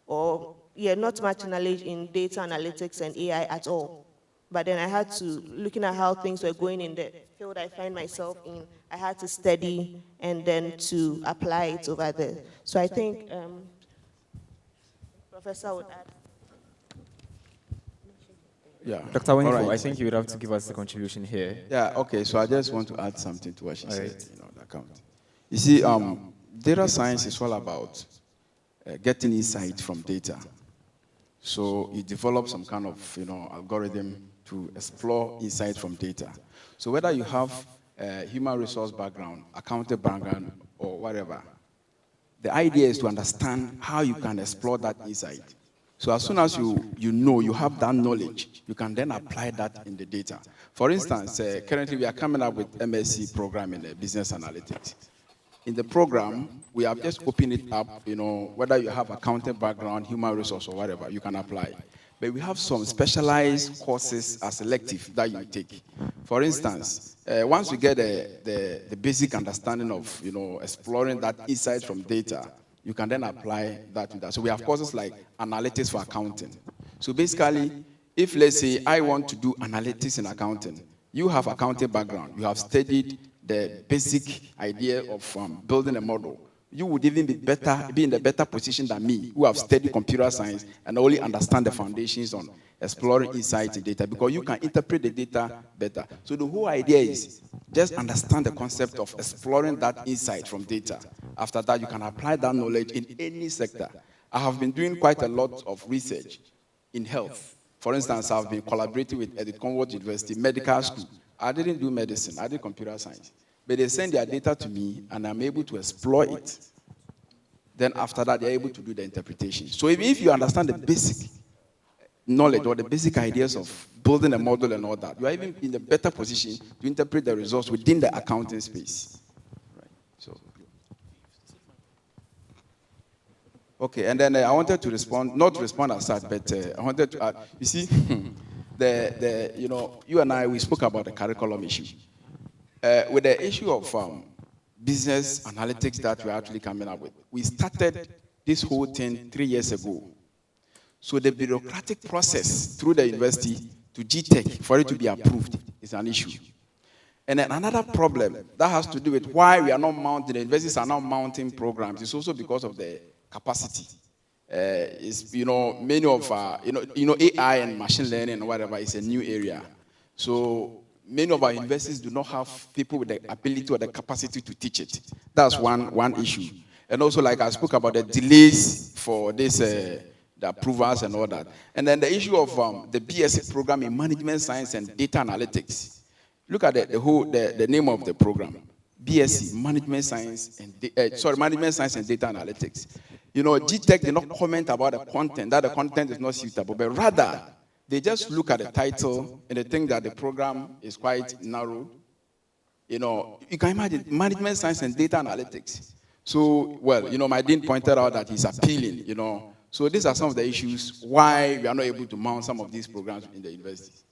or not much knowledge in data analytics and AI at all. But then I had to, looking at how things were going in the field I find myself in, I had to study and then to apply it over there. So I think Professor would add. Yeah. Dr. Wenifo, All right. I think you would have to give us a contribution here. Yeah, okay, so I just want to add something to what she said, the account. You see, data science is all about getting insight from data. So you develop some kind of, algorithm to explore insight from data. So whether you have a human resource background, accounting background, or whatever, the idea is to understand how you can explore that insight. So as soon as you have that knowledge, you can then apply that in the data. For instance, currently we are coming up with MSc program in business analytics. In the program, we have just opened it up, whether you have accounting background, human resource, or whatever, you can apply. But we have some specialized courses as elective that you take. For instance, once you get the basic understanding of, exploring that insight from data, you can then apply that to that. So we have courses like analytics for accounting. So basically, if let's say I want to do analytics in accounting, you have accounting background, you have studied the basic idea of building a model, you would even be in a better position than me, who have studied computer science and only understand the foundations on exploring insights in data, because you can interpret the data better. So the whole idea is just understand the concept of exploring that insight from data. After that, you can apply that knowledge in any sector. I have been doing quite a lot of research in health. For instance, I've been collaborating with Edith University Medical School. I didn't do medicine, I did computer science. But they send their data to me, and I'm able to explore it. Then after that, they're able to do the interpretation. So even if you understand the basic knowledge or the basic ideas of building a model and all that, you are even in a better position to interpret the results within the accounting space. Right. So, okay, and then I wanted to respond, not respond as such, but I wanted to add, you see, you and I, we spoke about the curriculum issue. With the issue of business analytics that we're actually coming up with, we started this whole thing 3 years ago. So the bureaucratic process through the university to GTech for it to be approved is an issue. And then another problem that has to do with why we are not mounting, the universities are not mounting programs, is also because of the capacity. Many of AI and machine learning and whatever is a new area. So many of our universities do not have people with the ability or the capacity to teach it. That's one issue. And also, like I spoke about the delays for this, the approvals and all that. And then the issue of the BSc program in management science and data analytics. Look at the name of the program. BSc, management science and management science and data analytics. GTech did not comment about the content, that the content is not suitable, but rather they just look at the title and they think that the program is quite narrow. You can imagine management science and data analytics. So, my dean pointed out that it's appealing, So these are some of the issues why we are not able to mount some of these programs in the universities.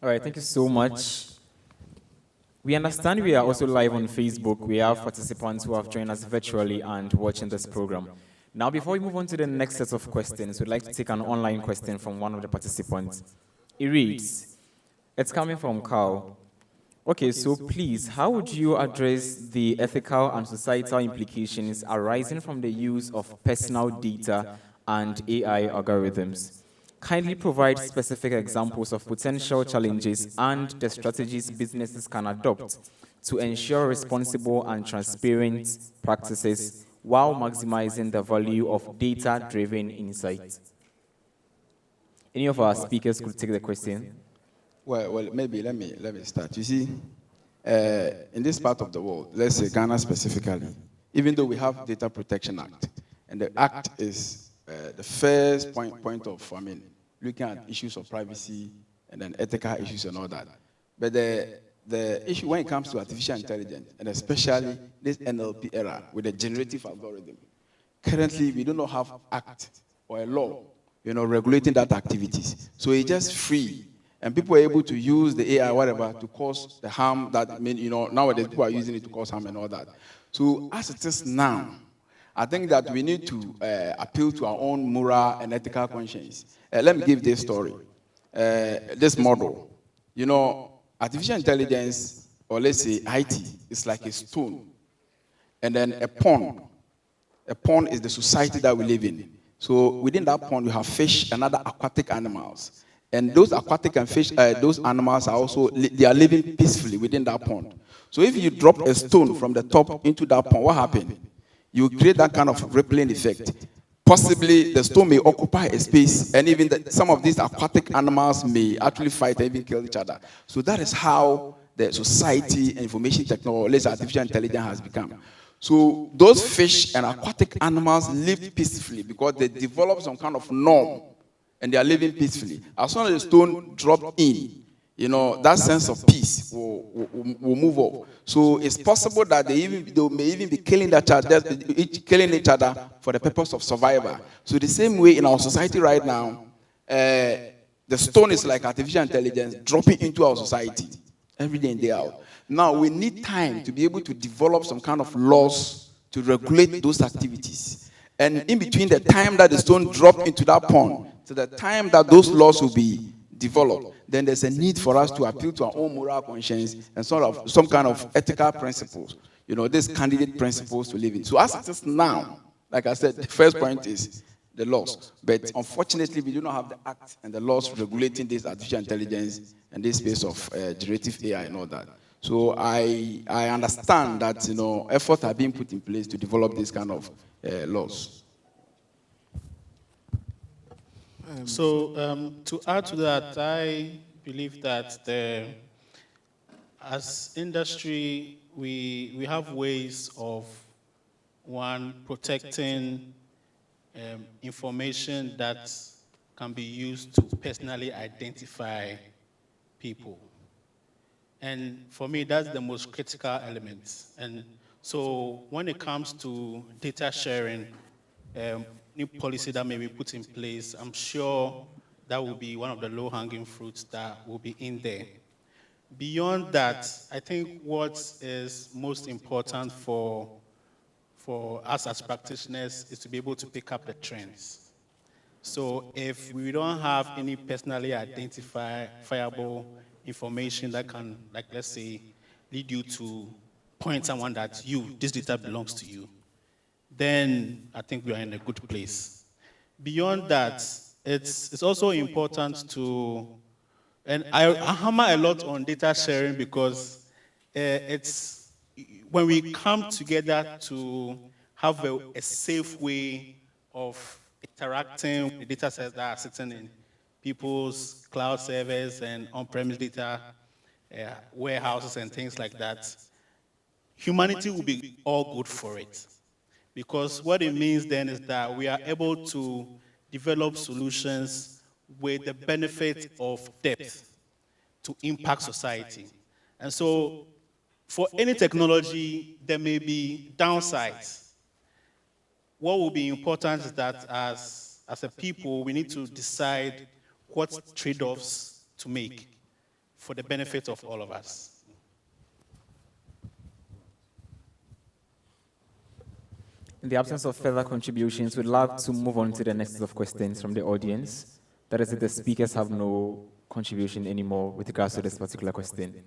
All right, thank you so much. We understand we are also live on Facebook. We have participants who have joined us virtually and watching this program. Now, before we move on to the next set of questions, we'd like to take an online question from one of the participants. It reads, it's coming from Carl. Okay, so please, how would you address the ethical and societal implications arising from the use of personal data and AI algorithms? Kindly provide specific examples of potential challenges and the strategies businesses can adopt to ensure responsible and transparent practices while maximizing the value of data-driven insight. Any of our speakers could take the question? Well, maybe let me start. You see, in this part of the world, let's say Ghana specifically, even though we have Data Protection Act, and the act is the first point of, looking at issues of privacy and then ethical issues and all that. But the issue when it comes to artificial intelligence, and especially this NLP era with the generative algorithm, currently we do not have act or a law, regulating that activities. So it's just free. And people are able to use the AI, whatever, to cause the harm that, nowadays people are using it to cause harm and all that. So as it is now, I think that we need to appeal to our own moral and ethical conscience. Let me give this story. This model. Artificial intelligence, or let's say IT, is like a stone. And then a pond. A pond is the society that we live in. So within that pond, you have fish and other aquatic animals. And those aquatic and fish, those animals are also, they are living peacefully within that pond. So if you drop a stone from the top into that pond, what happens? You create that kind of rippling effect. Possibly the stone may occupy a space, and even some of these aquatic animals may actually fight and even kill each other. So that is how the society and information technology, artificial intelligence has become. So those fish and aquatic animals live peacefully because they develop some kind of norm, and they are living peacefully. As soon as the stone dropped in, that sense of peace will move off. So it's possible that they may even be killing each other for the purpose of survival. So the same way in our society right now, the stone is like artificial intelligence dropping into our society every day in, day out. Now we need time to be able to develop some kind of laws to regulate those activities. And in between the time that the stone dropped into that pond to the time that those laws will be developed, then there's a need for us to appeal to our own moral conscience and some kind of ethical principles, these candidate principles to live in. So as it is now, like I said, the first point is the laws. But unfortunately, we do not have the act and the laws regulating this artificial intelligence and this space of generative AI and all that. So I understand that efforts are being put in place to develop this kind of laws. To add to that, I believe that as industry, we have ways of, one, protecting information that can be used to personally identify people. And for me, that's the most critical element. And so when it comes to data sharing, new policy that may be put in place, I'm sure that will be one of the low-hanging fruits that will be in there. Beyond that, I think what is most important for us as practitioners is to be able to pick up the trends. So if we don't have any personally identifiable information that can, like, let's say, lead you to point someone that this data belongs to you, then I think we are in a good place. Beyond that, it's also important to, and I hammer a lot on data sharing because it's when we come together to have a safe way of interacting with the data sets that are sitting in people's cloud servers and on-premise data warehouses and things like that, humanity will be all good for it. Because what it means then is that we are able to develop solutions with the benefit of depth to impact society. And so for any technology, there may be downsides. What will be important is that as a people, we need to decide what trade-offs to make for the benefit of all of us. In the absence of further contributions, we'd love to move on to the next set of questions from the audience. That is, if the speakers have no contribution anymore with regards to this particular question.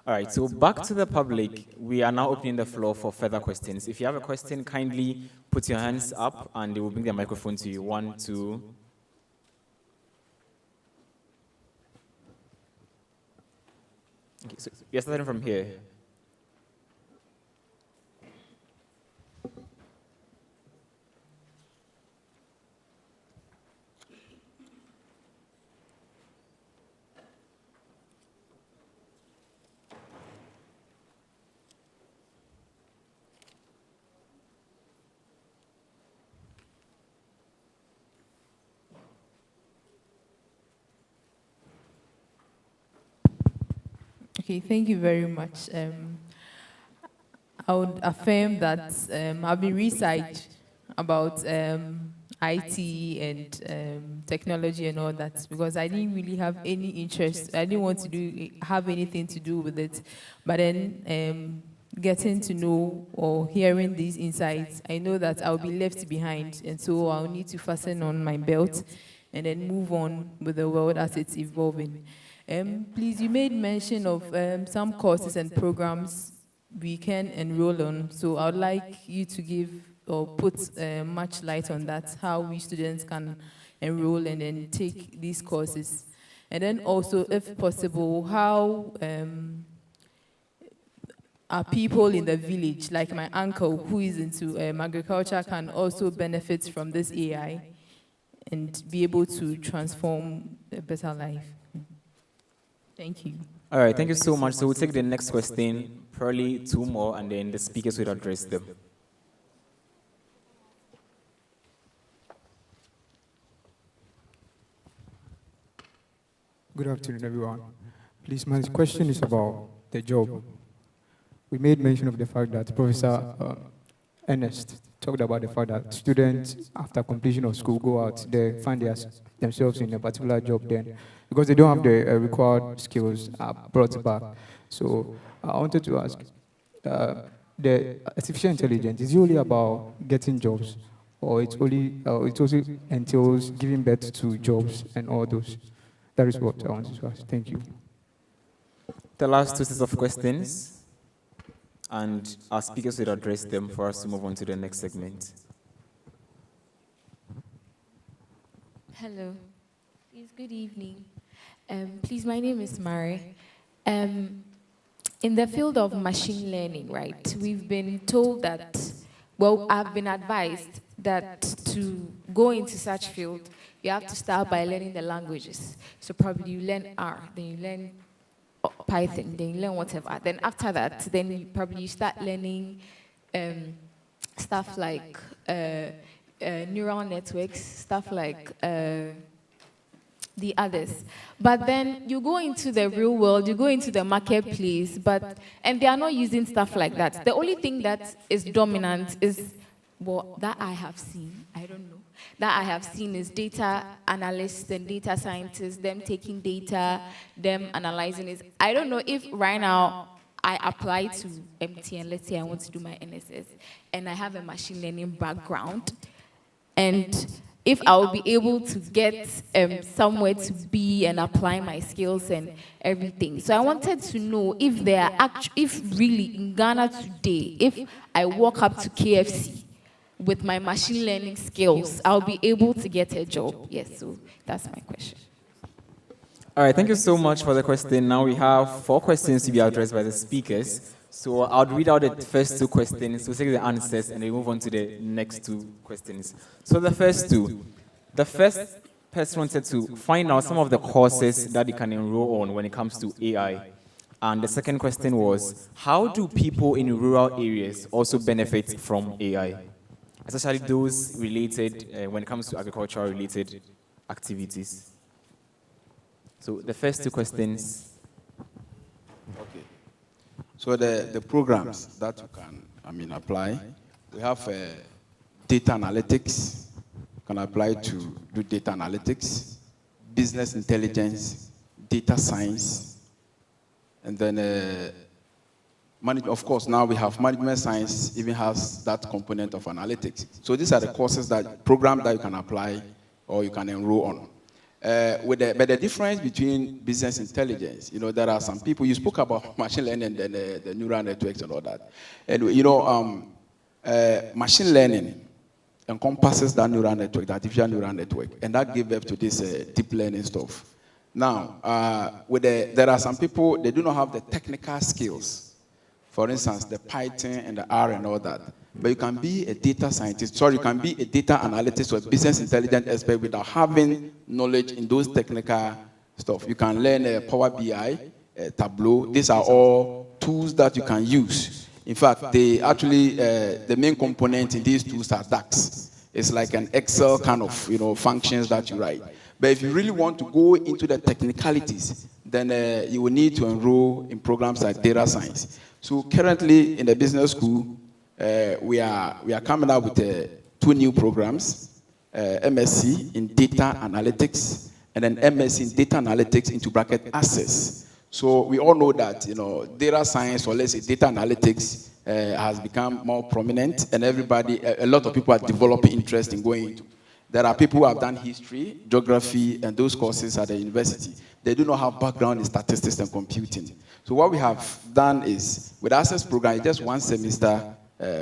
All right, so back to the public. We are now opening the floor for further questions. If you have a question, kindly put your hands up and they will bring the microphone to you. 1, 2. Okay, so we are starting from here. Okay, thank you very much. I would affirm that I've been researched about IT and technology and all that because I didn't really have any interest. I didn't want to have anything to do with it. But then getting to know or hearing these insights, I know that I'll be left behind. And so I'll need to fasten on my belt and then move on with the world as it's evolving. Please, you made mention of some courses and programs we can enroll on. So I would like you to give or put much light on that, how we students can enroll and then take these courses. And then also, if possible, how our people in the village, like my uncle who is into agriculture, can also benefit from this AI and be able to transform a better life. Thank you. All right, thank you so much. So we'll take the next question, probably 2 more, and then the speakers will address them. Good afternoon, everyone. Please, my question is about the job. We made mention of the fact that Professor Ernest talked about the fact that students, after completion of school, go out there, find themselves in a particular job then, because they don't have the required skills brought back. So I wanted to ask, the artificial intelligence, is it only about getting jobs, or it also entails giving birth to jobs and all those? That is what I wanted to ask. Thank you. The last 2 sets of questions, and our speakers will address them for us to move on to the next segment. Hello. Please, good evening. Please, my name is Mari. In the field of machine learning, right, we've been told that, well, I've been advised that to go into such field, you have to start by learning the languages. So probably you learn R, then you learn Python, then you learn whatever. Then after that, then you probably start learning stuff like neural networks, stuff like the others. But then you go into the real world, you go into the marketplace, and they are not using stuff like that. The only thing that is dominant is, well, that I have seen, I don't know, that I have seen is data analysts and data scientists, them taking data, them analyzing it. I don't know if right now I apply to MTN, let's say I want to do my NSS, and I have a machine learning background, and if I will be able to get somewhere to be and apply my skills and everything. So I wanted to know if there are if really in Ghana today, if I walk up to KFC with my machine learning skills, I'll be able to get a job. Yes, so that's my question. All right, thank you so much for the question. Now we have 4 questions to be addressed by the speakers. So I'll read out the first 2 questions, we'll take the answers, and then move on to the next 2 questions. So the first 2. The first person wanted to find out some of the courses that you can enroll on when it comes to AI. And the second question was, how do people in rural areas also benefit from AI? Especially those related, when it comes to agricultural-related activities. So the first 2 questions. Okay. So the programs that you can, apply, we have data analytics. You can apply to do data analytics, business intelligence, data science, and then Of course, now we have management science even has that component of analytics. So these are the courses programs that you can apply or you can enroll on. But the difference between business intelligence, there are some people, you spoke about machine learning and the neural networks and all that. And machine learning encompasses that neural network, the artificial neural network, and that gave birth to this deep learning stuff. Now, there are some people, they do not have the technical skills. For instance, the Python and the R and all that. But you can be a data scientist, you can be a data analyst or a business intelligence expert without having knowledge in those technical stuff. You can learn Power BI, Tableau. These are all tools that you can use. In fact, the main component in these tools are DAX. It's like an Excel kind of functions that you write. But if you really want to go into the technicalities, then you will need to enroll in programs like data science. So currently in the business school, we are coming out with 2 new programs, MSc in data analytics, and then MSc in data analytics into bracket access. So we all know that data science, or let's say data analytics, has become more prominent, and a lot of people are developing interest in going into. There are people who have done history, geography, and those courses at the university. They do not have background in statistics and computing. So what we have done is, with Access program, it's just 1 semester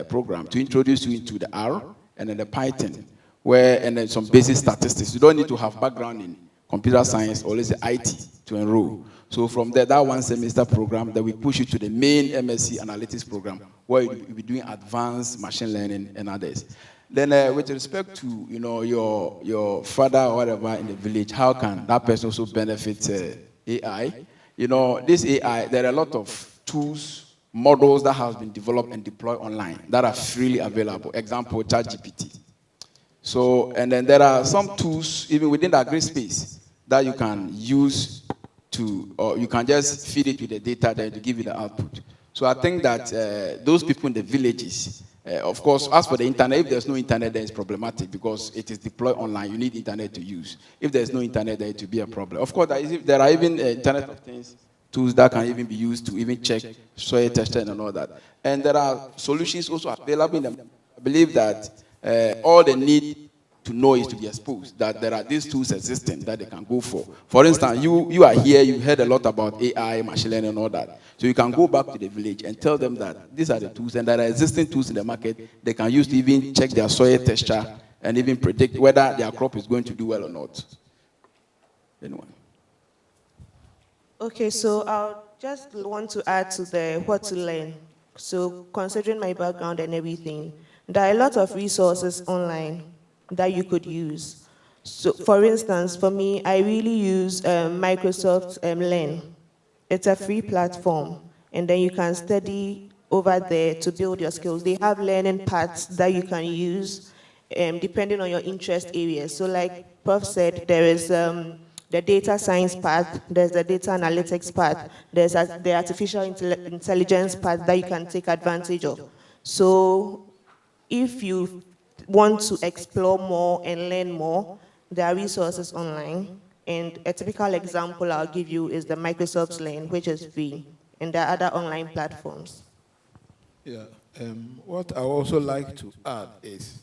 program to introduce you into the R and then the Python, and then some basic statistics. You don't need to have background in computer science or let's say IT to enroll. So from there, that 1 semester program, then we push you to the main MSc analytics program, where you'll be doing advanced machine learning and others. Then with respect to your father or whatever in the village, how can that person also benefit AI? This AI, there are a lot of tools, models that have been developed and deployed online that are freely available. Example, ChatGPT. So, and then there are some tools, even within that grid space, that you can use or you can just feed it with the data then to give you the output. So I think that those people in the villages, of course, as for the internet, if there's no internet, then it's problematic because it is deployed online. You need internet to use. If there's no internet, then it will be a problem. Of course, there are even Internet of Things tools that can even be used to even check soil testing and all that. And there are solutions also available in them. I believe that all they need to know is to be exposed, that there are these tools existing that they can go for. For instance, you are here, you heard a lot about AI, machine learning and all that. So you can go back to the village and tell them that these are the tools and there are existing tools in the market they can use to even check their soil texture and even predict whether their crop is going to do well or not. Anyone? Okay, so I'll just want to add to the what to learn. So considering my background and everything, there are a lot of resources online that you could use. So for instance, for me, I really use Microsoft Learn. It's a free platform, and then you can study over there to build your skills. They have learning paths that you can use depending on your interest areas. So like Prof said, there is the data science path, there's the data analytics path, there's the artificial intelligence path that you can take advantage of. So if you want to explore more and learn more, there are resources online. And a typical example I'll give you is the Microsoft Learn, which is free. And there are other online platforms. Yeah. What I also like to add is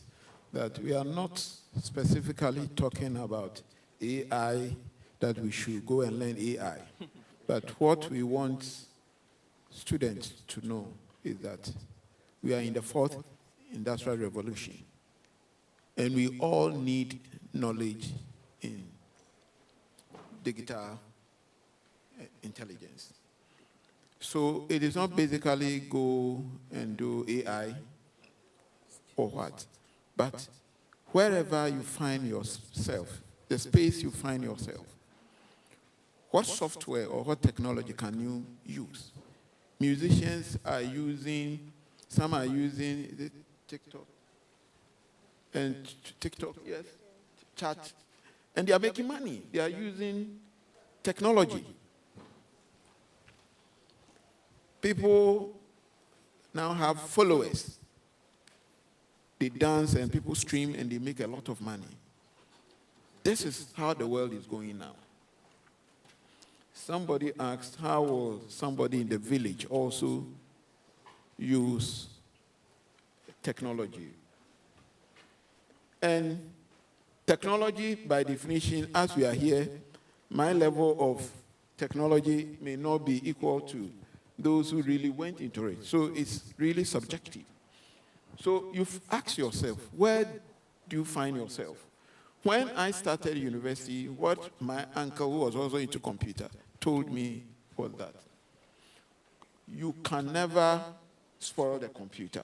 that we are not specifically talking about AI, that we should go and learn AI. But what we want students to know is that we are in the 4th industrial revolution. And we all need knowledge in digital intelligence. So it is not basically go and do AI or what, but wherever you find yourself, the space you find yourself, what software or what technology can you use? Musicians are using, some are using TikTok, and TikTok, yes, chat, and they are making money. They are using technology. People now have followers. They dance and people stream and they make a lot of money. This is how the world is going now. Somebody asked, how will somebody in the village also use technology. And technology, by definition, as we are here, my level of technology may not be equal to those who really went into it. So it's really subjective. So you've asked yourself, where do you find yourself? When I started university, what my uncle, who was also into computer, told me was that you can never spoil the computer.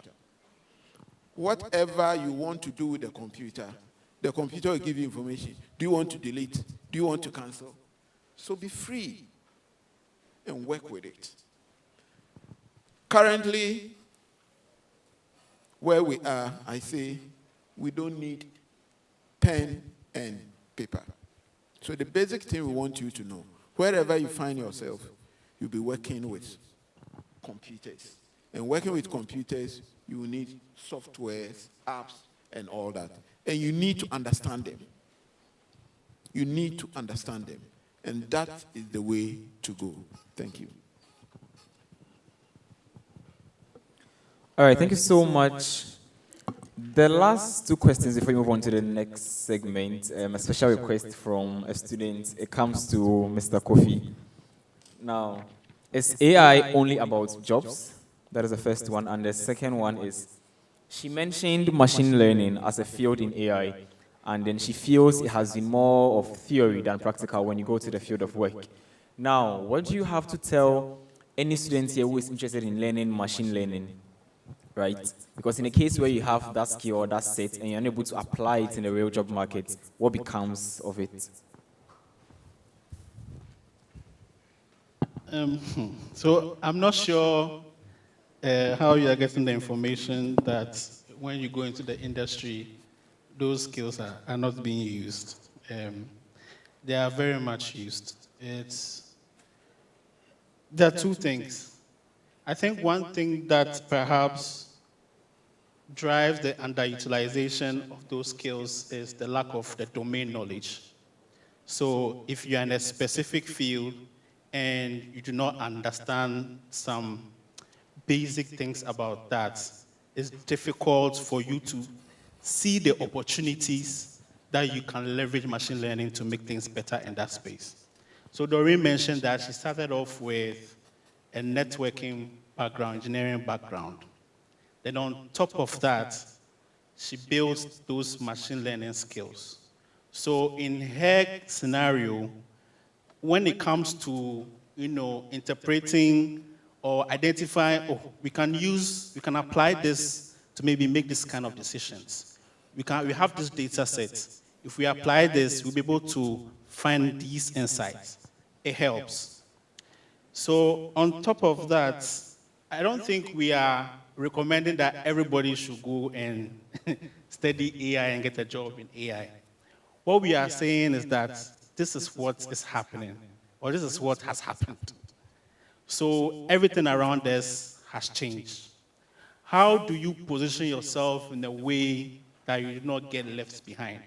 Whatever you want to do with the computer will give you information. Do you want to delete? Do you want to cancel? So be free and work with it. Currently, where we are, I say, we don't need pen and paper. So the basic thing we want you to know, wherever you find yourself, you'll be working with computers. And working with computers, you will need softwares, apps, and all that. And you need to understand them. You need to understand them. And that is the way to go. Thank you. All right, thank you so much. The last two questions before we move on to the next segment, a special request from a student. It comes to Mr. Kofi. Now, is AI only about jobs? That is the first one. And the second one is, she mentioned machine learning as a field in AI, and then she feels it has been more of theory than practical when you go to the field of work. Now, what do you have to tell any student here who is interested in learning machine learning? Right? Because in a case where you have that skill or that set and you're unable to apply it in the real job market, what becomes of it? So I'm not sure how you are getting the information that when you go into the industry, those skills are not being used. They are very much used. There are two things. I think one thing that perhaps drives the underutilization of those skills is the lack of the domain knowledge. So if you're in a specific field and you do not understand some basic things about that, it's difficult for you to see the opportunities that you can leverage machine learning to make things better in that space. So Doreen mentioned that she started off with a networking background, engineering background. Then on top of that, she builds those machine learning skills. So in her scenario, when it comes to interpreting or identifying, we can apply this to maybe make this kind of decisions. We have this data set. If we apply this, we'll be able to find these insights. It helps. So on top of that, I don't think we are recommending that everybody should go and study AI and get a job in AI. What we are saying is that this is what is happening, or this is what has happened. So everything around us has changed. How do you position yourself in a way that you do not get left behind?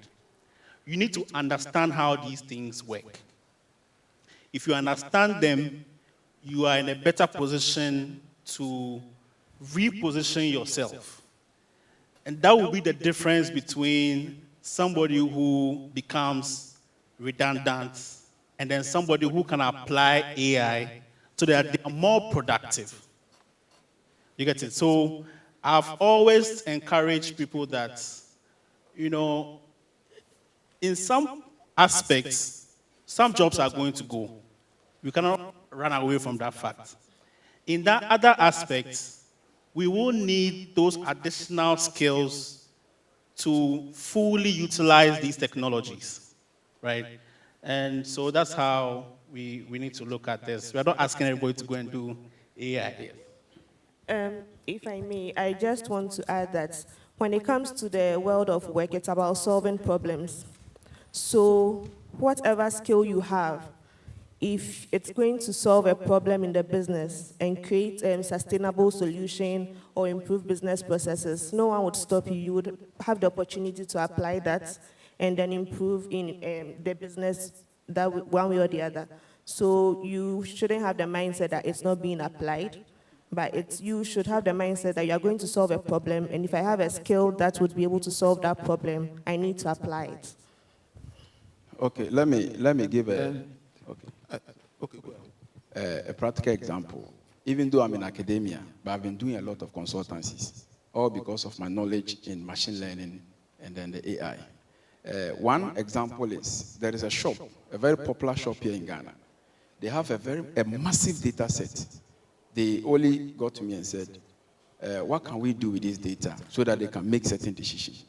You need to understand how these things work. If you understand them, you are in a better position to reposition yourself. And that will be the difference between somebody who becomes redundant and then somebody who can apply AI so that they are more productive. You get it? So I've always encouraged people that, in some aspects, some jobs are going to go. We cannot run away from that fact. In that other aspect, we will need those additional skills to fully utilize these technologies, right? And so that's how we need to look at this. We're not asking everybody to go and do AI. If I may, I just want to add that when it comes to the world of work, it's about solving problems. So whatever skill you have, if it's going to solve a problem in the business and create a sustainable solution or improve business processes, no one would stop you. You would have the opportunity to apply that and then improve in the business that one way or the other. So you shouldn't have the mindset that it's not being applied. But you should have the mindset that you are going to solve a problem, and if I have a skill that would be able to solve that problem, I need to apply it. Okay, let me give a practical example. Even though I'm in academia, but I've been doing a lot of consultancies, all because of my knowledge in machine learning and then the AI. One example is there is a shop, a very popular shop here in Ghana. They have a massive data set. They only got to me and said, what can we do with this data so that they can make certain decisions?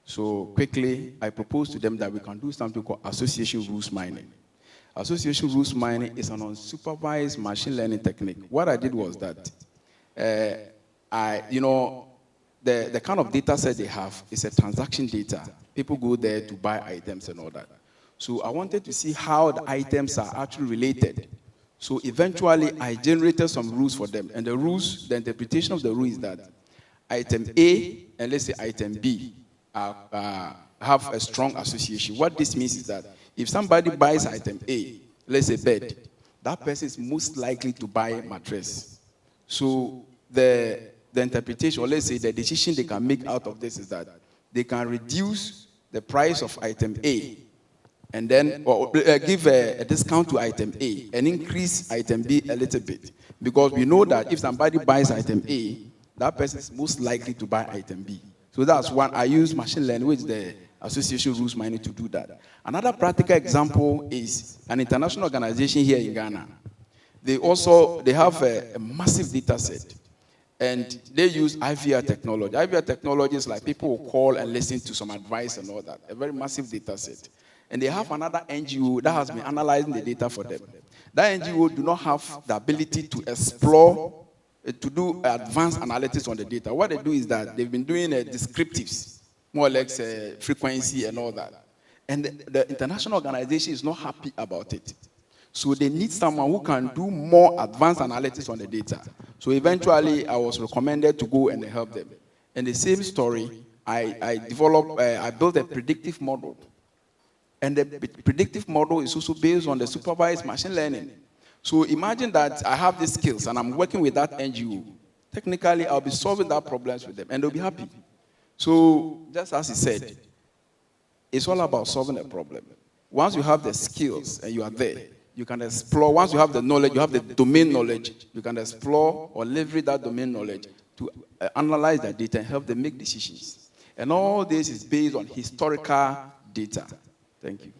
So quickly, I proposed to them that we can do something called association rules mining. Association rules mining is an unsupervised machine learning technique. What I did was that, the kind of data set they have is a transaction data. People go there to buy items and all that. So I wanted to see how the items are actually related. So eventually, I generated some rules for them. And the rules, the interpretation of the rule is that item A and let's say item B have a strong association. What this means is that if somebody buys item A, let's say bed, that person is most likely to buy a mattress. So the interpretation, or let's say the decision they can make out of this is that they can reduce the price of item A and then give a discount to item A and increase item B a little bit. Because we know that if somebody buys item A, that person is most likely to buy item B. So that's one. I use machine learning, which the association rules mining to do that. Another practical example is an international organization here in Ghana. They have a massive data set. And they use IVR technology. IVR technology is like people will call and listen to some advice and all that. A very massive data set. And they have another NGO that has been analyzing the data for them. That NGO do not have the ability to explore, to do advanced analytics on the data. What they do is that they've been doing descriptives, more or less frequency and all that. And the international organization is not happy about it. So they need someone who can do more advanced analytics on the data. So eventually, I was recommended to go and help them. And the same story, I built a predictive model. And the predictive model is also based on the supervised machine learning. So imagine that I have these skills and I'm working with that NGO. Technically, I'll be solving that problems with them and they'll be happy. So just as he said, it's all about solving a problem. Once you have the skills and you are there, you can explore. Once you have the knowledge, you have the domain knowledge, you can explore or leverage that domain knowledge to analyze that data and help them make decisions. And all this is based on historical data. Thank you.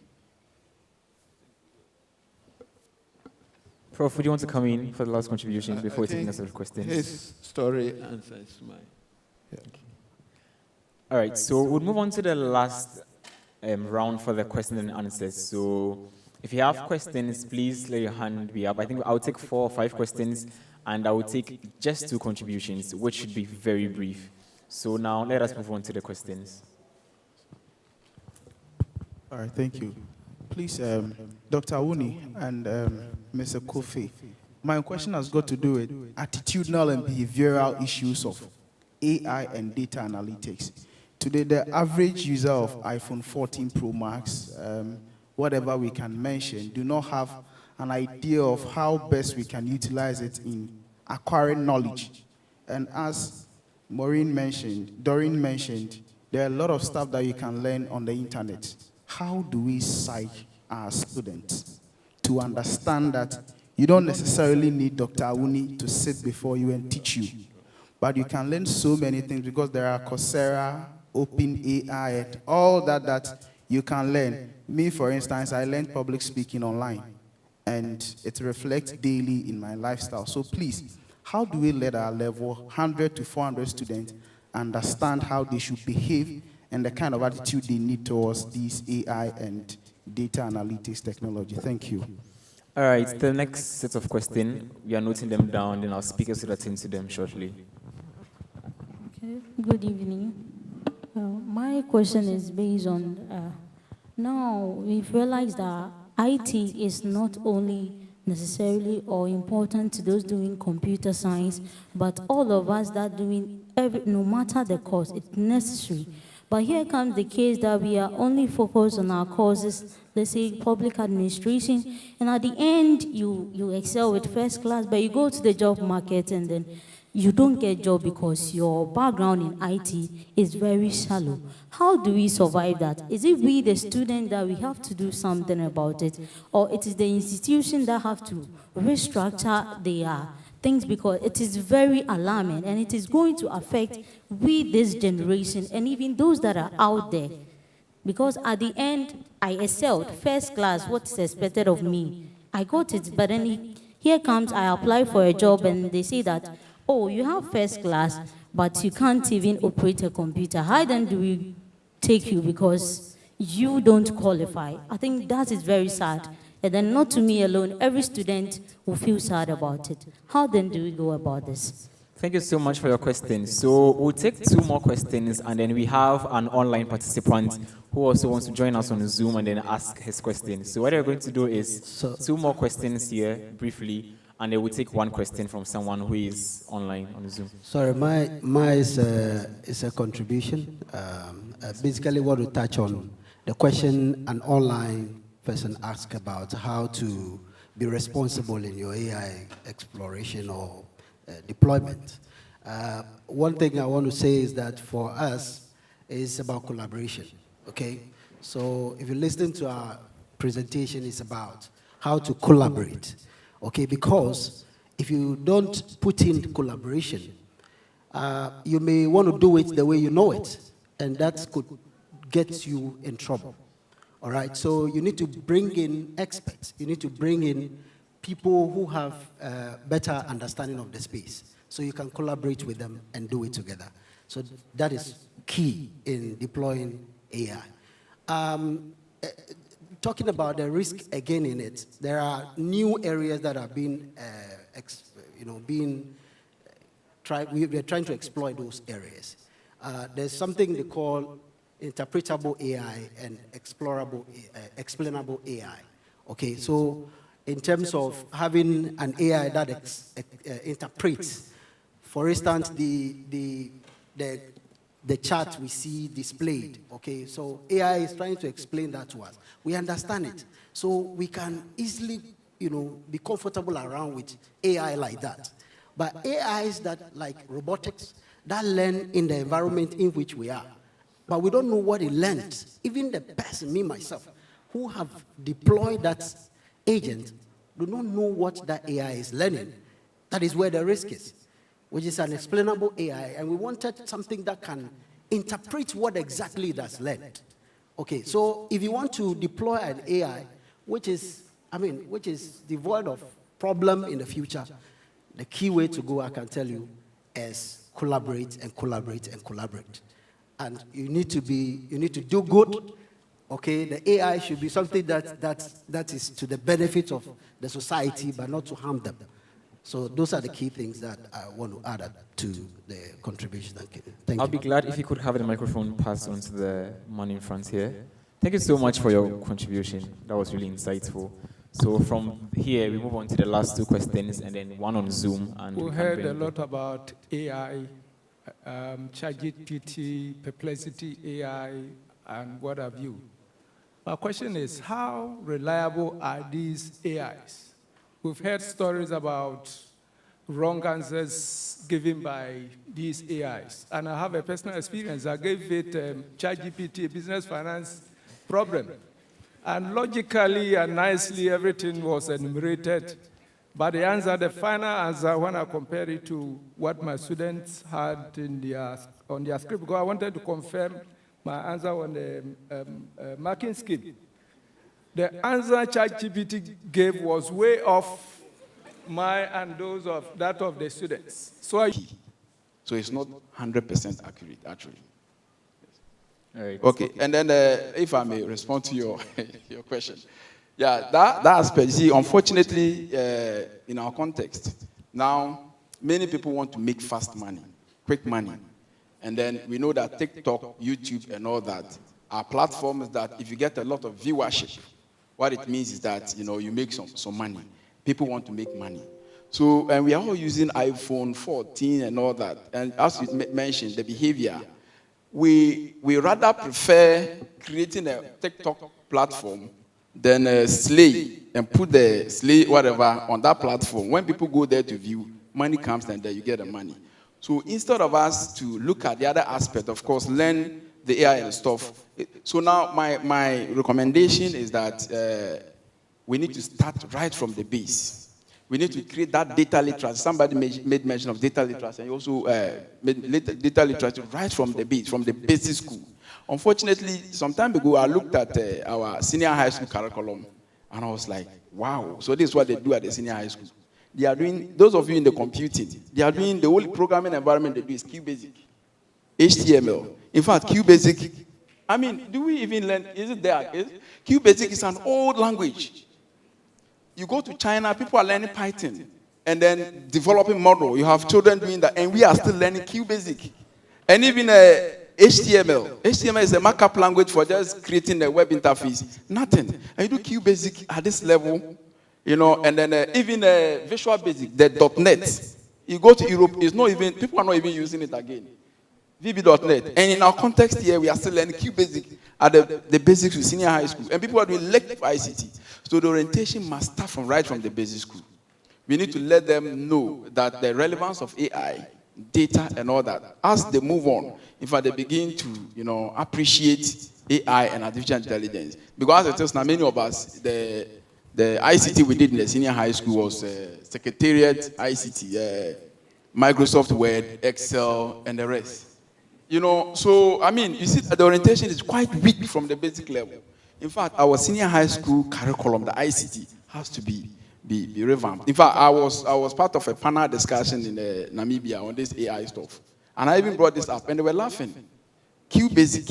Prof, would you want to come in for the last contribution before we take the next question? His story answers mine. Yeah. All right, so we'll move on to the last round for the question and answers. So if you have questions, please let your hand be up. I think I'll take 4 or 5 questions, and I will take just 2 contributions, which should be very brief. So now let us move on to the questions. All right, thank you. Please, Dr. Awuni and Mr. Kofi, my question has got to do with attitudinal and behavioral issues of AI and data analytics. Today, the average user of iPhone 14 Pro Max, whatever we can mention, do not have an idea of how best we can utilize it in acquiring knowledge. And as Doreen mentioned, there are a lot of stuff that you can learn on the internet. How do we psych our students to understand that you don't necessarily need Dr. Awuni to sit before you and teach you, but you can learn so many things because there are Coursera, OpenAI, and all that you can learn. Me, for instance, I learned public speaking online, and it reflects daily in my lifestyle. So please, how do we let our level 100 to 400 students understand how they should behave and the kind of attitude they need towards these AI and data analytics technology? Thank you. All right, the next set of questions, we are noting them down, and our speakers will attend to them shortly. Okay, good evening. My question is based on, now we've realized that IT is not only necessarily or important to those doing computer science, but all of us that doing, no matter the course, it's necessary. But here comes the case that we are only focused on our courses, let's say public administration, and at the end, you excel with first class, but you go to the job market and then you don't get job because your background in IT is very shallow. How do we survive that? Is it we, the student, that we have to do something about it, or it is the institution that have to restructure their things, because it is very alarming and it is going to affect we, this generation, and even those that are out there? Because at the end, I excelled, first class, what's expected of me? I got it, but then here comes, I apply for a job and they say that, oh, you have first class, but you can't even operate a computer. How then do we take you because you don't qualify? I think that is very sad. And then not to me alone, every student will feel sad about it. How then do we go about this? Thank you so much for your questions. So we'll take 2 more questions, and then we have an online participant who also wants to join us on Zoom and then ask his question. So what we're going to do is 2 more questions here, briefly, and then we'll take 1 question from someone who is online on Zoom. Sorry, my is a contribution. Basically, what we touch on the question an online person asked about how to be responsible in your AI exploration or deployment. One thing I want to say is that for us, it's about collaboration, okay? So if you listen to our presentation, it's about how to collaborate, okay? Because if you don't put in collaboration, you may want to do it the way you know it, and that could get you in trouble, all right? So you need to bring in experts. You need to bring in people who have better understanding of the space, so you can collaborate with them and do it together. So that is key in deploying AI. Talking about the risk again in it, there are new areas that are being, we're trying to exploit those areas. There's something they call interpretable AI and explainable AI. Okay, so in terms of having an AI that interprets, for instance, the chart we see displayed, okay? So AI is trying to explain that to us. We understand it. So we can easily, be comfortable around with AI like that. But AIs that, like robotics, that learn in the environment in which we are. But we don't know what it learned. Even the person, me, myself, who have deployed that agent, do not know what that AI is learning. That is where the risk is, which is an explainable AI, and we wanted something that can interpret what exactly it has learned. Okay, so if you want to deploy an AI, which is devoid of problem in the future, the key way to go, I can tell you, is collaborate and collaborate and collaborate. And you need to do good. Okay, the AI should be something that is to the benefit of the society, but not to harm them. So those are the key things that I want to add to the contribution. Thank you. I'll be glad if you could have the microphone passed on to the man in front here. Thank you so much for your contribution. That was really insightful. So from here, we move on to the last 2 questions, and then 1 on Zoom. And we heard a lot about AI, ChatGPT, Perplexity AI, and what have you. My question is, how reliable are these AIs? We've heard stories about wrong answers given by these AIs. And I have a personal experience. I gave it ChatGPT, a business finance problem. And logically and nicely, everything was enumerated. But the final answer, when I compared it to what my students had on their script, because I wanted to confirm my answer on the marking scheme. The answer ChatGPT gave was way off my and those of that of the students. So it's not 100% accurate, actually. All right. Okay, and then if I may respond to your question. Yeah, that aspect, you see, unfortunately, in our context, now many people want to make fast money, quick money. And then we know that TikTok, YouTube, and all that are platforms that if you get a lot of viewership, what it means is that, you make some money. People want to make money. So, and we are all using iPhone 14 and all that. And as you mentioned, the behavior, we rather prefer creating a TikTok platform than a Slay and put the Slay whatever on that platform. When people go there to view, money comes and then you get the money. So instead of us to look at the other aspect, of course, learn the AI and stuff. So now my recommendation is that we need to start right from the base. We need to create that data literacy. Somebody made mention of data literacy, and you also made data literacy right from the base, from the basic school. Unfortunately, some time ago, I looked at our senior high school curriculum, and I was like, wow, so this is what they do at the senior high school. They are doing, those of you in the computing, they are doing the whole programming environment they do is QBasic, HTML. In fact, QBasic, I mean, do we even learn, is it there? QBasic is an old language. You go to China, people are learning Python, and then developing model. You have children doing that, and we are still learning QBasic. And even HTML. HTML is a markup language for just creating a web interface. Nothing. And you do QBasic at this level, you know, and then even Visual Basic, the .NET. You go to Europe, it's not even, people are not even using it again. VB.NET. And in our context here, we are still learning QBasic at the basics of senior high school. And people are doing elective ICT. So the orientation must start from right from the basic school. We need to let them know that the relevance of AI, data, and all that, as they move on, in fact, they begin to, you know, appreciate AI and artificial intelligence. Because as it is now, many of us, the ICT we did in the senior high school was Secretariat ICT, Microsoft Word, Excel, and the rest. You know, so, I mean, you see that the orientation is quite weak from the basic level. In fact, our senior high school curriculum, the ICT, has to be revamped. In fact, I was part of a panel discussion in Namibia on this AI stuff. And I even brought this up, and they were laughing. QBasic.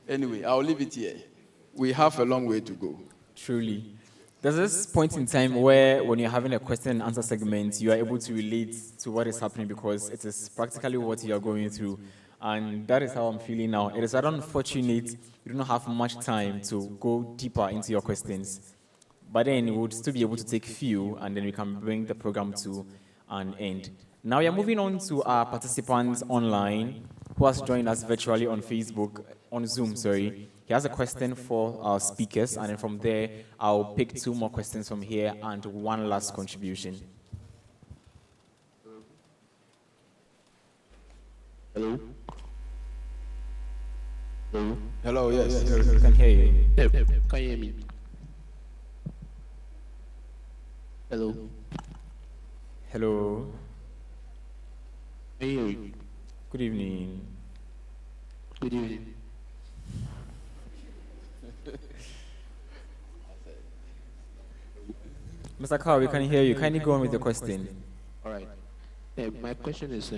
Anyway, I'll leave it here. We have a long way to go. Truly. There's this point in time where when you're having a question and answer segment, you are able to relate to what is happening because it is practically what you're going through. And that is how I'm feeling now. It is unfortunate you don't have much time to go deeper into your questions. But then we would still be able to take few, and then we can bring the program to an end. Now we are moving on to our participants online who has joined us virtually on Facebook, on Zoom, sorry. He has a question for our speakers, and then from there, I'll pick 2 more questions from here and 1 last contribution. Hello? Hello? Hello, yes. I can hear you. Can you hear me? Hello? Hello? Can you hear me? Good evening. Good evening. Mr. Carl, we can hear you. Kindly go on with the question. All right. My question is,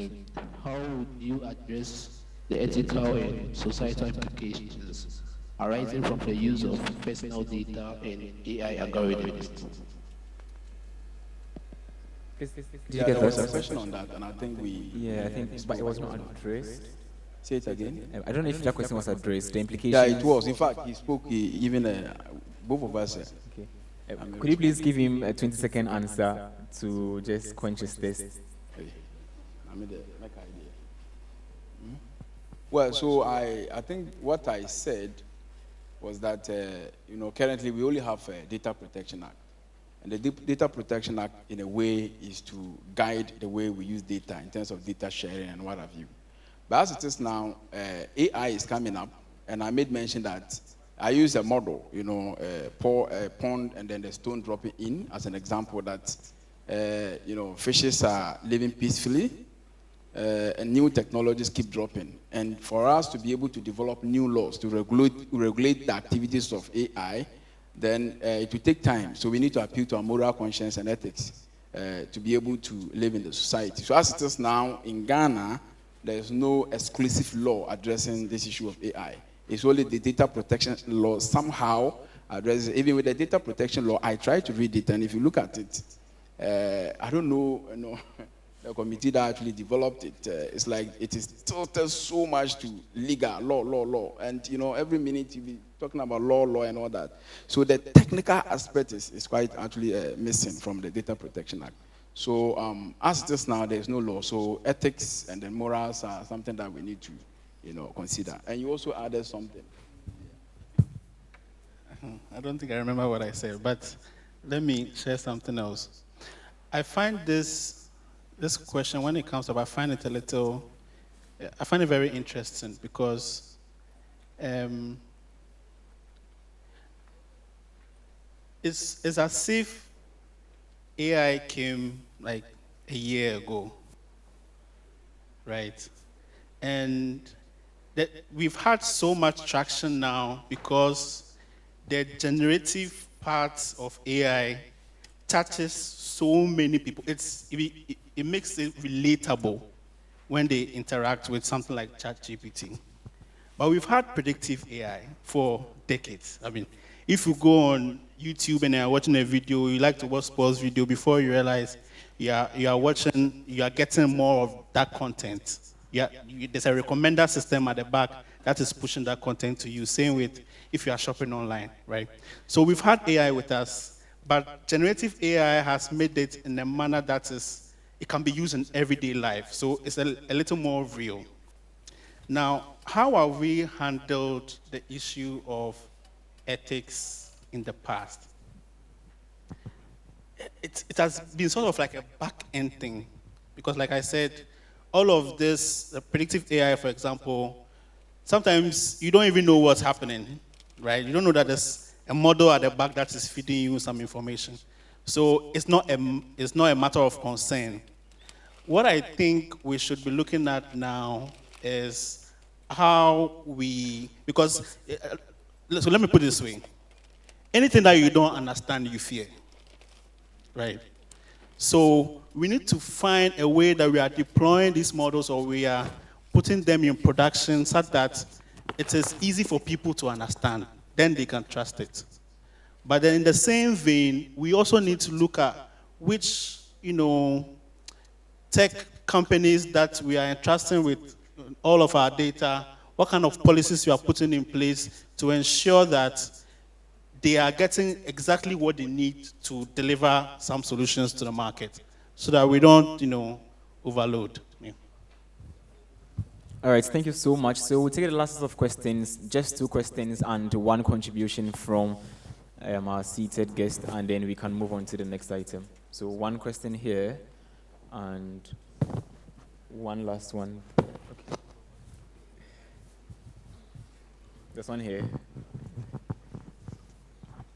how would you address the ethical and societal implications arising from the use of personal data and AI algorithms? Did you Yeah, get there was that? a question on that, and I think we... Yeah, I think, but it was not addressed. Say it again. I don't know if that question was addressed, the implications. Yeah, it was. In fact, he spoke, even both of us. Okay. Could you please give him a 20-second answer to just quench his thirst? Well, so I think what I said was that, you know, currently we only have a Data Protection Act. And the Data Protection Act, in a way, is to guide the way we use data in terms of data sharing and what have you. But as it is now, AI is coming up, and I made mention that I use a model, you know, pour a pond and then the stone dropping in as an example that, you know, fishes are living peacefully, and new technologies keep dropping. And for us to be able to develop new laws to regulate the activities of AI, then it will take time. So we need to appeal to our moral conscience and ethics to be able to live in the society. So as it is now in Ghana, there is no exclusive law addressing this issue of AI. It's only the data protection law somehow addresses it. Even with the data protection law, I try to read it, and if you look at it, I don't know, the committee that actually developed it, it's like it is tilted so much to legal, law. And, you know, every minute you be talking about law, and all that. So the technical aspect is quite actually missing from the Data Protection Act. So as it is now, there is no law. So ethics and then morals are something that we need to, consider. And you also added something. I don't think I remember what I said, but let me share something else. I find this question, when it comes up, I find it very interesting because it's as if AI came like a year ago, right? And that we've had so much traction now because the generative parts of AI touches so many people. It makes it relatable when they interact with something like ChatGPT. But we've had predictive AI for decades. I mean, if you go on YouTube and you're watching a video, you like to watch sports video, before you realize you are getting more of that content. There's a recommender system at the back that is pushing that content to you. Same with if you are shopping online, right? So we've had AI with us, but generative AI has made it in a manner that it can be used in everyday life. So it's a little more real. Now, how have we handled the issue of ethics in the past? It has been sort of like a back-end thing, because like I said, all of this, predictive AI, for example, sometimes you don't even know what's happening, right? You don't know that there's a model at the back that is feeding you some information. So it's not a matter of concern. What I think we should be looking at now is how because, so let me put it this way. Anything that you don't understand, you fear, right? So we need to find a way that we are deploying these models, or we are putting them in production such that it is easy for people to understand. Then they can trust it. But then in the same vein, we also need to look at which, tech companies that we are entrusting with all of our data, what kind of policies we are putting in place to ensure that they are getting exactly what they need to deliver some solutions to the market, so that we don't, overload. Yeah. All right, thank you so much. So we'll take the last set of questions, just 2 questions and 1 contribution from our seated guest, and then we can move on to the next item. So 1 question here, and 1 last one. Okay. This one here.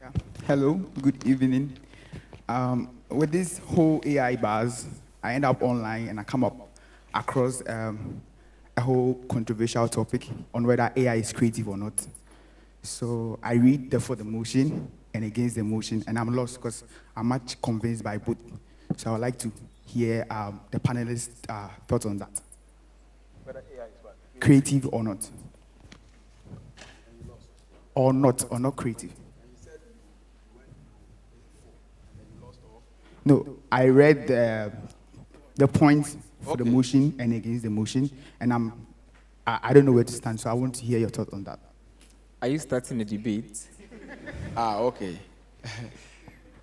Yeah. Hello, good evening. With this whole AI buzz, I end up online and I come up across a whole controversial topic on whether AI is creative or not. So I read for the motion and against the motion, and I'm lost because I'm much convinced by both. So I would like to hear the panelists' thoughts on that. Whether AI is what? Creative or not? Or not creative. No, I read the points for the motion and against the motion, and I don't know where to stand, so I want to hear your thoughts on that. Are you starting a debate? Okay.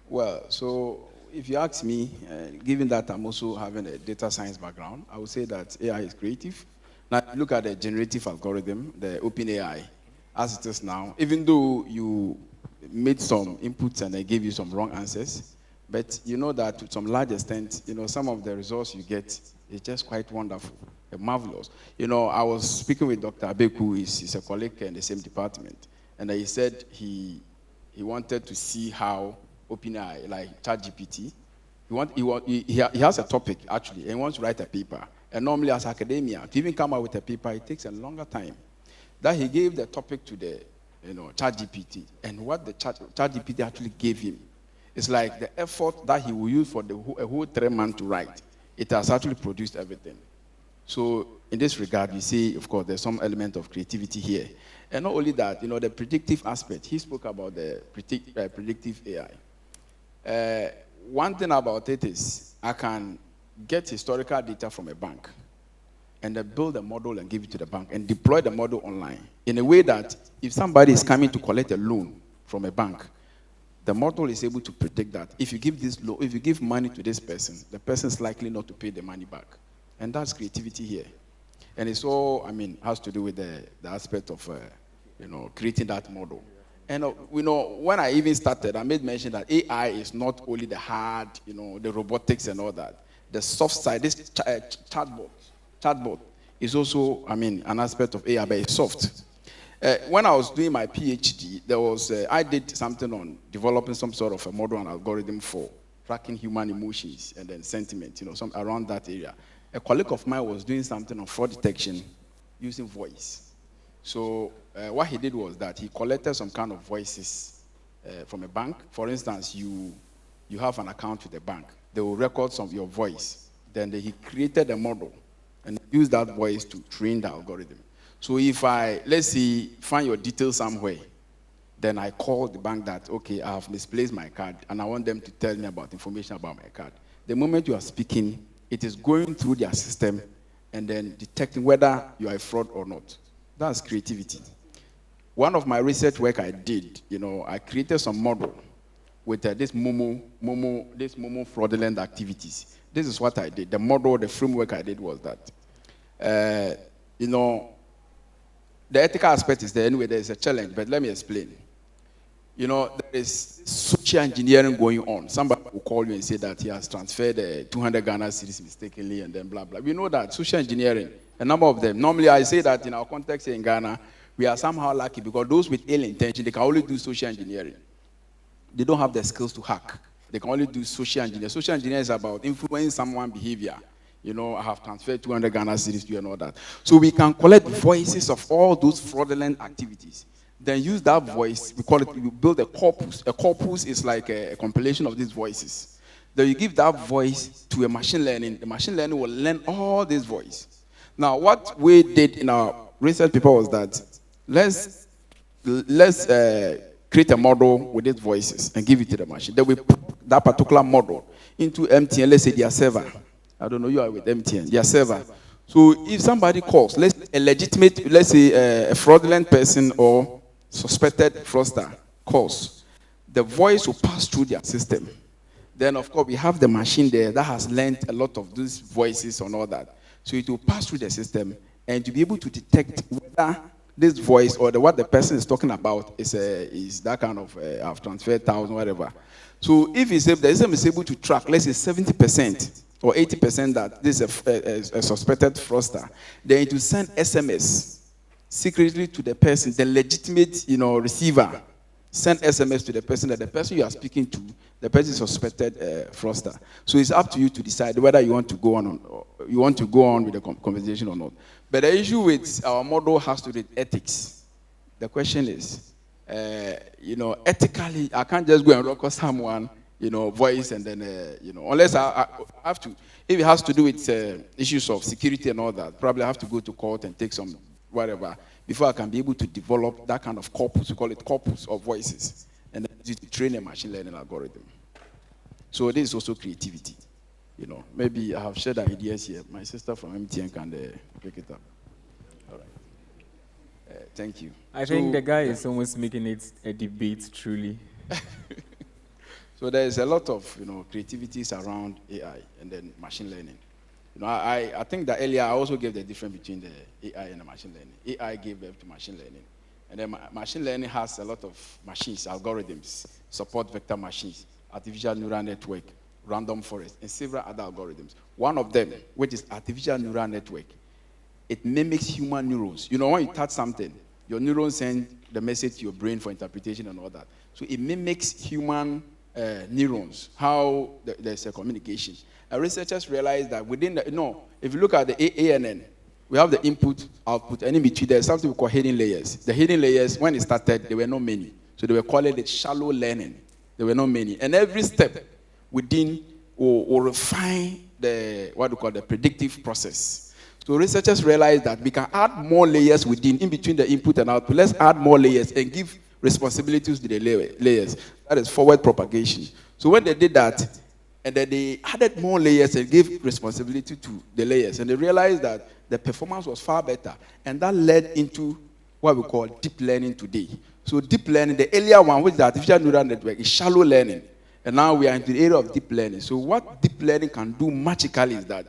Well, so if you ask me, given that I'm also having a data science background, I would say that AI is creative. Now, look at the generative algorithm, the OpenAI, as it is now. Even though you made some inputs and they gave you some wrong answers, but you know that to some large extent, some of the results you get is just quite wonderful, marvelous. I was speaking with Dr. Abek, who is a colleague in the same department, and he said he wanted to see how OpenAI, like ChatGPT, he has a topic, actually, and he wants to write a paper. And normally as academia, to even come out with a paper, it takes a longer time. That he gave the topic to the ChatGPT, and what the ChatGPT actually gave him, it's like the effort that he will use for a whole 3 months to write. It has actually produced everything. So in this regard, we see, of course, there's some element of creativity here. And not only that, the predictive aspect. He spoke about the predictive AI. One thing about it is I can get historical data from a bank and then build a model and give it to the bank and deploy the model online in a way that if somebody is coming to collect a loan from a bank, the model is able to predict that if you give money to this person, the person is likely not to pay the money back. And that's creativity here. And it's all, has to do with the aspect of, creating that model. And, when I even started, I made mention that AI is not only the hard, the robotics and all that. The soft side, this chatbot is also, an aspect of AI, but it's soft. When I was doing my PhD, I did something on developing some sort of a model and algorithm for tracking human emotions and then sentiment, some around that area. A colleague of mine was doing something on fraud detection using voice. So what he did was that he collected some kind of voices from a bank. For instance, you have an account with the bank. They will record some of your voice. Then he created a model and used that voice to train the algorithm. So if let's say, find your details somewhere, then I call the bank that, okay, I have misplaced my card, and I want them to tell me about information about my card. The moment you are speaking, it is going through their system and then detecting whether you are a fraud or not. That's creativity. One of my research work I did, I created some model with this Momo fraudulent activities. This is what I did. The model, the framework I did was that, the ethical aspect is there anyway. There is a challenge, but let me explain. There is social engineering going on. Somebody will call you and say that he has transferred 200 Ghana cedis mistakenly and then blah, blah. We know that social engineering, a number of them. Normally, I say that in our context here in Ghana, we are somehow lucky because those with ill intention, they can only do social engineering. They don't have the skills to hack. They can only do social engineering. Social engineering is about influencing someone's behavior. I have transferred 200 Ghana cedis to you and all that. So we can collect voices of all those fraudulent activities. Then use that voice, we build a corpus. A corpus is like a compilation of these voices. Then you give that voice to a machine learning. The machine learning will learn all these voices. Now, what we did in our research paper was that let's create a model with these voices and give it to the machine. Then we put that particular model into MTN, let's say their server. I don't know, you are with MTN, their server. So if somebody calls, let's say a fraudulent person or suspected fraudster calls, the voice will pass through their system. Then, of course, we have the machine there that has learned a lot of these voices and all that. So it will pass through the system and to be able to detect whether this voice or what the person is talking about is that kind of, I've transferred 1,000, whatever. So if the system is able to track, let's say 70%, or 80% that this is a suspected fraudster, then it will send SMS secretly to the person, the legitimate, receiver. Send SMS to the person that the person you are speaking to, the person is suspected fraudster. So it's up to you to decide whether you want to go on with the conversation or not. But the issue with our model has to do with ethics. The question is, ethically, I can't just go and record someone. Voice and then, unless I have to, if it has to do with issues of security and all that, probably I have to go to court and take some whatever before I can be able to develop that kind of corpus. We call it corpus of voices, and then to train a machine learning algorithm. So this is also creativity. Maybe I have shared ideas here. My sister from MTN can pick it up. All right. Thank you. I think the guy is almost making it a debate, truly. So there's a lot of creativities around AI and then machine learning. I think that earlier I also gave the difference between the AI and the machine learning. AI gave birth to machine learning, and then machine learning has a lot of machines, algorithms, support vector machines, artificial neural network, random forest, and several other algorithms. One of them, which is artificial neural network, it mimics human neurons. When you touch something, your neurons send the message to your brain for interpretation and all that. So it mimics human neurons, how there's a communication. And researchers realized that if you look at the ANN, we have the input, output, and in between there's something we call hidden layers. The hidden layers, when it started, there were not many. So they were calling it shallow learning. There were not many. And every step within will refine the predictive process. So researchers realized that we can add more layers in between the input and output. Let's add more layers and give responsibilities to the layers. That is forward propagation. So when they did that, and then they added more layers and gave responsibility to the layers, and they realized that the performance was far better, and that led into what we call deep learning today. So deep learning, the earlier one, which is the artificial neural network, is shallow learning. And now we are into the area of deep learning. So what deep learning can do magically is that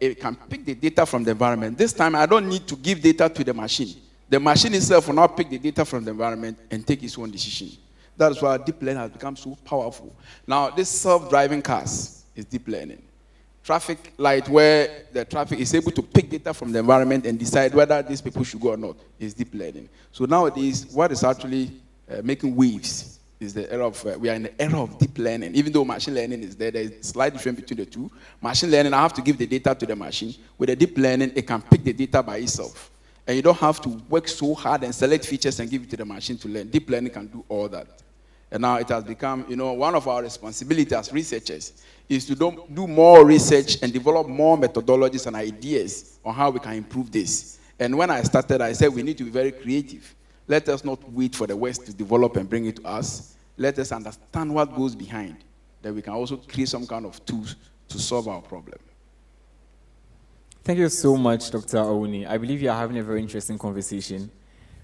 it can pick the data from the environment. This time, I don't need to give data to the machine. The machine itself will now pick the data from the environment and take its own decision. That is why deep learning has become so powerful. Now, this self-driving cars is deep learning. Traffic light, where the traffic is able to pick data from the environment and decide whether these people should go or not, is deep learning. So nowadays, what is actually making waves is the era of, we are in the era of deep learning. Even though machine learning is there, there is a slight difference between the two. Machine learning, I have to give the data to the machine. With the deep learning, it can pick the data by itself. And you don't have to work so hard and select features and give it to the machine to learn. Deep learning can do all that. And now it has become, one of our responsibilities as researchers is to do more research and develop more methodologies and ideas on how we can improve this. And when I started, I said we need to be very creative. Let us not wait for the West to develop and bring it to us. Let us understand what goes behind, that we can also create some kind of tools to solve our problem. Thank you so much, Dr. Auni. I believe you are having a very interesting conversation.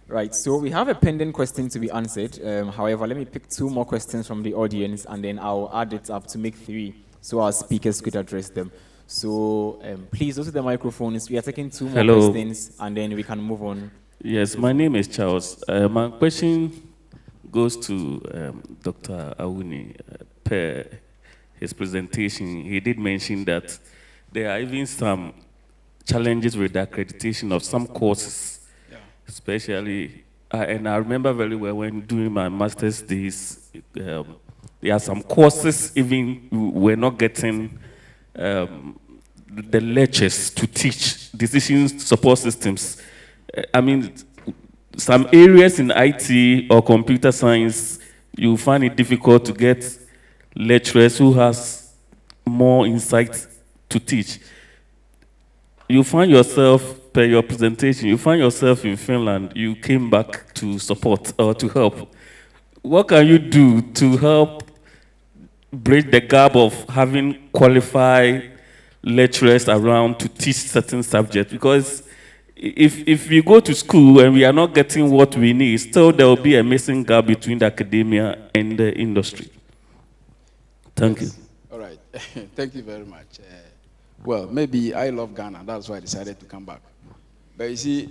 Right, so we have a pending question to be answered. However, let me pick 2 more questions from the audience, and then I'll add it up to make 3, so our speakers could address them. So please go to the microphones. We are taking 2 more questions, and then we can move on. Yes, my name is Charles. My question goes to Dr. Auni. Per his presentation, he did mention that there are even some challenges with the accreditation of some courses, especially, and I remember very well when doing my master's days, there are some courses even we're not getting the lectures to teach decision support systems. I mean, some areas in IT or computer science, you find it difficult to get lecturers who has more insight to teach. You find yourself, per your presentation, you find yourself in Finland, you came back to support or to help. What can you do to help bridge the gap of having qualified lecturers around to teach certain subjects? Because if we go to school and we are not getting what we need, still there will be a missing gap between the academia and the industry. Thank you. All right. Thank you very much. Well, maybe I love Ghana. That's why I decided to come back. But you see,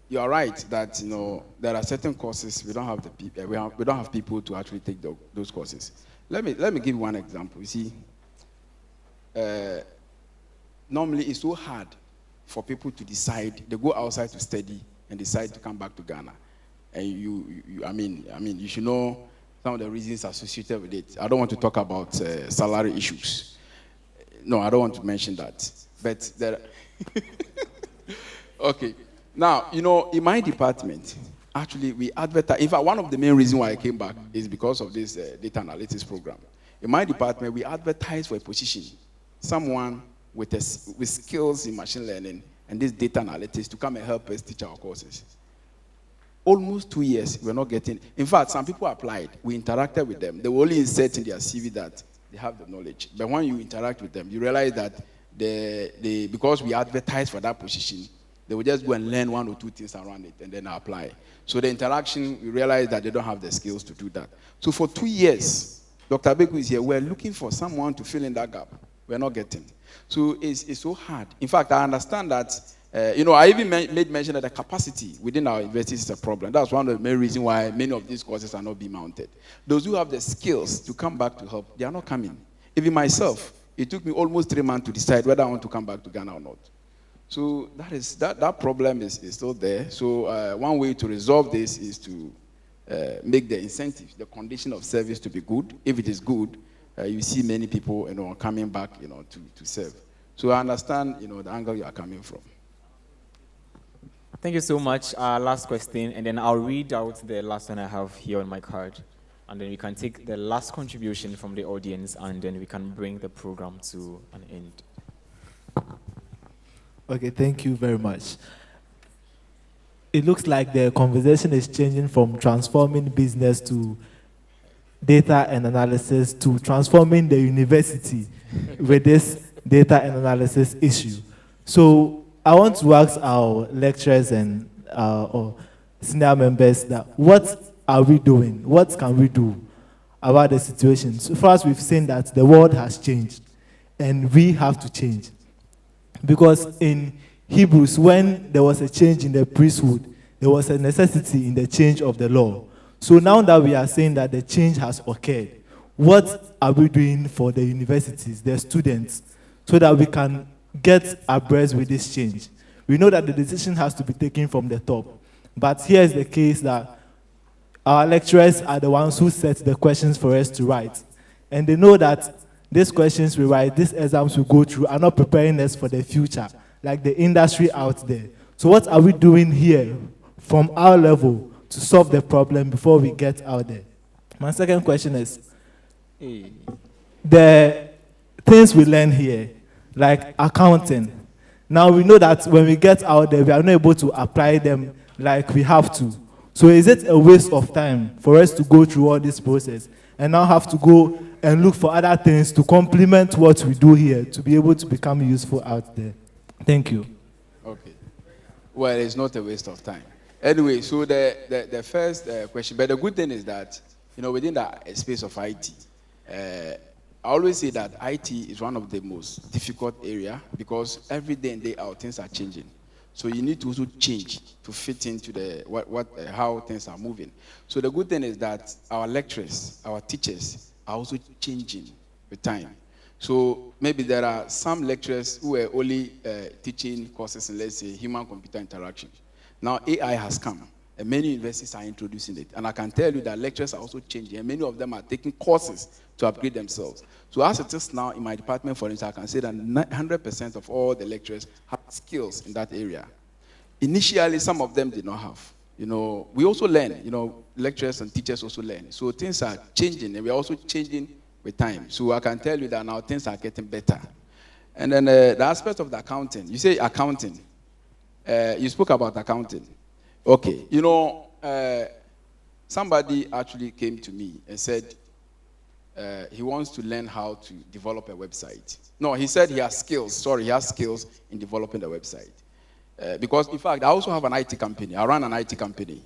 you are right that there are certain courses we don't have the people. We don't have people to actually take those courses. Let me give you one example. You see, normally it's so hard for people to decide. They go outside to study and decide to come back to Ghana. And I mean, you should know some of the reasons associated with it. I don't want to talk about salary issues. No, I don't want to mention that. But there. Okay. Now, in my department, actually, we advertise. In fact, one of the main reasons why I came back is because of this data analytics program. In my department, we advertise for a position, someone with skills in machine learning and this data analytics to come and help us teach our courses. Almost 2 years, we're not getting. In fact, some people applied. We interacted with them. They were only insert in their CV that they have the knowledge. But when you interact with them, you realize that because we advertise for that position, they will just go and learn 1 or 2 things around it and then apply. So the interaction, we realize that they don't have the skills to do that. So for 2 years, Dr. Beku is here. We're looking for someone to fill in that gap. We're not getting. So it's so hard. In fact, I understand that, I even made mention that the capacity within our universities is a problem. That's one of the main reasons why many of these courses are not being mounted. Those who have the skills to come back to help, they are not coming. Even myself, it took me almost 3 months to decide whether I want to come back to Ghana or not. So that problem is still there. So one way to resolve this is to make the incentives, the condition of service to be good. If it is good, you see many people coming back to serve. So I understand the angle you are coming from. Thank you so much. Last question, and then I'll read out the last one I have here on my card. And then we can take the last contribution from the audience, and then we can bring the program to an end. Okay, thank you very much. It looks like the conversation is changing from transforming business to data and analysis to transforming the university with this data and analysis issue. So I want to ask our lecturers and or senior members that what are we doing? What can we do about the situation? So first, we've seen that the world has changed, and we have to change. Because in Hebrews, when there was a change in the priesthood, there was a necessity in the change of the law. So now that we are saying that the change has occurred, what are we doing for the universities, the students, so that we can get abreast with this change? We know that the decision has to be taken from the top. But here is the case that our lecturers are the ones who set the questions for us to write. And they know that these questions we write, these exams we go through are not preparing us for the future, like the industry out there. So what are we doing here from our level to solve the problem before we get out there? My second question is, the things we learn here, like accounting. Now we know that when we get out there, we are not able to apply them like we have to. So is it a waste of time for us to go through all this process and now have to go and look for other things to complement what we do here to be able to become useful out there? Thank you. Okay. Well, it's not a waste of time. Anyway, so the first question, but the good thing is that, within the space of IT, I always say that IT is one of the most difficult area because every day and day out, things are changing. So you need to also change to fit into how things are moving. So the good thing is that our lecturers, our teachers are also changing with time. So maybe there are some lecturers who are only teaching courses in, let's say, human-computer interaction. Now AI has come, and many universities are introducing it. And I can tell you that lecturers are also changing, and many of them are taking courses to upgrade themselves. So as it is now in my department, for instance, I can say that 100% of all the lecturers have skills in that area. Initially, some of them did not have. We also learn, lecturers and teachers also learn. So things are changing, and we're also changing with time. So I can tell you that now things are getting better. And then the aspect of the accounting, you say accounting. You spoke about accounting. Okay, somebody actually came to me and said he wants to learn how to develop a website. No, he said he has skills. Sorry, he has skills in developing the website. Because, in fact, I also have an IT company. I run an IT company.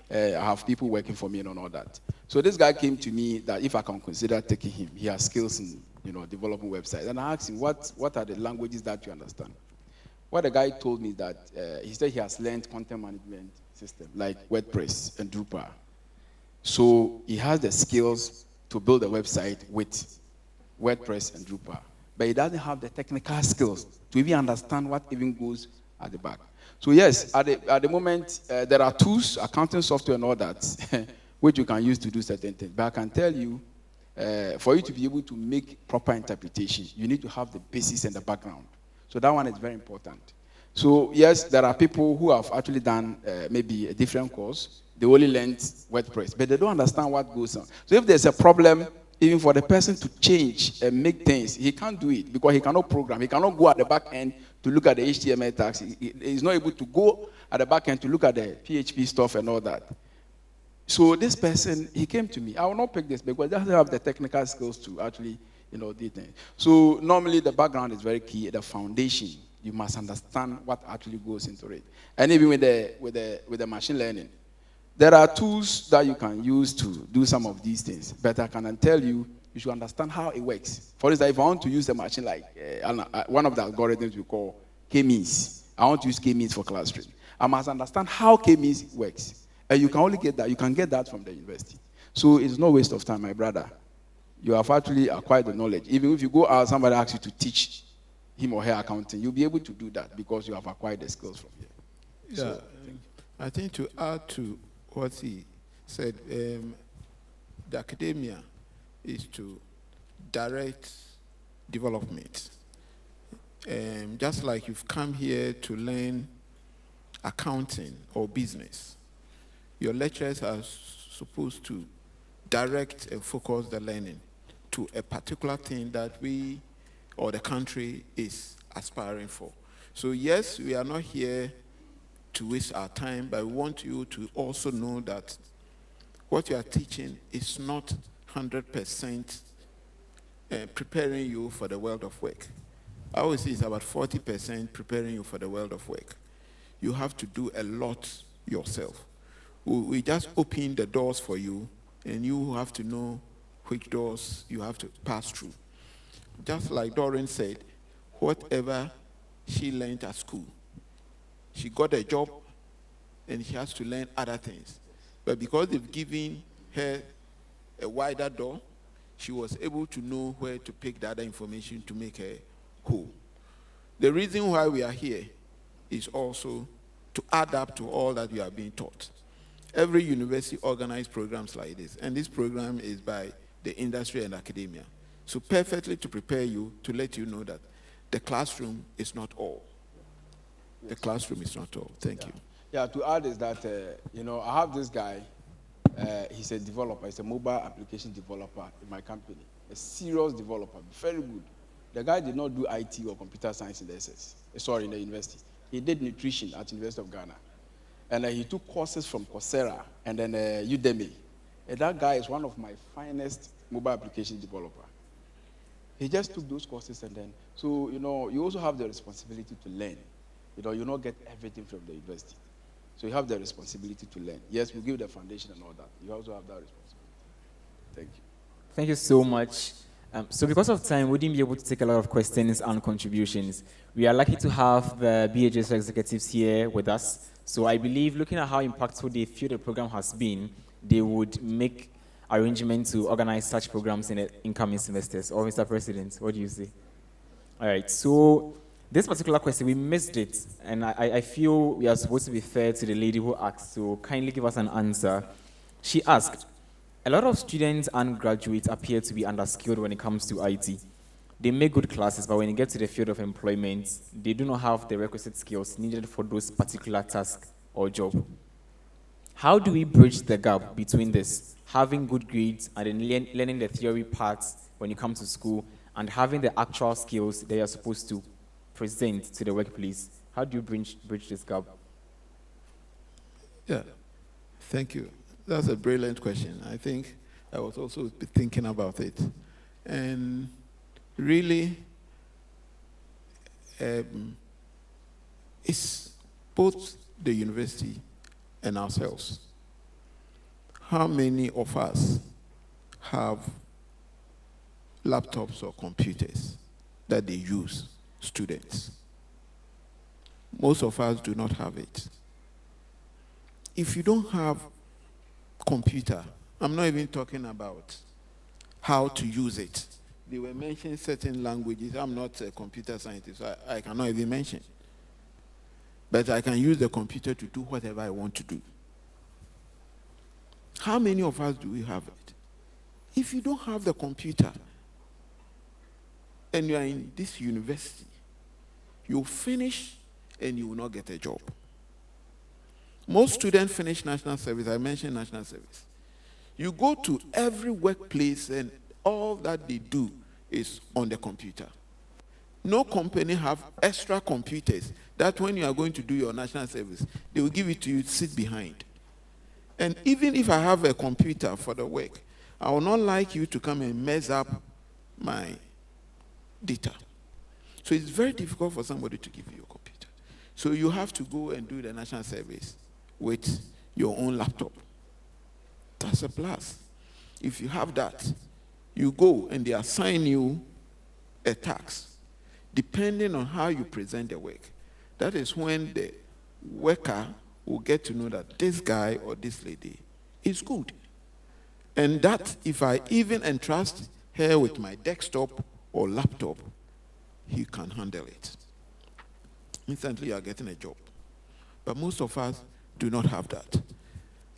I have people working for me and all that. So this guy came to me that if I can consider taking him, he has skills in developing websites. And I asked him, what are the languages that you understand? What the guy told me that he said he has learned content management system like WordPress and Drupal. So he has the skills to build a website with WordPress and Drupal. But he doesn't have the technical skills to even understand what even goes at the back. So yes, at the moment, there are tools, accounting software and all that, which you can use to do certain things. But I can tell you, for you to be able to make proper interpretation, you need to have the basis and the background. So that one is very important. So yes, there are people who have actually done maybe a different course. They only learned WordPress, but they don't understand what goes on. So if there's a problem, even for the person to change and make things, he can't do it because he cannot program. He cannot go at the back end to look at the HTML tags. He's not able to go at the back end to look at the PHP stuff and all that. So this person, he came to me. I will not pick this because he doesn't have the technical skills to actually, do things. So normally the background is very key, the foundation. You must understand what actually goes into it. And even with the machine learning, there are tools that you can use to do some of these things. But I can tell you, you should understand how it works. For instance, if I want to use a machine like one of the algorithms we call K-means, I want to use K-means for clustering. I must understand how K-means works. And you can only get that. You can get that from the university. So it's no waste of time, my brother. You have actually acquired the knowledge. Even if you go out, somebody asks you to teach him or her accounting, you'll be able to do that because you have acquired the skills from here. Yeah, So, I think to add to what he said, the academia is to direct development. Just like you've come here to learn accounting or business, your lecturers are supposed to direct and focus the learning to a particular thing that we or the country is aspiring for. So yes, we are not here to waste our time, but we want you to also know that what you are teaching is not 100% preparing you for the world of work. I always say it's about 40% preparing you for the world of work. You have to do a lot yourself. We just open the doors for you, and you have to know which doors you have to pass through. Just like Doreen said, whatever she learned at school, she got a job, and she has to learn other things. But because they've given her a wider door, she was able to know where to pick the other information to make her whole. The reason why we are here is also to add up to all that you are being taught. Every university organizes programs like this, and this program is by the industry and academia. So perfectly to prepare you, to let you know that the classroom is not all. The classroom is not all. Thank you. Yeah, to add is that, I have this guy, he's a developer, he's a mobile application developer in my company, a serious developer, very good. The guy did not do IT or computer science in in the university. He did nutrition at University of Ghana. And he took courses from Coursera and then Udemy. And that guy is one of my finest mobile application developer. He just took those courses and then, so, you also have the responsibility to learn. You not get everything from the university. So you have the responsibility to learn. Yes, we give the foundation and all that. You also have that responsibility. Thank you. Thank you so much. So because of time, we wouldn't be able to take a lot of questions and contributions. We are lucky to have the BHS executives here with us. So I believe, looking at how impactful they feel the program has been, they would make arrangements to organize such programs in the incoming semesters. Or Mr. President, what do you say? All right, so this particular question, we missed it, and I feel we are supposed to be fair to the lady who asked, so kindly give us an answer. She asked, a lot of students and graduates appear to be underskilled when it comes to IT. They make good classes, but when you get to the field of employment, they do not have the requisite skills needed for those particular tasks or job. How do we bridge the gap between this, having good grades and then learning the theory parts when you come to school, and having the actual skills they are supposed to present to the workplace? How do you bridge this gap? Yeah, thank you. That's a brilliant question. I think I was also thinking about it. And really, it's both the university and ourselves. How many of us have laptops or computers that they use, students? Most of us do not have it. If you don't have computer, I'm not even talking about how to use it. They were mentioning certain languages. I'm not a computer scientist, so I cannot even mention. But I can use the computer to do whatever I want to do. How many of us do we have it? If you don't have the computer and you are in this university, you'll finish and you will not get a job. Most students finish national service. I mentioned national service. You go to every workplace and all that they do is on the computer. No company have extra computers that when you are going to do your national service, they will give it to you to sit behind. And even if I have a computer for the work, I will not like you to come and mess up my data. So it's very difficult for somebody to give you a computer. So you have to go and do the national service with your own laptop. That's a plus. If you have that, you go and they assign you a task depending on how you present the work. That is when the worker will get to know that this guy or this lady is good. And that if I even entrust her with my desktop or laptop, he can handle it. Instantly you are getting a job. But most of us do not have that.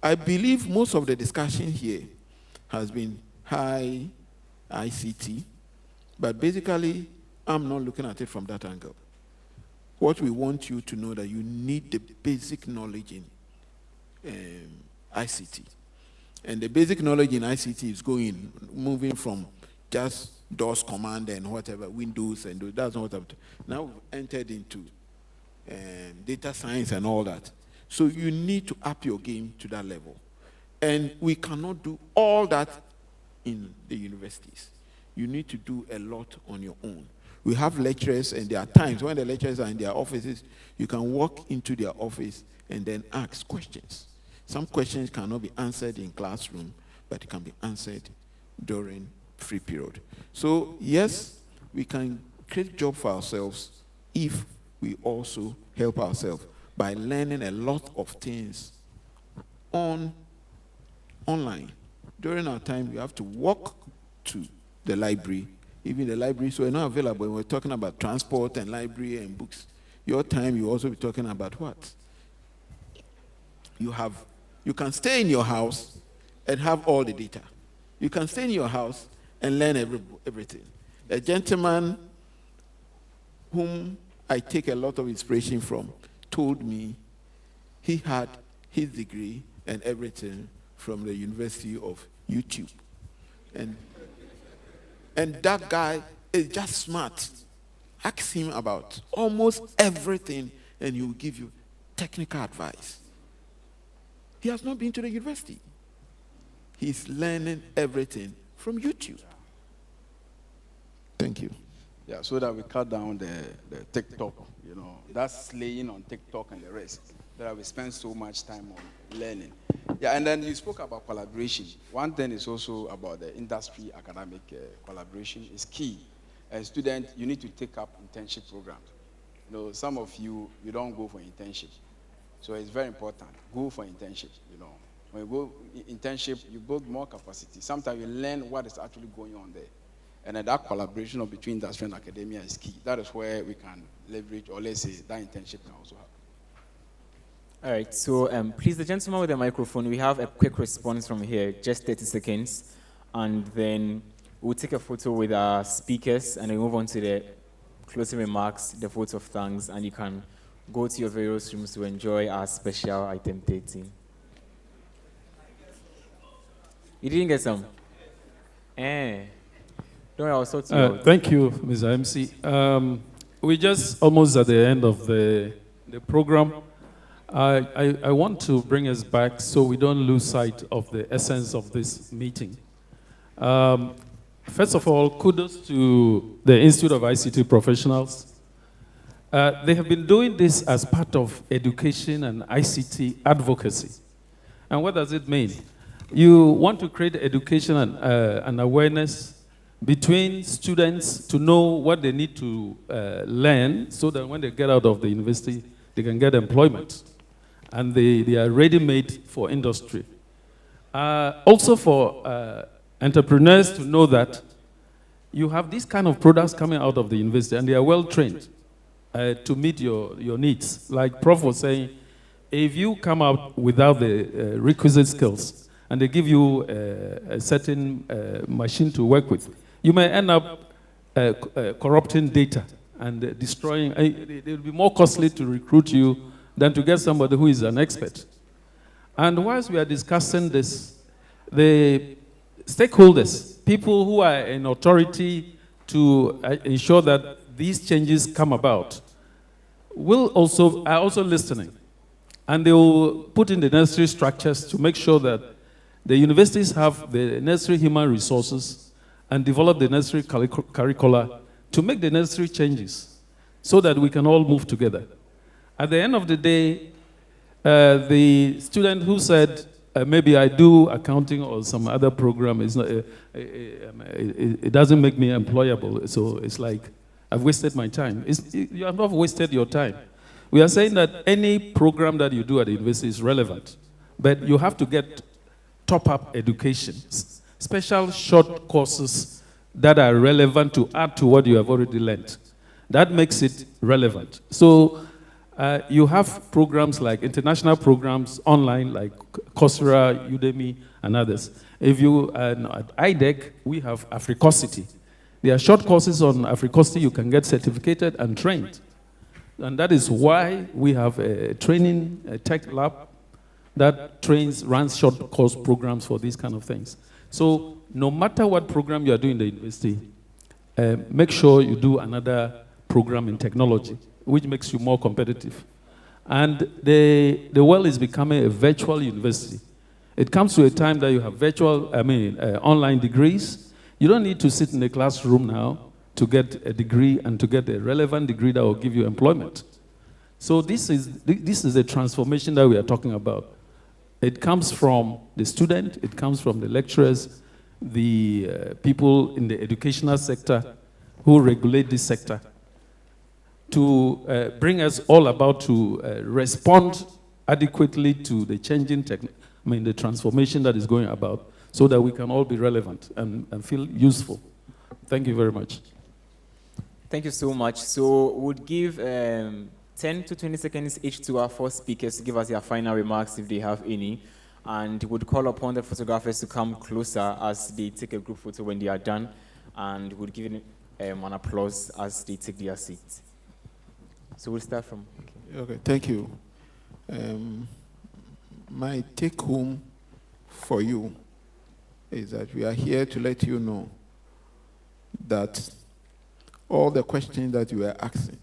I believe most of the discussion here has been high ICT, but basically I'm not looking at it from that angle. What we want you to know that you need the basic knowledge in ICT. And the basic knowledge in ICT is moving from just DOS command and whatever, Windows and that's not what I'm now we've entered into data science and all that. So you need to up your game to that level. And we cannot do all that in the universities. You need to do a lot on your own. We have lecturers, and there are times when the lecturers are in their offices, you can walk into their office and then ask questions. Some questions cannot be answered in classroom, but it can be answered during free period. So yes, we can create job for ourselves if we also help ourselves by learning a lot of things online. During our time, we have to walk to the library. Even the libraries were not available. We're talking about transport and library and books. Your time, you also be talking about what? You can stay in your house and have all the data. You can stay in your house and learn everything. A gentleman whom I take a lot of inspiration from told me he had his degree and everything from the University of YouTube. And that guy is just smart. Ask him about almost everything and he will give you technical advice. He has not been to the university. He's learning everything from YouTube. Thank you. Yeah, so that we cut down the TikTok, that's slaying on TikTok and the rest. That we spend so much time on learning. Yeah, and then you spoke about collaboration. One thing is also about the industry academic collaboration is key. As a student, you need to take up internship programs. Some of you don't go for internship. So it's very important. Go for internship, When you go internship, you build more capacity. Sometimes you learn what is actually going on there. And then that collaboration between industry and academia is key. That is where we can leverage, or let's say, that internship can also happen. All right, so please, the gentleman with the microphone, we have a quick response from here, just 30 seconds, and then we'll take a photo with our speakers, and then move on to the closing remarks, the vote of thanks, and you can go to your various rooms to enjoy our special item 13. You didn't get some? Don't worry, I'll sort you out. Thank you, Mr. MC. We're just almost at the end of the program. I want to bring us back so we don't lose sight of the essence of this meeting. First of all, kudos to the Institute of ICT Professionals. They have been doing this as part of education and ICT advocacy. And what does it mean? You want to create education and awareness between students to know what they need to learn so that when they get out of the university, they can get employment. And they are ready-made for industry. Also for entrepreneurs to know that you have these kind of products coming out of the university and they are well-trained to meet your needs. Like Prof was saying, if you come out without the requisite skills and they give you a certain machine to work with, you may end up corrupting data and destroying. It will be more costly to recruit you than to get somebody who is an expert. And whilst we are discussing this, the stakeholders, people who are in authority to ensure that these changes come about, are also listening. And they will put in the necessary structures to make sure that the universities have the necessary human resources and develop the necessary curricula to make the necessary changes so that we can all move together. At the end of the day, the student who said, maybe I do accounting or some other program, it doesn't make me employable, so it's like, I've wasted my time. You have not wasted your time. We are saying that any program that you do at the university is relevant, but you have to get top-up education, special short courses that are relevant to add to what you have already learned. That makes it relevant. So you have programs like international programs online, like Coursera, Udemy, and others. If you, at IDEC, we have Africosity. There are short courses on Africosity you can get certificated and trained. And that is why we have a tech lab that runs short course programs for these kind of things. So no matter what program you are doing in the university, make sure you do another program in technology, which makes you more competitive. And the world is becoming a virtual university. It comes to a time that you have online degrees. You don't need to sit in a classroom now to get a degree and to get a relevant degree that will give you employment. So this is a transformation that we are talking about. It comes from the student, it comes from the lecturers, the people in the educational sector who regulate this sector, to bring us all about to respond adequately to the changing the transformation that is going about, so that we can all be relevant and feel useful. Thank you very much. Thank you so much. So we'll give 10 to 20 seconds each to our four speakers to give us their final remarks if they have any. And would call upon the photographers to come closer as they take a group photo when they are done. And would give an applause as they take their seats. So we'll start from... Okay, thank you. My take home for you is that we are here to let you know that all the questions that you are asking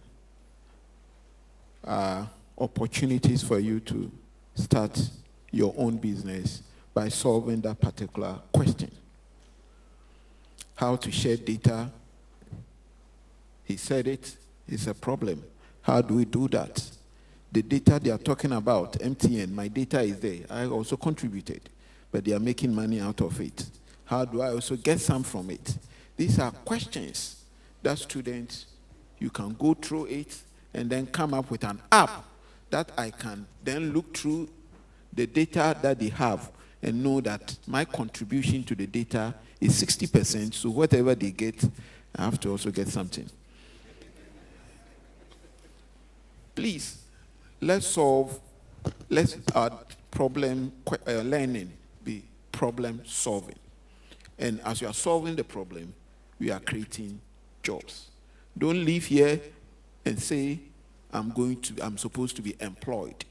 are opportunities for you to start your own business by solving that particular question. How to share data, he said it, is a problem. How do we do that? The data they are talking about, MTN, my data is there. I also contributed, but they are making money out of it. How do I also get some from it? These are questions that students, you can go through it and then come up with an app that I can then look through the data that they have and know that my contribution to the data is 60%, so whatever they get, I have to also get something. Please, let's add problem learning be problem solving. And as you are solving the problem, we are creating jobs. Don't leave here and say, I'm supposed to be employed,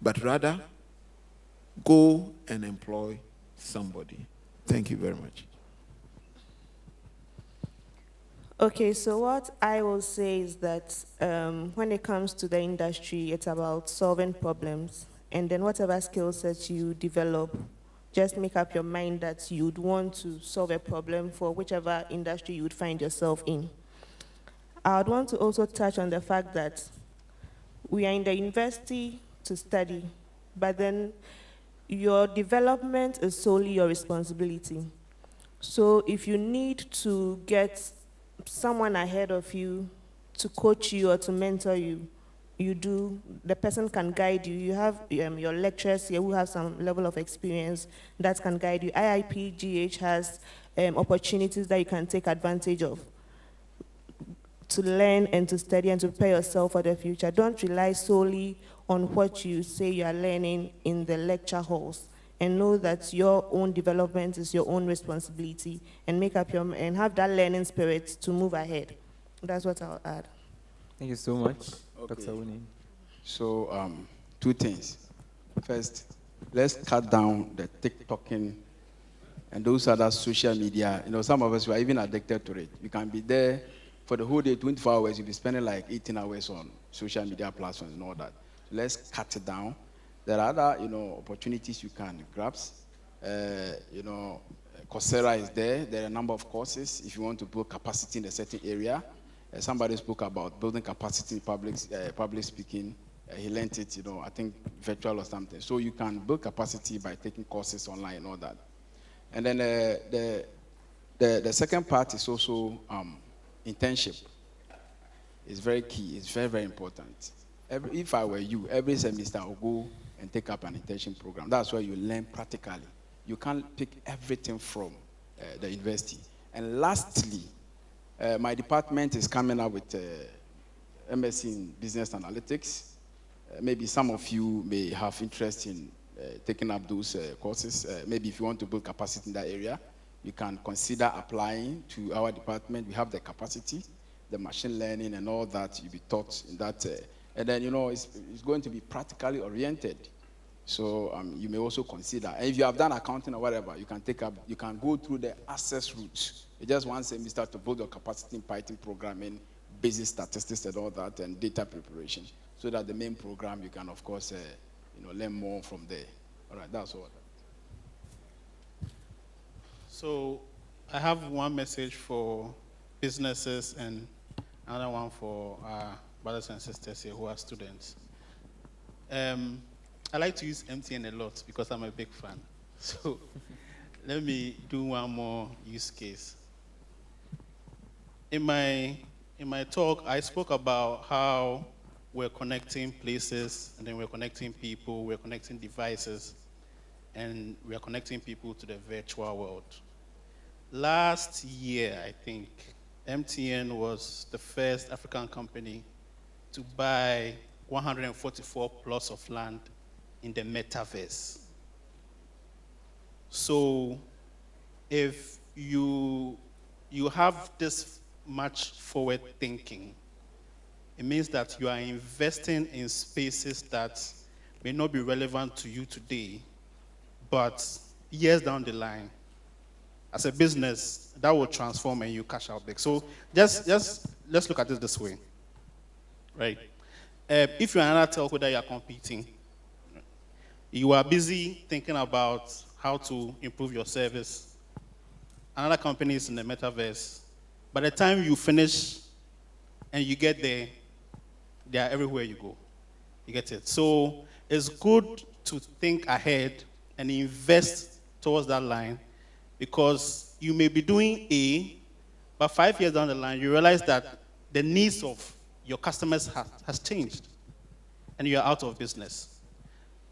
but rather go and employ somebody. Thank you very much. Okay, so what I will say is that when it comes to the industry, it's about solving problems. And then whatever skill sets you develop, just make up your mind that you'd want to solve a problem for whichever industry you would find yourself in. I would want to also touch on the fact that we are in the university to study, but then your development is solely your responsibility. So if you need to get someone ahead of you to coach you or to mentor you, you do. The person can guide you. You have your lecturers here who have some level of experience that can guide you. IIPGH has opportunities that you can take advantage of to learn and to study and to prepare yourself for the future. Don't rely solely on what you say you are learning in the lecture halls, and know that your own development is your own responsibility, and make up your and have that learning spirit to move ahead. That's what I'll add. Thank you so much, Okay. Dr. Wuni. So, two things. First, let's cut down the TikToking and those other social media. You know, some of us were even addicted to it. You can be there for the whole day, 24 hours. You'll be spending like 18 hours on social media platforms and all that. So let's cut it down. There are other, opportunities you can grasp. Coursera is there. There are a number of courses if you want to build capacity in a certain area. Somebody spoke about building capacity in public speaking. He learned it, I think virtual or something. So you can build capacity by taking courses online and all that. And then the second part is also internship. It's very key. It's very, very important. If I were you, every semester I would go and take up an internship program. That's where you learn practically. You can't pick everything from the university. And lastly, my department is coming up with MSc in Business Analytics. Maybe some of you may have interest in taking up those courses. Maybe if you want to build capacity in that area, you can consider applying to our department. We have the capacity, the machine learning and all that. You'll be taught in that. And then, it's going to be practically oriented. So you may also consider. And if you have done accounting or whatever, you can go through the access route. It's just one semester to build your capacity in Python programming, basic statistics and all that, and data preparation. So that the main program, you can, of course, learn more from there. All right, that's all. So I have one message for businesses and another one for our brothers and sisters here who are students. I like to use MTN a lot because I'm a big fan. So let me do one more use case. In my talk, I spoke about how we're connecting places, and then we're connecting people, we're connecting devices, and we're connecting people to the virtual world. Last year, I think, MTN was the first African company to buy 144 plots of land in the metaverse. So if you have this much forward thinking, it means that you are investing in spaces that may not be relevant to you today, but years down the line, as a business, that will transform and you cash out big. So just let's look at it this way, right? If you're another telco that you're competing, you are busy thinking about how to improve your service. Another company is in the metaverse. By the time you finish and you get there, they are everywhere you go. You get it? So it's good to think ahead and invest towards that line, because you may be doing A, but 5 years down the line, you realize that the needs of your customers has changed, and you're out of business.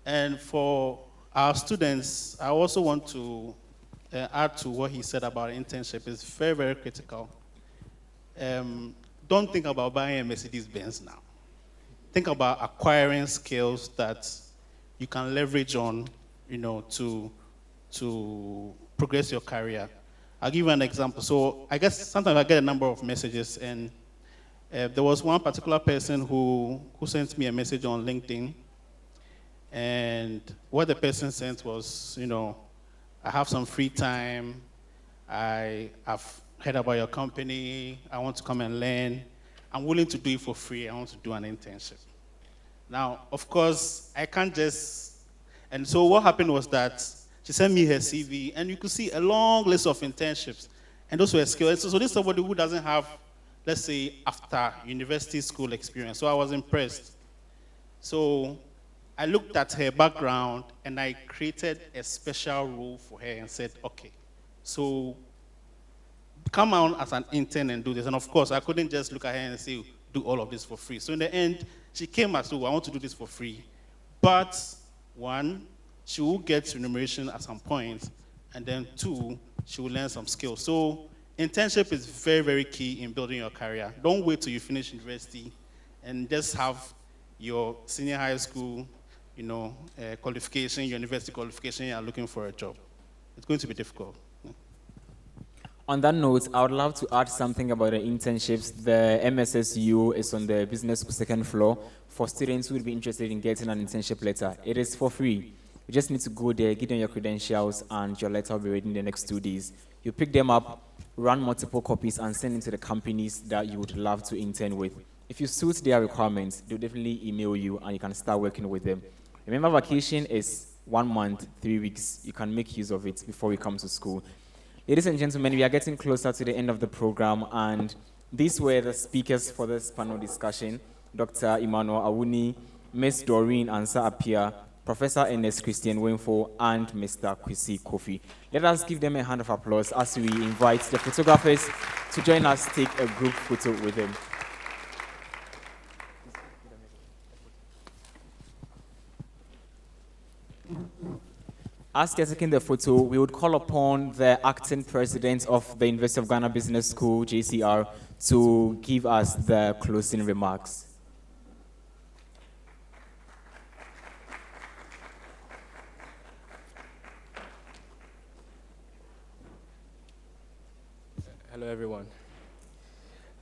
And for our students, I also want to add to what he said about internship. It's very, very critical. Don't think about buying a Mercedes-Benz now. Think about acquiring skills that you can leverage on, to progress your career. I'll give you an example. So I guess sometimes I get a number of messages, and there was one particular person who sent me a message on LinkedIn, and what the person sent was, I have some free time, I have heard about your company, I want to come and learn, I'm willing to do it for free, I want to do an internship. Now, of course, I can't just, and so what happened was that she sent me her CV, and you could see a long list of internships, and those were skills. So this is somebody who doesn't have, let's say, after university school experience. So I was impressed. So I looked at her background, and I created a special role for her and said, okay, so come on as an intern and do this. And of course, I couldn't just look at her and say, do all of this for free. So in the end, she came as, I want to do this for free. But one, she will get remuneration at some point, and then two, she will learn some skills. So internship is very, very key in building your career. Don't wait till you finish university and just have your senior high school, qualification, your university qualification, you are looking for a job. It's going to be difficult. On that note, I would love to add something about the internships. The MSSU is on the business school second floor for students who would be interested in getting an internship letter. It is for free. You just need to go there, give them your credentials, and your letter will be ready in the next 2 days. You pick them up, run multiple copies, and send them to the companies that you would love to intern with. If you suit their requirements, they'll definitely email you, and you can start working with them. Remember, vacation is 1 month, 3 weeks. You can make use of it before we come to school. Ladies and gentlemen, we are getting closer to the end of the program, and these were the speakers for this panel discussion: Dr. Emmanuel Awuni, Ms. Doreen Ansah-Appiah, Professor Ernest Christian Winfo, and Mr. Kwesi Kofi. Let us give them a hand of applause as we invite the photographers to join us take a group photo with them. As they're taking the photo, we would call upon the acting president of the University of Ghana Business School, JCR, to give us the closing remarks. Hello, everyone.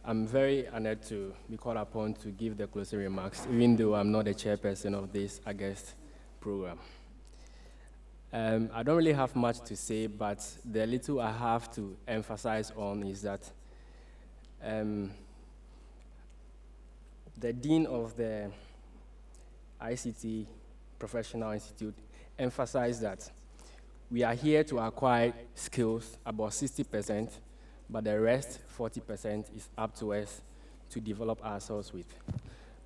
I'm very honored to be called upon to give the closing remarks, even though I'm not the chairperson of this August program. I don't really have much to say, but the little I have to emphasize on is that the dean of the ICT Professional Institute emphasized that we are here to acquire skills, about 60%, but the rest, 40%, is up to us to develop ourselves with.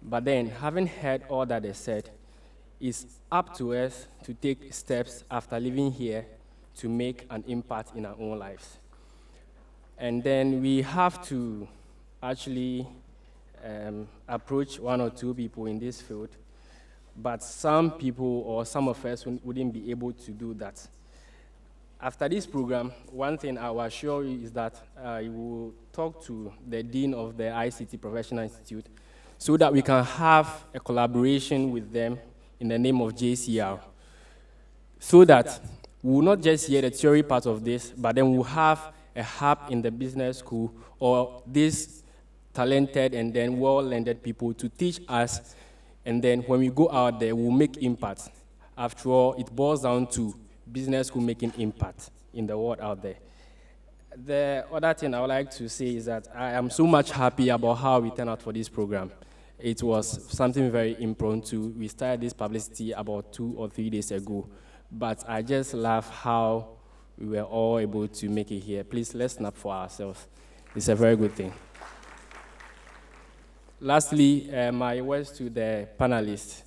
But then, having heard all that they said, it's up to us to take steps after living here to make an impact in our own lives. And then we have to actually approach one or two people in this field, but some people or some of us wouldn't be able to do that. After this program, one thing I will assure you is that I will talk to the Dean of the ICT Professional Institute so that we can have a collaboration with them in the name of JCR, so that we will not just hear the theory part of this, but then we'll have a hub in the business school or these talented and then well-landed people to teach us, and then when we go out there, we'll make impact. After all, it boils down to business school making impact in the world out there. The other thing I would like to say is that I am so much happy about how we turned out for this program. It was something very impromptu. We started this publicity about 2 or 3 days ago, but I just love how we were all able to make it here. Please, let's snap for ourselves. It's a very good thing. Lastly, my words to the panelists.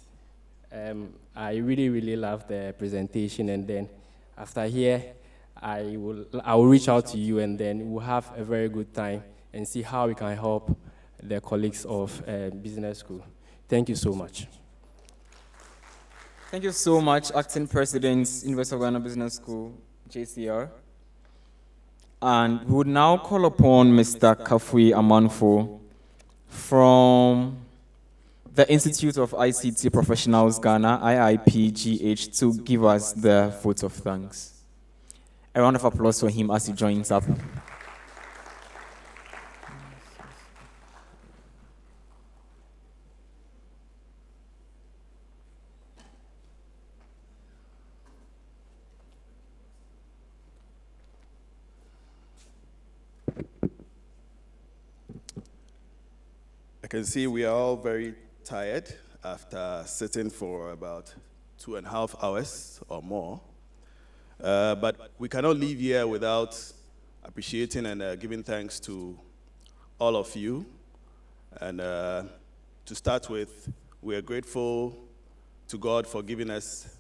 I really, really love the presentation, and then after here, I will reach out to you, and then we'll have a very good time and see how we can help the colleagues of business school. Thank you so much. Thank you so much, Acting President, University of Ghana Business School, JCR. And we would now call upon Mr. Kafui Amanfo from the Institute of ICT Professionals Ghana, IIPGH, to give us the vote of thanks. A round of applause for him as he joins up. I can see we are all very tired after sitting for about 2.5 hours or more. But we cannot leave here without appreciating and giving thanks to all of you. And to start with, we are grateful to God for giving us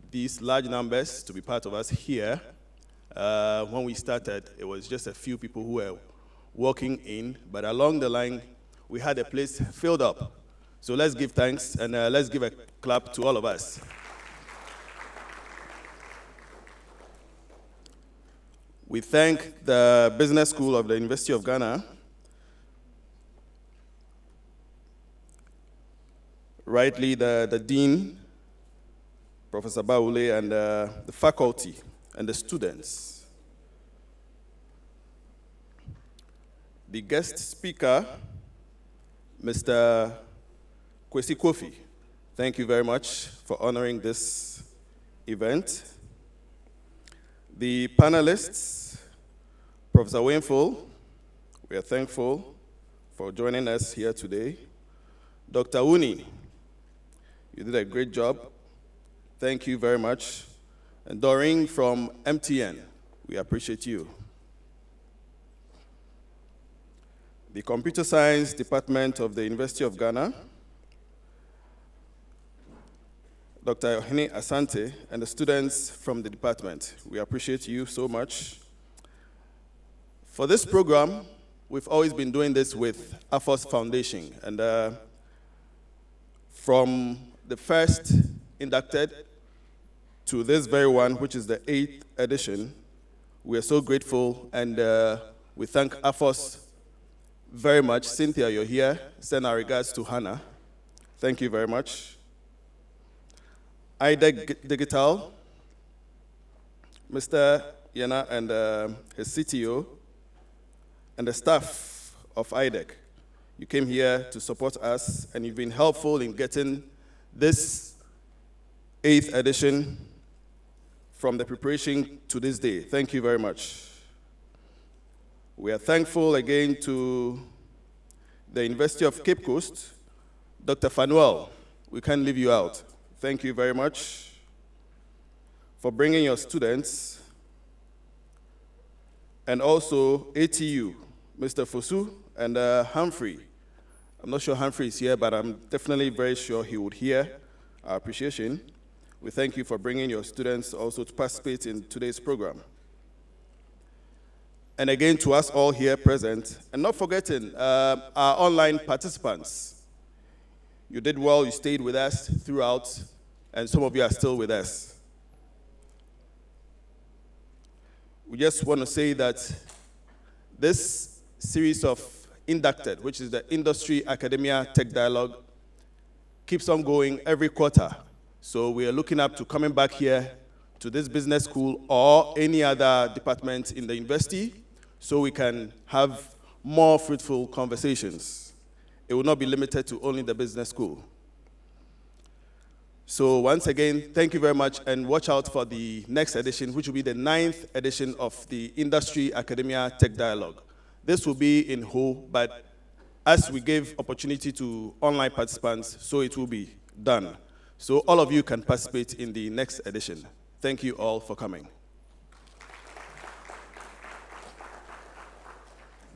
these large numbers to be part of us here. When we started, it was just a few people who were walking in, but along the line, we had a place filled up. So let's give thanks, and let's give a clap to all of us. We thank the Business School of the University of Ghana, rightly the Dean, Professor Baule, and the faculty and the students. The guest speaker, Mr. Kwesi Kofi, thank you very much for honoring this event. The panelists, Professor Wainful, we are thankful for joining us here today. Dr. Uni, you did a great job. Thank you very much. And Doreen from MTN, we appreciate you. The Computer Science Department of the University of Ghana, Dr. Ohene Asante, and the students from the department. We appreciate you so much. For this program, we've always been doing this with AFOS Foundation. And from the first Indac-Ted to this very one, which is the 8th edition, we are so grateful, and we thank AFOS very much. Cynthia, you're here. Send our regards to Hannah. Thank you very much. IDEC Digital, Mr. Yana and his CTO, and the staff of IDEC. You came here to support us, and you've been helpful in getting this 8th edition from the preparation to this day. Thank you very much. We are thankful again to the University of Cape Coast, Dr. Fanuel. We can't leave you out. Thank you very much for bringing your students and also ATU, Mr. Fosu and Humphrey. I'm not sure Humphrey is here, but I'm definitely very sure he would hear our appreciation. We thank you for bringing your students also to participate in today's program. And again, to us all here present, and not forgetting our online participants. You did well, you stayed with us throughout, and some of you are still with us. We just want to say that this series of Indac-Ted, which is the Industry Academia Tech Dialogue, keeps on going every quarter. So we are looking up to coming back here to this business school or any other department in the university so we can have more fruitful conversations. It will not be limited to only the business school. So once again, thank you very much, and watch out for the next edition, which will be the 9th edition of the Industry Academia Tech Dialogue. This will be in Ho, but as we gave opportunity to online participants, so it will be done. So all of you can participate in the next edition. Thank you all for coming.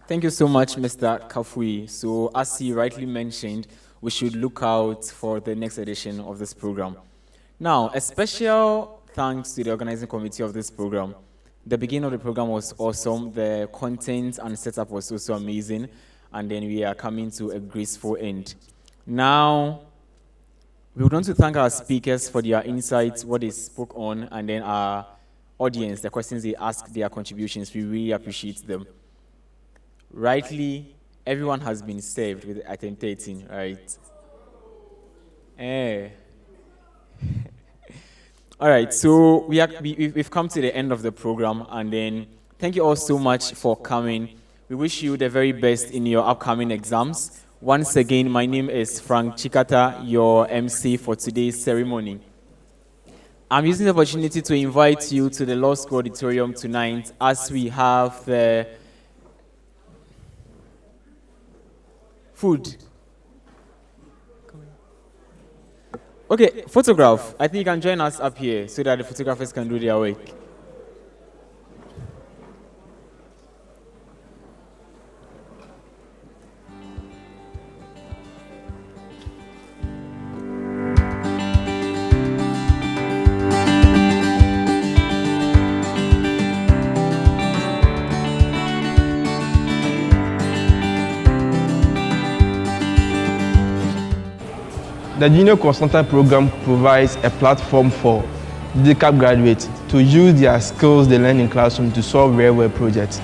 Thank you so much, Mr. Kafui. So as he rightly mentioned, we should look out for the next edition of this program. Now, a special thanks to the organizing committee of this program. The beginning of the program was awesome. The content and setup was also amazing. And then we are coming to a graceful end. Now, we would want to thank our speakers for their insights, what they spoke on, and then our audience, the questions they asked, their contributions. We really appreciate them. Rightly, everyone has been served with attentating, right? All right, so we've come to the end of the program, and then thank you all so much for coming. We wish you the very best in your upcoming exams. Once again, my name is Frank Chikata, your MC for today's ceremony. I'm using the opportunity to invite you to the Law School Auditorium tonight as we have the food. Okay, photograph. I think you can join us up here so that the photographers can do their work. The Junior Consultant Program provides a platform for digiCAP graduates to use their skills they learn in classroom to solve real-world projects.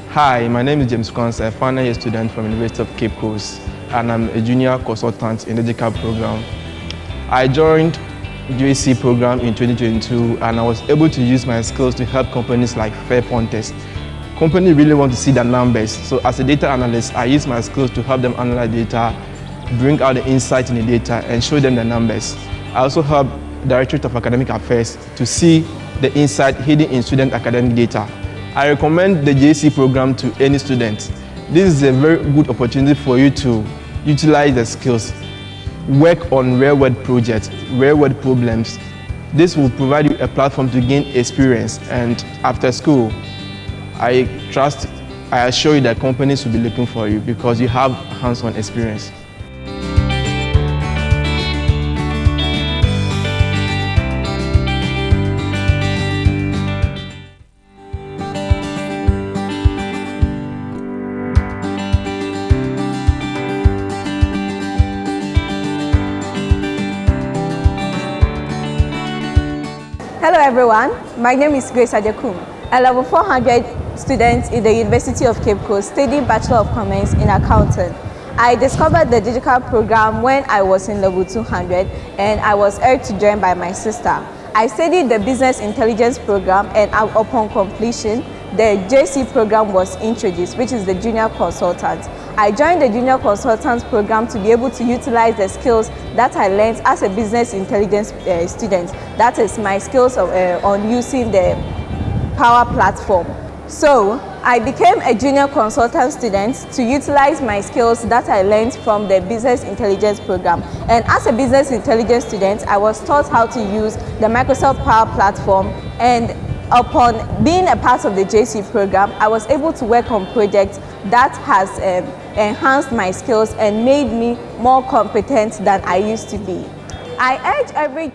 Hi, my name is James Kwanzaa, a final year student from the University of Cape Coast, and I'm a junior consultant in the digiCAP program. I joined the JC program in 2022, and I was able to use my skills to help companies like Fairpoint Test. Companies really want to see the numbers, so as a data analyst, I use my skills to help them analyze data, bring out the insight in the data, and show them the numbers. I also help the Directorate of Academic Affairs to see the insight hidden in student academic data. I recommend the JC program to any student. This is a very good opportunity for you to utilize the skills, work on real-world projects, real-world problems. This will provide you a platform to gain experience, and after school, I assure you that companies will be looking for you because you have hands-on experience. Hello everyone, my name is Grace Adekum, a level 400 student in the University of Cape Coast studying Bachelor of Commerce in Accounting. I discovered the digiCAP program when I was in level 200 and I was urged to join by my sister. I studied the Business Intelligence program, and upon completion, the JC program was introduced, which is the Junior Consultant. I joined the Junior Consultants program to be able to utilize the skills that I learned as a Business Intelligence student. That is my skills on using the Power Platform. So I became a Junior Consultant student to utilize my skills that I learned from the Business Intelligence program. And as a Business Intelligence student, I was taught how to use the Microsoft Power Platform, and upon being a part of the JC program, I was able to work on projects that has enhanced my skills and made me more competent than I used to be. I urge every